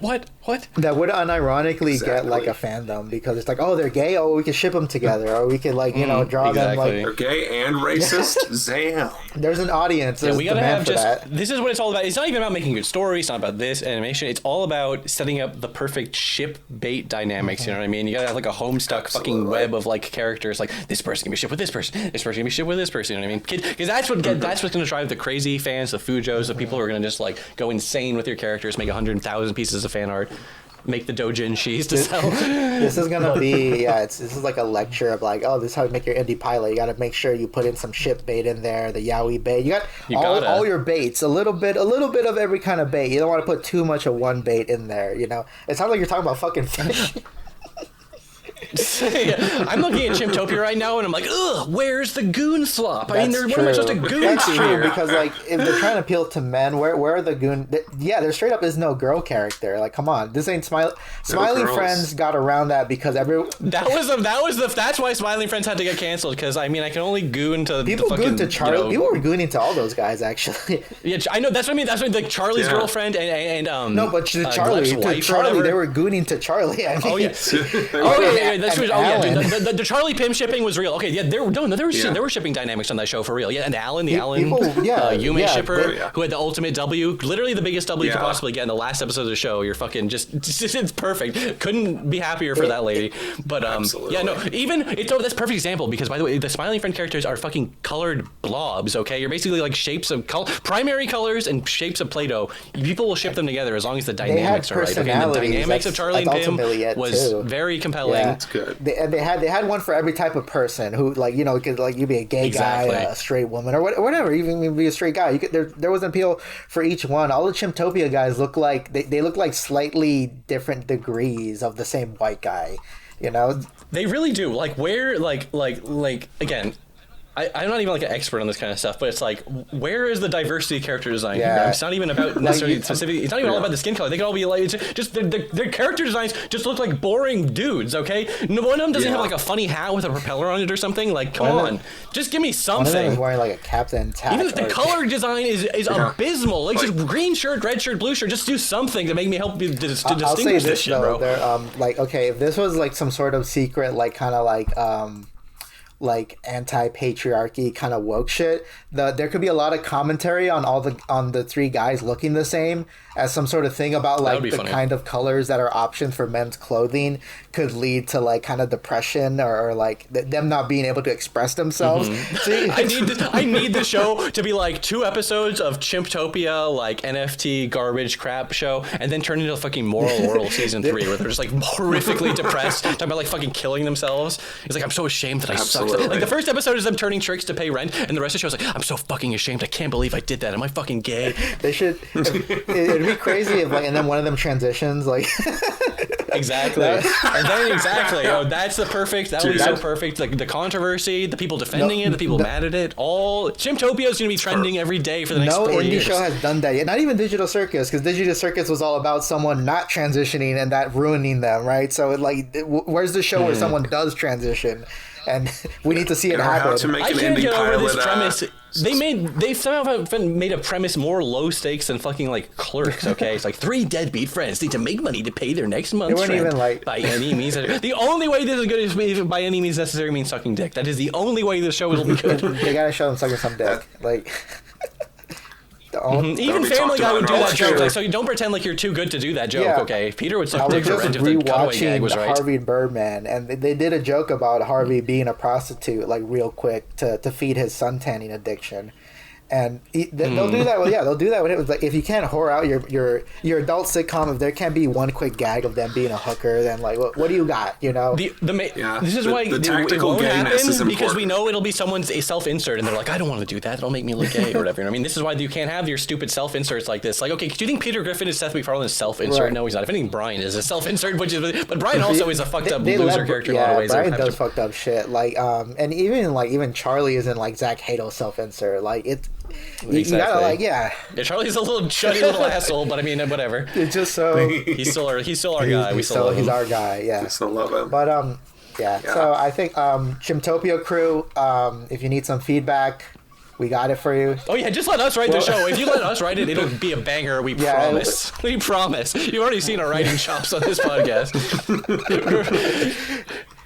That would unironically get like a fandom because it's like, oh, they're gay. Oh, we can ship them together, or we could like draw them like they're gay and racist. Zam. There's an audience. We gotta have this is what it's all about. It's not even about making good stories. It's not about this animation. It's all about setting up the perfect ship bait dynamics. You know what I mean? You gotta have like a homestuck fucking web of like characters. Like this person can be shipped with this person. This person can be shipped with this person. You know what I mean? Because that's what's gonna drive the crazy fans, the Fujos, the people who are gonna just like go insane with your characters, make 100,000 pieces of fan art, make the doujinshis to sell. This is gonna be this is like a lecture of like, oh, this is how you make your indie pilot. You got to make sure you put in some ship bait in there, the yaoi bait. You got all your baits, a little bit of every kind of bait. You don't want to put too much of one bait in there. You know, it sounds like you're talking about fucking fish. I'm looking at Chimptopia right now, and I'm like, ugh, where's the goon slop? What am I supposed to goon That's to true, here? because like if they're trying to appeal to men, where are the goon? There straight up is no girl character. Like, come on, this ain't Smiling Friends got around that because that's why Smiling Friends had to get canceled. Because I mean, I can only goon to people goon to Charlie. People were gooning to all those guys actually. Yeah, I know. That's what I mean. That's what like Charlie's girlfriend and no, but Charlie they were gooning to Charlie. I mean, that's true. The Charlie Pym shipping was real. Okay, there were shipping dynamics on that show for real. Yeah, and Alan, Yume shipper who had the ultimate W, literally the biggest W you could possibly get in the last episode of the show. You're fucking just it's perfect. Couldn't be happier for that lady. But that's a perfect example because by the way, the Smiling Friend characters are fucking colored blobs. Okay, you're basically like shapes of primary colors and shapes of Play-Doh. People will ship them together as long as the dynamics are right. Okay, and the dynamics of Charlie and Pym was very compelling. That's good. They had one for every type of person who could like you be a gay guy, a straight woman, or whatever. Even be a straight guy. There was an appeal for each one. All the Chimptopia guys look like they look like slightly different degrees of the same white guy. You know, they really do. Like where like again. I'm not even like an expert on this kind of stuff, but it's like, where is the diversity of character design here? It's not even about necessarily specific. It's not even all about the skin color. They could all be like, it's just their character designs just look like boring dudes. Okay, no one of them doesn't have like a funny hat with a propeller on it or something. Like, come on, just give me something. One of them is wearing like a Captain Tack. Even if the color design is abysmal, like just green shirt, red shirt, blue shirt, just do something to make me help you to distinguish I'll say this shit, though, bro. Like, okay, if this was like some sort of secret, like kind of like anti-patriarchy kind of woke shit, there could be a lot of commentary on the three guys looking the same as some sort of thing about like the kind of colors that are options for men's clothing could lead to like kind of depression or like them not being able to express themselves. See, I need the show to be like 2 episodes of Chimptopia, like NFT garbage crap show, and then turn into a fucking Moral World season 3 where they're just like horrifically depressed, talking about like fucking killing themselves. It's like, I'm so ashamed that I suck. Like the first episode is them turning tricks to pay rent, and the rest of the show is like, I'm so fucking ashamed. I can't believe I did that. Am I fucking gay? They should. It'd be crazy if like, and then one of them transitions like. Exactly. And then oh, that's the perfect. That would be so perfect. Like the controversy, the people defending it, the people mad at it. All Chimptopia is going to be trending every day for the next 4 years. No indie show has done that yet. Not even Digital Circus, because Digital Circus was all about someone not transitioning and that ruining them, right? So where's the show where someone does transition? And we need to see it happen. I can't get over this premise. They somehow made a premise more low stakes than fucking like Clerks. Okay, it's like 3 deadbeat friends need to make money to pay their next month's rent. Even like by any means. The only way this is good is by any means necessary means sucking dick. That is the only way the show will be good. They gotta show them sucking some dick. Like. Even Family Guy would do that joke. Like, so you don't pretend like you're too good to do that joke, okay? Peter would suck dick for rent if the cutaway gag was right. Harvey Birdman, and they did a joke about Harvey being a prostitute, like real quick, to feed his suntanning addiction. And they'll do that. Well, yeah, they'll do that with it. Like, if you can't whore out your adult sitcom, if there can't be one quick gag of them being a hooker, then like, what do you got? You know, this is why the tactical it won't happen because we know it'll be someone's self-insert, and they're like, I don't want to do that. It'll make me look gay or whatever. I mean, this is why you can't have your stupid self-inserts like this. Like, okay, do you think Peter Griffin is Seth MacFarlane's self-insert? Right. No, he's not. If anything, Brian is a self-insert, but Brian also is a fucked up loser character in a lot of ways. Brian does fucked up shit. Like, and even Charlie isn't like Zach Hato's self-insert. Like it's. Exactly. You gotta like, yeah. Charlie's a little shitty little asshole, but I mean, whatever. It's just so he's still our guy. He's our guy. Yeah, we still love him. But yeah. So I think Chimptopia crew. If you need some feedback, we got it for you. Oh yeah, just let us write the show. If you let us write it, it'll be a banger. We promise. We promise. You've already seen our writing chops on this podcast.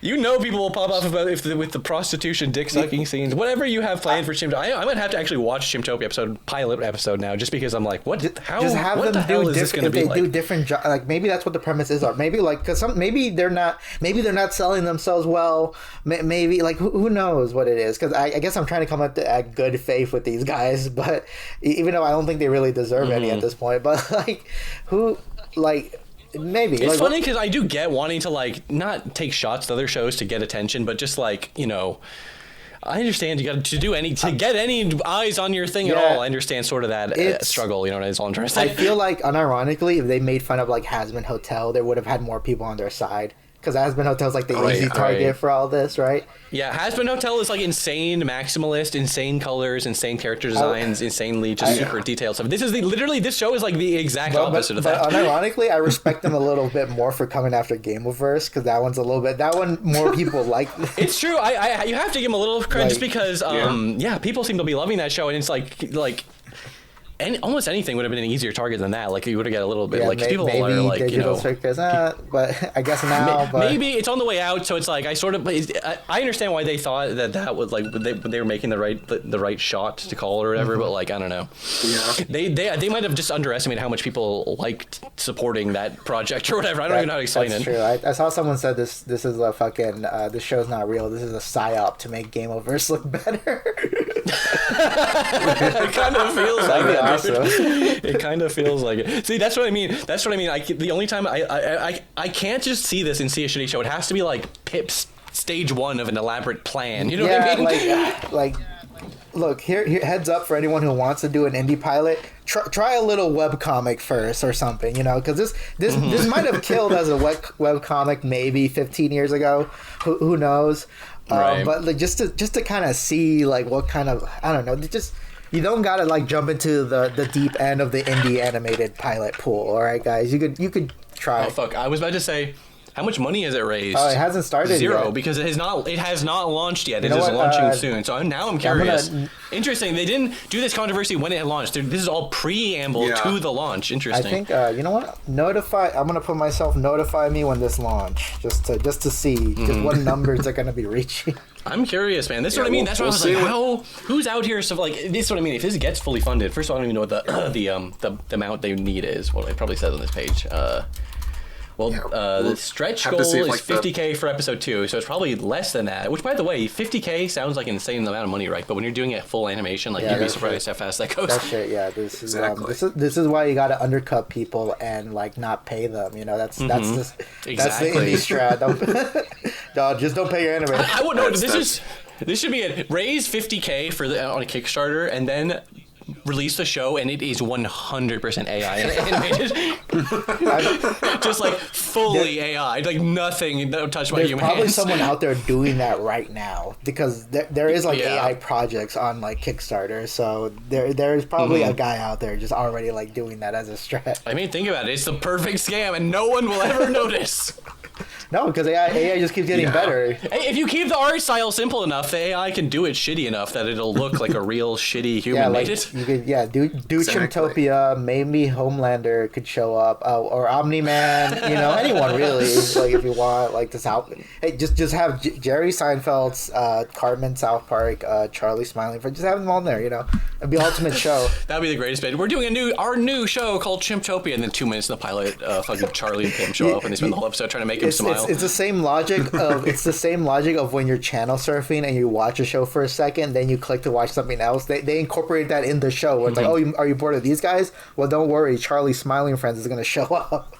You know people will pop off about with the prostitution, dick sucking scenes, whatever you have planned for Chimptopia. I might have to actually watch Chimptopia pilot episode now, just because I'm like, what? How? Just have what them the hell do is this going to be like? Do different, like maybe that's what the premises are. Maybe like because maybe they're not selling themselves well. Maybe like who knows what it is? Because I guess I'm trying to come at good faith with these guys, but even though I don't think they really deserve any at this point, but like who like. Maybe it's funny because I do get wanting to like not take shots to other shows to get attention, but just like I understand you got to get any eyes on your thing at all. I understand sort of that struggle. You know, that's all I'm trying to say. I feel like unironically, if they made fun of like Hazbin Hotel, they would have had more people on their side. Because Hazbin Hotel is like the easy target for all this, right? Yeah, Hazbin Hotel is like insane maximalist, insane colors, insane character designs, insanely just super detailed stuff. This is literally this show is like the exact opposite of that. But unironically, I respect them a little bit more for coming after Gameoverse because that one more people like. It's true. I you have to give them a little credit just because people seem to be loving that show, and it's like. Almost anything would have been an easier target than that. Like you would have got a little bit like people are like Digital Circus, but I guess now. Maybe it's on the way out, so it's like I understand why they thought that was like they were making the right shot to call or whatever. But like I don't know. Yeah. They might have just underestimated how much people liked supporting that project or whatever. I don't even know how to explain it. That's true. I saw someone said this is a fucking this show's not real. This is a psyop to make Gameoverse look better. It kind of feels like that. Awesome. It kind of feels like it. See, that's what I mean. The only time I can't just see this and see a shitty show. It has to be like Pip's stage 1 of an elaborate plan. You know what I mean? Like look, here heads up for anyone who wants to do an indie pilot. Try a little webcomic first or something, because this might have killed as a webcomic maybe 15 years ago. Who knows? Right. But like just to kind of see like what kind of, I don't know, just you don't gotta like jump into the deep end of the indie animated pilot pool. All right, guys, you could try. Oh fuck! I was about to say, how much money has it raised? Oh, it hasn't started Zero, yet. because it has not launched yet. It know is what? launching soon. So now I'm curious. gonna- Interesting. They didn't do this controversy when it had launched. This is all preamble to the launch. I Interesting. think you know what? I'm gonna put myself notify me when this launch, just to see just what numbers they're gonna be reaching. I'm curious, man. This is what I mean. That's what I was like. Who's out here? So like, this is what I mean. If this gets fully funded, first of all, I don't even know what the amount they need is. Well, it probably says on this page. The stretch goal is like 50K for episode 2, so it's probably less than that. Which, by the way, 50K sounds like an insane amount of money, right? But when you're doing it full animation, like you'd be surprised how fast that goes. That's it. Yeah, this is why you got to undercut people and like not pay them. You know, that's the indie strat. No, just don't pay your animators. I would know. This should be it. Raise 50K on a Kickstarter, and then release the show, and it is 100% AI animated. Just like fully AI, like nothing touched by human hands. There's probably someone out there doing that right now, because there is like AI projects on like Kickstarter, so there is probably a guy out there just already like doing that as a strat. I mean, think about it. It's the perfect scam, and no one will ever notice. No, because AI just keeps getting better. Hey, if you keep the art style simple enough, the AI can do it shitty enough that it'll look like a real shitty human made it. You could, do Chimptopia. Maybe Homelander could show up, or Omni-Man. You know, anyone really. Like if you want, like this out. Hey, just have Jerry Seinfeld's Cartman, South Park, Charlie Smiling. Just have them all there. You know, it'd be the ultimate show. That'd be the greatest bit. We're doing our new show called Chimptopia, and then 2 minutes in the pilot, fucking Charlie and Pim show up, and they spend the whole episode trying to make him smile. It's the same logic of when you're channel surfing and you watch a show for a second, then you click to watch something else. They incorporate that in the show where it's like, oh, are you bored of these guys? Well, don't worry, Charlie Smiling Friends is going to show up.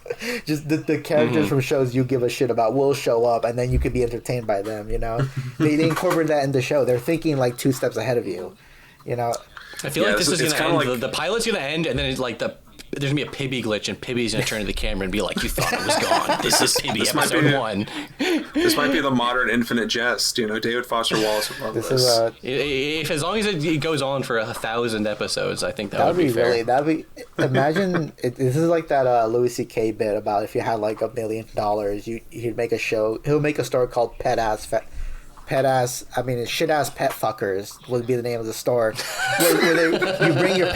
Just the characters from shows you give a shit about will show up, and then you could be entertained by them. You know, they incorporate that in the show. They're thinking like 2 steps ahead of you. You know, I feel like this is going to end. Like, the pilot's going to end, and then it's like there's gonna be a Pibby glitch, and Pibby's gonna turn to the camera and be like, "You thought it was gone. This is Pibby episode 1." This might be the modern Infinite Jest. You know, David Foster Wallace would love this. If as long as it goes on for 1,000 episodes, I think that would be fair. Imagine this is like that Louis C.K. bit about if you had like $1 million, he'd make a show. He'll make a store called shit ass pet fuckers would be the name of the store. where you bring your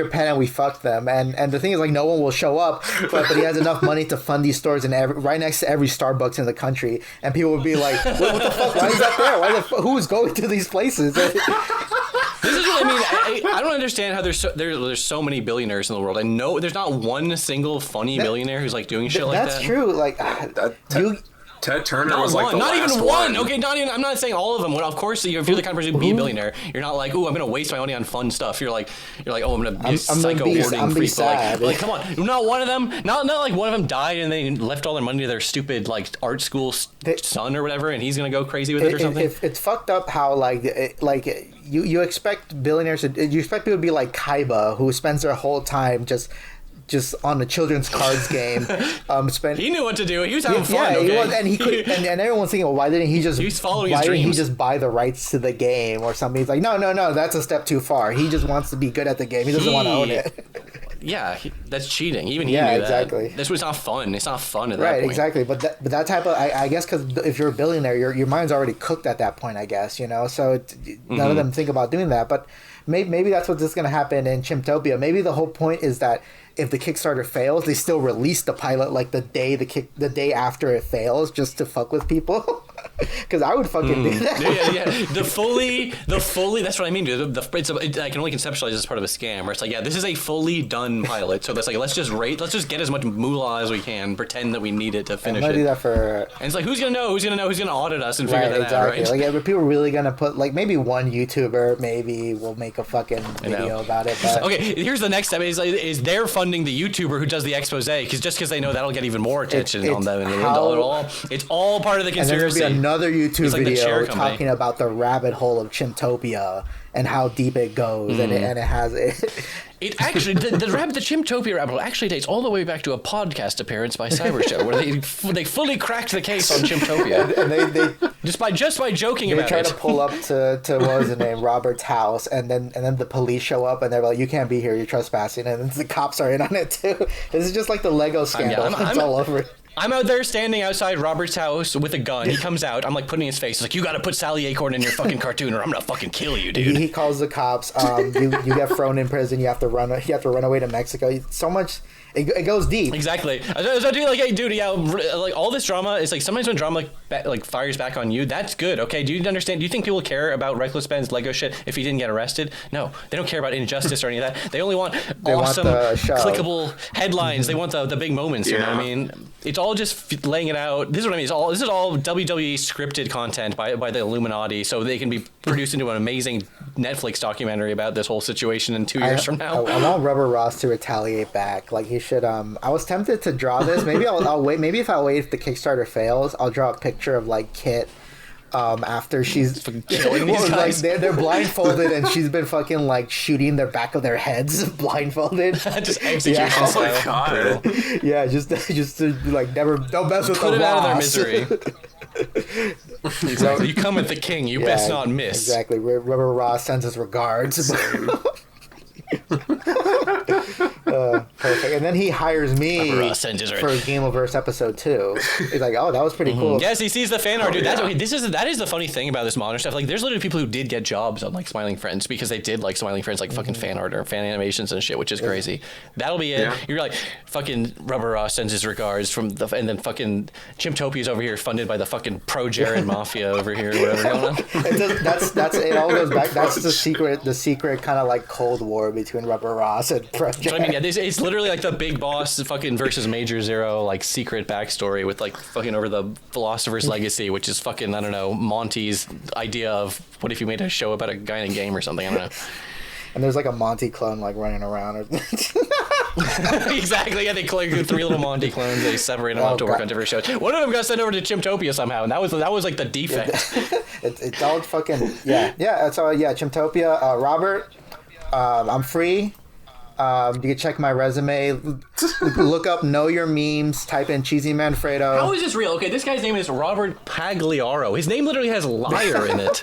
pet and we fuck them, and the thing is like no one will show up, but he has enough money to fund these stores right next to every Starbucks in the country, and people would be like, what the fuck? Why is that there? Who's going to these places? This is what I mean. I don't understand how there's so many billionaires in the world. I know there's not one single funny millionaire who's like doing shit like that. That's true. Like Ted Turner was like the not last even one. Okay, not even. I'm not saying all of them. Well, of course, if you're the kind of person to be a billionaire, you're not like, "Ooh, I'm gonna waste my money on fun stuff." You're like, "Oh, I'm gonna be a psycho hoarding freak." Like, come on, not one of them. Not like one of them died and they left all their money to their stupid like art school son or whatever, and he's gonna go crazy with it or something. It's fucked up how you expect billionaires you expect people to be like Kaiba, who spends their whole time just on the children's cards game. He knew what to do. He was having fun. He was, and he could, and everyone's thinking, well, why didn't he just? He's following his dreams. Why didn't he just buy the rights to the game or something? He's like, no, that's a step too far. He just wants to be good at the game. He doesn't want to own it. Yeah, that's cheating. Even he knew exactly. that. This was not fun. It's not fun at that point. Right, exactly. But that type of, I guess, because if you're a billionaire, your mind's already cooked at that point, I guess, you know? So none of them think about doing that. But maybe that's what's going to happen in Chimptopia. Maybe the whole point is that if the Kickstarter fails, they still release the pilot like the day after it fails, just to fuck with people. Because I would fucking do that. Yeah. The fully. That's what I mean, dude. I can only conceptualize this as part of a scam, where it's like, this is a fully done pilot. So that's like, let's just get as much moolah as we can, pretend that we need it to finish it. I'm gonna do that for. And it's like, who's gonna know? Who's gonna audit us and figure that out? Right. Like, are people really gonna put like maybe one YouTuber maybe will make a fucking video about it? But... Okay, here's the next step: is they're funding the YouTuber who does the expose, because they know that'll get even more attention on them. It's all part of the conspiracy. another YouTube like video talking about the rabbit hole of Chimptopia and how deep it goes, and it has it. It actually, the Chimptopia rabbit hole actually dates all the way back to a podcast appearance by Cybershell, where they fully cracked the case on Chimptopia. And they just by joking about it. They try to pull up to what was his name, Robert's house, and then the police show up and they're like, "You can't be here, you're trespassing," and the cops are in on it too. This is just like the Lego scandal. It's all over it. I'm out there standing outside Robert's house with a gun. He comes out. I'm like putting his face. He's like, "You got to put Sally Acorn in your fucking cartoon, or I'm gonna fucking kill you, dude." He calls the cops. You get thrown in prison. You have to run away to Mexico. So much. It goes deep. Exactly. I was like, hey, dude, yeah, like all this drama is like sometimes when drama like fires back on you, that's good. Okay, do you understand? Do you think people care about Reckless Ben's Lego shit if he didn't get arrested? No, they don't care about injustice or any of that. They only want awesome, clickable headlines. They want the big moments. You know what I mean? It's all just laying it out. This is what I mean. This is all WWE scripted content by the Illuminati, so they can be produced into an amazing Netflix documentary about this whole situation in 2 years from now. I want Rubber Ross to retaliate back. Like he should. I was tempted to draw this. Maybe I'll wait. Maybe if the Kickstarter fails, I'll draw a picture of like Kit. After she's killing these guys. Like they're blindfolded and she's been fucking like shooting the back of their heads blindfolded. Just execution Oh my god. Yeah, just to, like don't mess with Put the it out of their Ross. misery. Exactly. You come with the king. You best not miss. Exactly. Rubber Ross sends his regards. Perfect. And then he hires me for Gameoverse episode 2. He's like, "Oh, that was pretty cool." Yes, he sees the fan art, dude. That is the funny thing about this modern stuff. Like, there's literally people who did get jobs on like Smiling Friends because they did like Smiling Friends, like fucking fan art or fan animations and shit, which is crazy. That'll be it. Yeah. You're like, fucking Rubber Ross sends his regards and then fucking Chimptopia's over here funded by the fucking pro Jared Mafia over here, or whatever going on. That's it. All goes back. That's the secret kind of like Cold War between Rubber Ross and Pro Jared. So, I mean, yeah, it's literally like the Big Boss fucking versus Major Zero, like secret backstory with like fucking over the Philosopher's Legacy, which is fucking, I don't know, Monty's idea of what if you made a show about a guy in a game or something. I don't know. And there's like a Monty clone like running around. Exactly. Yeah, they collect 3 little Monty clones. They separate them up to work on different shows. One of them got sent over to Chimptopia somehow, and that was like the defect. It's all fucking That's all. Yeah, Chimptopia. Robert, I'm free. You can check my resume. Look up Know Your Memes. Type in Cheesymanfredo. How is this real? Okay, this guy's name is Robert Pagliaro. His name literally has liar in it.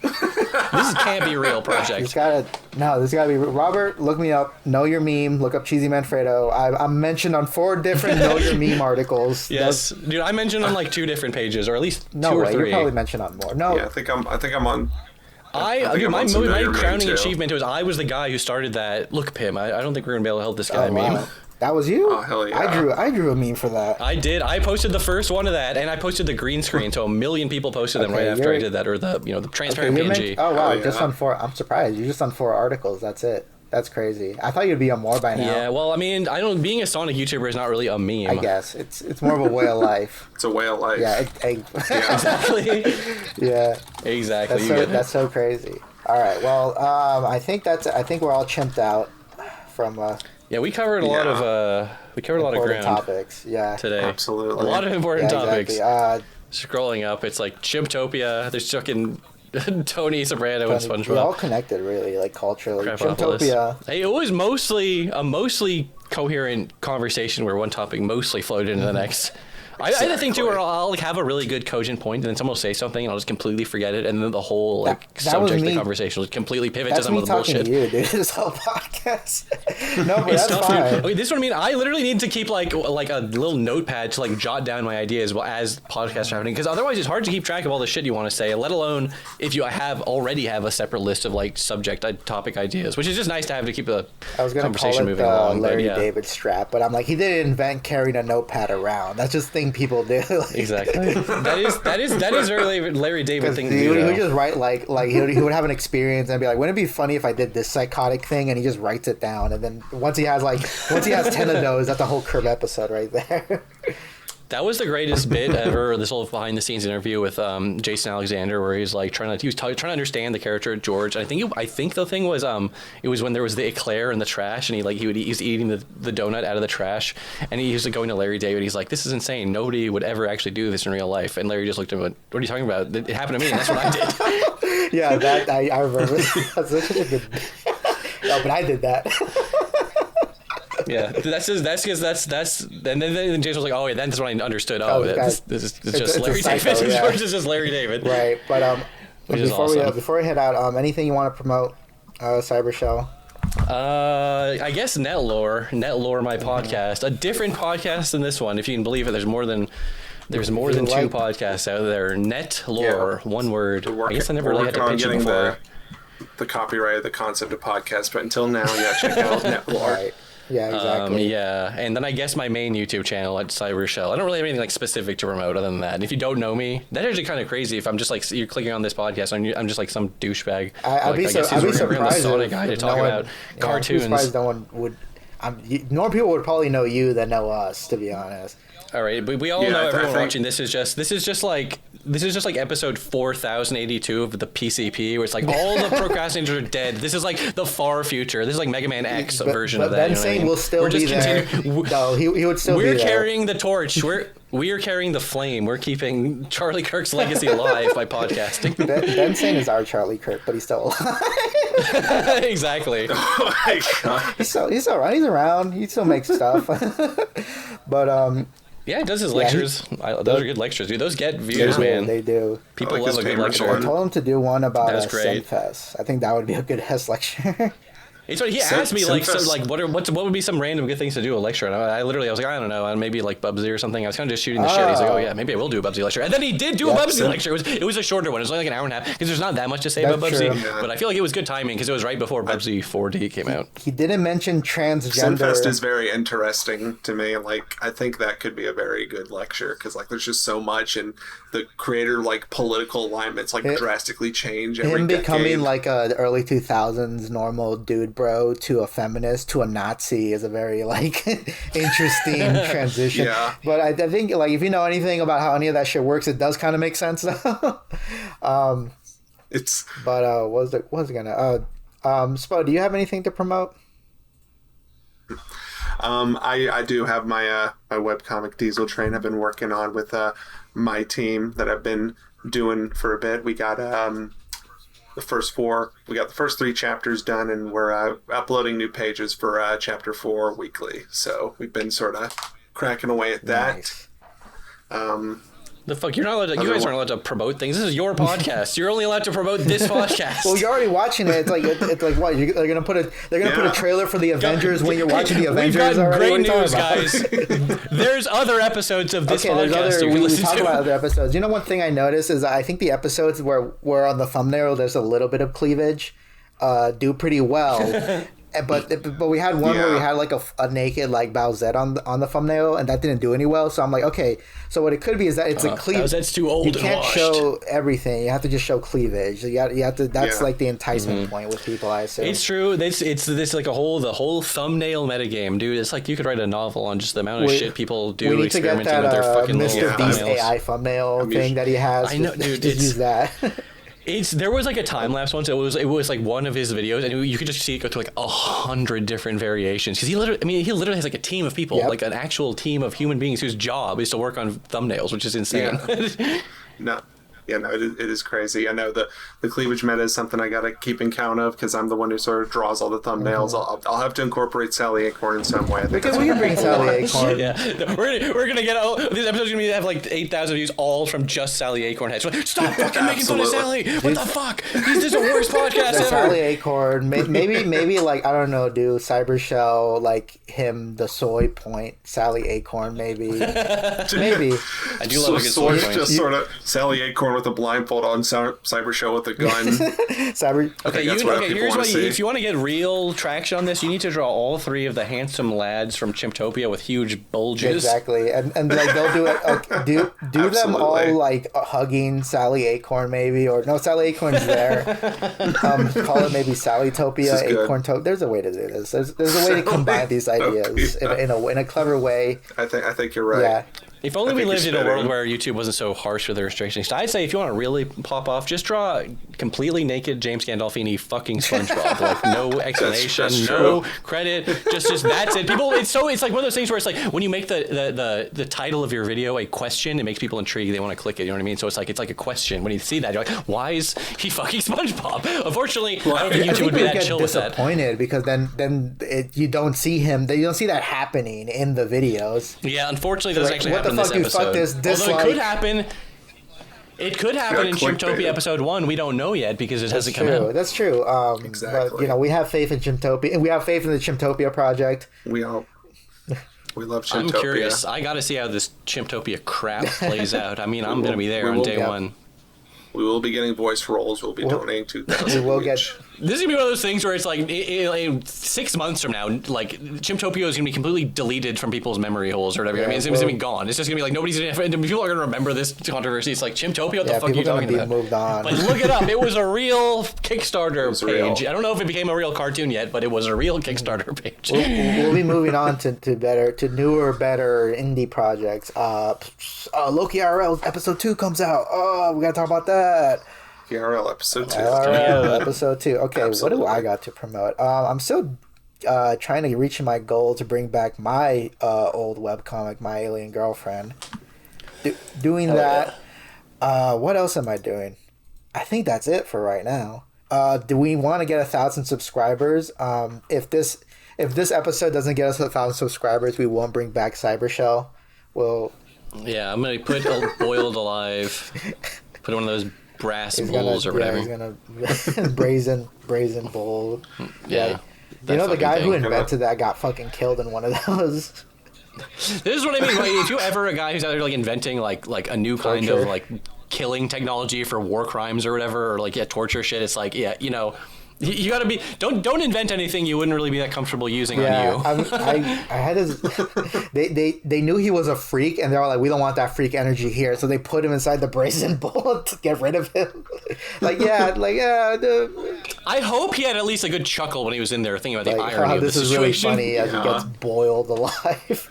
This can't be real, project. This gotta be Robert. Look me up. Know Your Meme. Look up Cheesymanfredo. I'm mentioned on 4 different Know Your Meme articles. Yes, dude. I mentioned on like 2 different pages, or at least 2 or 3. You're probably mentioned on more. No. Yeah, I think I'm on. My crowning achievement was I was the guy who started that. Look, Pim, I don't think we're gonna be able to help this guy meme. Wow. That was you? Oh, hell yeah. I drew a meme for that. I did. I posted the first one of that, and I posted the green screen, so 1 million people posted them right after I did that, or the transparent PNG. Oh wow, just on 4. I'm surprised. You're just on 4 articles. That's it. That's crazy. I thought you'd be on more by now. Yeah, well, I mean, being a Sonic YouTuber is not really a meme. I guess it's more of a way of life. It's a way of life. Yeah, exactly. Yeah, exactly. That's so crazy. All right, well, I think we're all chimped out from. Yeah, we covered a lot of ground topics. Yeah, today. Absolutely, a lot of important topics. Exactly. Scrolling up, it's like Chimptopia. There's fucking Tony Soprano and SpongeBob. We're all connected, really, like culturally. Chimptopia. Hey, it was mostly coherent conversation where one topic mostly flowed into the next. I had a thing too where I'll like have a really good cogent point and then someone will say something and I'll just completely forget it and then the whole subject of the conversation will completely pivot to some of the bullshit. That's me talking to you, dude. This whole podcast. No, but that's fine. Okay, this is what I mean. I literally need to keep like a little notepad to like jot down my ideas as podcasts are happening because otherwise it's hard to keep track of all the shit you want to say. Let alone if you already have a separate list of like subject topic ideas, which is just nice to have to keep the conversation moving along. Larry David strap, but I'm like he didn't invent carrying a notepad around. That's just thing people do. Exactly. that is very Larry David thing to do. He would just write like he would have an experience and be like, wouldn't it be funny if I did this psychotic thing? And he just writes it down. And then once he has 10 of those, that's a whole Curb episode right there. That was the greatest bit ever. This whole behind the scenes interview with Jason Alexander, where he's like trying to understand the character of George. And I think the thing was it was when there was the eclair in the trash, and he's eating the donut out of the trash, and he was like going to Larry David. He's like, "This is insane. Nobody would ever actually do this in real life." And Larry just looked at him and went, "What are you talking about? It happened to me, and that's what I did." Yeah, that I remember. That's such a good. No, but I did that. Yeah, that's and then James was like, "Oh yeah, that's when I understood. Oh, this is just Larry David. George is just Larry David." Right, but before we head out, anything you want to promote, Cybershell? I guess Netlore, my podcast, a different podcast than this one, if you can believe it. There's more than two podcasts out there. Netlore, one word. I guess I never really had to pitch it before. The copyright of the concept of podcast, but until now, check out Netlore. Right. Yeah, exactly. And then I guess my main YouTube channel at Cybershell. I don't really have anything like specific to promote other than that. And if you don't know me, that's actually kind of crazy. If I'm just like you're clicking on this podcast, I'm just like some douchebag. I'd be surprised if guy to talk about cartoons. I'm surprised no one would. More people would probably know you than know us, to be honest. All right, but we all know everyone watching. This is just like episode 4082 of the PCP, where it's like all the procrastinators are dead. This is like the far future. This is like Mega Man X version of that. Ben Sane will still be there. No, he would still be there. We're carrying the torch. We are carrying the flame. We're keeping Charlie Kirk's legacy alive by podcasting. Ben Sane is our Charlie Kirk, but he's still alive. Exactly. Oh my God. He's all right. He's around. He still makes stuff. But yeah, he does his lectures. Those are good lectures, dude. Those get views, man. They do. People love a good lecture. I told him to do one about Simfest. I think that would be a good Hess lecture. He asked me what would be some random good things to do a lecture, and I was like, I don't know, maybe like Bubsy or something. I was kind of just shooting the shit. He's like, oh yeah, maybe I will do a Bubsy lecture, and then he did do a Bubsy lecture. It was a shorter one. It was only like an hour and a half because there's not that much to say about Bubsy. But I feel like it was good timing because it was right before Bubsy 4D came out. He didn't mention transgender. Simfest is very interesting to me. Like, I think that could be a very good lecture because like there's just so much, and the creator like political alignments drastically change every decade. Becoming like a early 2000s normal dude bro to a feminist to a Nazi is a very like interesting transition. Yeah. But I think like if you know anything about how any of that shit works, it does kind of make sense. It's. But what was it gonna? Spo, do you have anything to promote? I do have my webcomic Diesel Train I've been working on with my team that I've been doing for a bit. We got the first 3 chapters done, and we're uploading new pages for chapter 4 weekly. So we've been sort of cracking away at that. Nice. The fuck, you're not allowed to, you guys aren't allowed to promote things. This is your podcast. You're only allowed to promote this podcast. Well, you're already watching it. It's like what? They're gonna put a trailer for the Avengers when you're watching the Avengers. We've got great news, guys. There's other episodes of this podcast. We talk about other episodes. You know, one thing I noticed is I think the episodes where on the thumbnail there's a little bit of cleavage do pretty well. But we had one where we had like a naked like Bowsette on the thumbnail, and that didn't do any well. So I'm like, okay, so what it could be is that it's a cleavage. Bowsette's too old. You can't show everything. You have to just show cleavage. You have to. That's like the enticement point with people, I assume. It's true. It's like the whole thumbnail metagame, dude. It's like you could write a novel on just the amount of shit people do. We need to get that with their fucking Mr. Beast AI thumbnail thing that he has. I know, dude. Just use that. There was like a time lapse once. It was like one of his videos, and you could just see it go through like 100 different variations. Because he literally has like a team of people, like an actual team of human beings whose job is to work on thumbnails, which is insane. Yeah. It is crazy. I know the cleavage meta is something I got to keep in count of because I'm the one who sort of draws all the thumbnails. Mm-hmm. I'll have to incorporate Sally Acorn in some way. We can bring Sally Acorn. Yeah, we're gonna get this episode's gonna have like 8,000 views all from just Sally Acorn heads. Stop fucking making fun of Sally. What the fuck? This is the worst podcast ever. Sally Acorn. Maybe like I don't know, do Cybershell like him the soy point. Sally Acorn maybe. I do love a good soy point. Just sort of Sally Acorn with a blindfold on, Cybershow with a gun. Here's what if you want to get real traction on this, you need to draw all 3 of the handsome lads from Chimptopia with huge bulges. Exactly, and like they'll do it. Do them all like hugging Sally Acorn maybe, or no, Sally Acorn's there. Call it maybe Sallytopia, Acorntopia. There's a way to do this. There's a way to combine these ideas in a clever way. I think you're right. Yeah. If only we lived in a world where YouTube wasn't so harsh with the restrictions. I'd say if you want to really pop off, just draw completely naked James Gandolfini fucking SpongeBob. Like no explanation, that's no credit, just that's it. People, it's like one of those things where it's like when you make the title of your video a question, it makes people intrigued. They want to click it. You know what I mean? So it's like a question. When you see that, you're like, why is he fucking SpongeBob? Unfortunately, I don't think YouTube would be that chill with that. Disappointed because then you don't see him. You don't see that happening in the videos. Yeah, unfortunately, it doesn't actually happen in this episode. Although it could happen. It could happen in Chimptopia episode 1. We don't know yet because it hasn't come out. That's true. Exactly. But, we have faith in Chimptopia, and we have faith in the Chimptopia project. We love Chimptopia. I'm curious. I got to see how this Chimptopia crap plays out. I mean, I'm going to be there on day one. We will be getting voice roles. We'll be donating $2,000. We will get. This is gonna be one of those things where it's like 6 months from now, like Chimptopia is gonna be completely deleted from people's memory holes or whatever. Yeah, I mean, it's gonna be gone. It's just gonna be like nobody's gonna. People are gonna remember this controversy. It's like Chimptopia. What the fuck are you talking about? Moved on. But look it up. It was a real Kickstarter page. I don't know if it became a real cartoon yet, but it was a real Kickstarter page. We'll be moving on to newer, better indie projects. Loki RL episode 2 comes out. Oh, we gotta talk about that. RL episode 2. Episode 2. Okay, absolutely. What do I got to promote? I'm still trying to reach my goal to bring back my old webcomic, My Alien Girlfriend. Doing that. Yeah. What else am I doing? I think that's it for right now. Do we want to get 1,000 subscribers? If this episode doesn't get us 1,000 subscribers, we won't bring back Cybershell. Yeah, I'm gonna put Boiled Alive. Put one of those brass bowls or whatever. Yeah, he's gonna brazen bowl. Yeah. The guy who invented that got fucking killed in one of those. This is what I mean. Like, if you're ever a guy who's out there like inventing like a new kind of like killing technology for war crimes or whatever, or like torture shit, it's like you gotta be don't invent anything you wouldn't really be that comfortable using on you. I had his. They knew he was a freak, and they were like, we don't want that freak energy here, so they put him inside the brazen bowl to get rid of him. I hope he had at least a good chuckle when he was in there thinking about the irony of the situation. This is really funny as he gets boiled alive.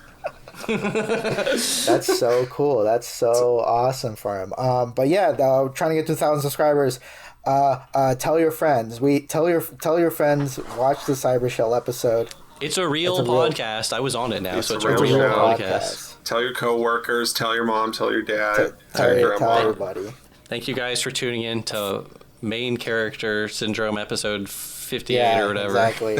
That's so cool. That's so awesome for him. But yeah, trying to get to 1,000 subscribers. Tell your friends. Tell your friends. Watch the Cybershell episode. It's a real podcast. I was on it now, so it's a real podcast. Tell your coworkers. Tell your mom. Tell your dad. Tell your grandma. Tell everybody. Thank you guys for tuning in to Main Character Syndrome episode 58 or whatever. Exactly.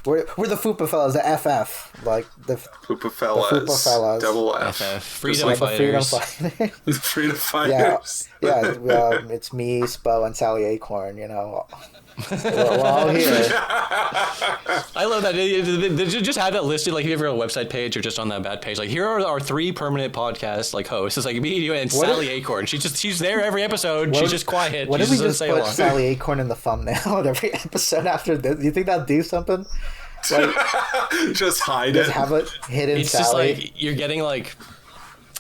we're the Fupa Fellas, the FF, like the Fupa Fellas, the Fupa Fellas, double F, FF. Freedom Fighters. The Freedom Fighters. Yeah. It's me, Spo, and Sally Acorn. We're all here. I love that. They just have that listed, like if you ever have a website page or just on that bad page, like here are our 3 permanent podcast like hosts. It's like me, you, and Sally Acorn. She's there every episode. She's just quiet. What if we just put Sally Acorn in the thumbnail of every episode after this? Do you think that'll do something? Just hide it. Just have it hidden. It's Sally. just like you're getting like.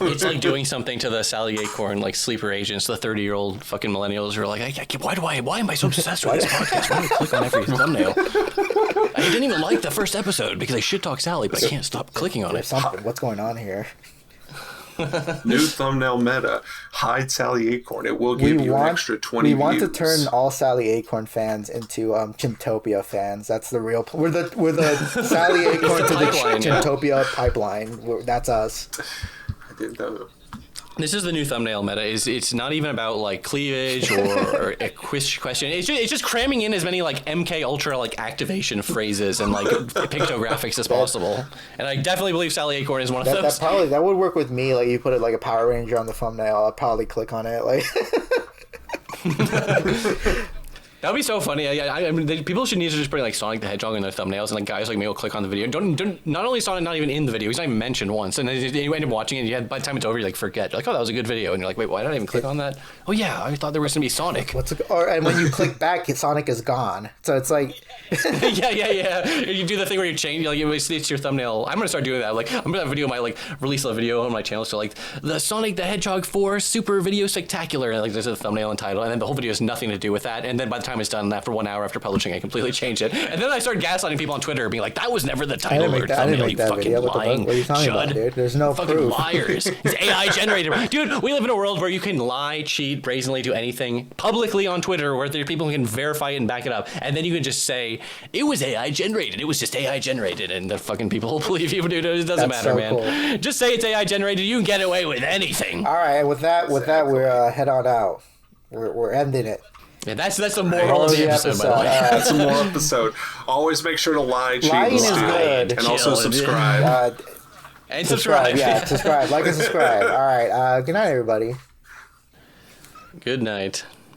It's like doing something to the Sally Acorn, like sleeper agents, the 30-year-old fucking millennials who are like, why am I so obsessed with this podcast? Why do I click on every thumbnail? I didn't even like the first episode because I shit talk Sally, but I can't stop clicking on it. What's going on here? New thumbnail meta. Hide Sally Acorn. It will give you an extra 20 views. We want to turn all Sally Acorn fans into Chimptopia fans. That's the real. We're the Sally Acorn to the Chimptopia pipeline. That's us. This is the new thumbnail meta. It's not even about like cleavage or a question. It's just cramming in as many like MK Ultra like activation phrases and like pictographics as possible. And I definitely believe Sally Acorn is one of those. That would work with me. Like you put it like a Power Ranger on the thumbnail, I'll probably click on it. Like. That would be so funny. I mean, people should need to just bring like Sonic the Hedgehog in their thumbnails, and like guys like me will click on the video. Don't not only Sonic not even in the video, he's not even mentioned once, and then you end up watching it. And by the time it's over, you like forget. You're like, oh, that was a good video, and you're like, wait, why did I even click on that? Oh yeah, I thought there was gonna be Sonic. And when you click back, Sonic is gone. So it's like, yeah. You do the thing where you change, like it's your thumbnail. I'm gonna start doing that. Like I'm gonna have a video, release a video on my channel, so like the Sonic the Hedgehog 4 Super Video Spectacular, and like there's a thumbnail and title, and then the whole video has nothing to do with that, and then by the time time is done. After 1 hour after publishing, I completely changed it. And then I started gaslighting people on Twitter, being like, that was never the title or thumbnail, you fucking lying. What are you talking about, dude? There's no fucking proof. liars. It's AI generated. Dude, we live in a world where you can lie, cheat, brazenly do anything publicly on Twitter where there are people who can verify it and back it up. And then you can just say, it was AI generated. It was just AI generated. And the fucking people will believe you, dude. It doesn't matter, so man. Cool. Just say it's AI generated. You can get away with anything. All right. With that, we're head on out. We're ending it. Yeah, that's the moral of the episode, by the way. That's the moral episode. Always make sure to lie, cheat, lying is good. And also subscribe. And subscribe. Yeah, subscribe. Like and subscribe. All right. Good night, everybody. Good night.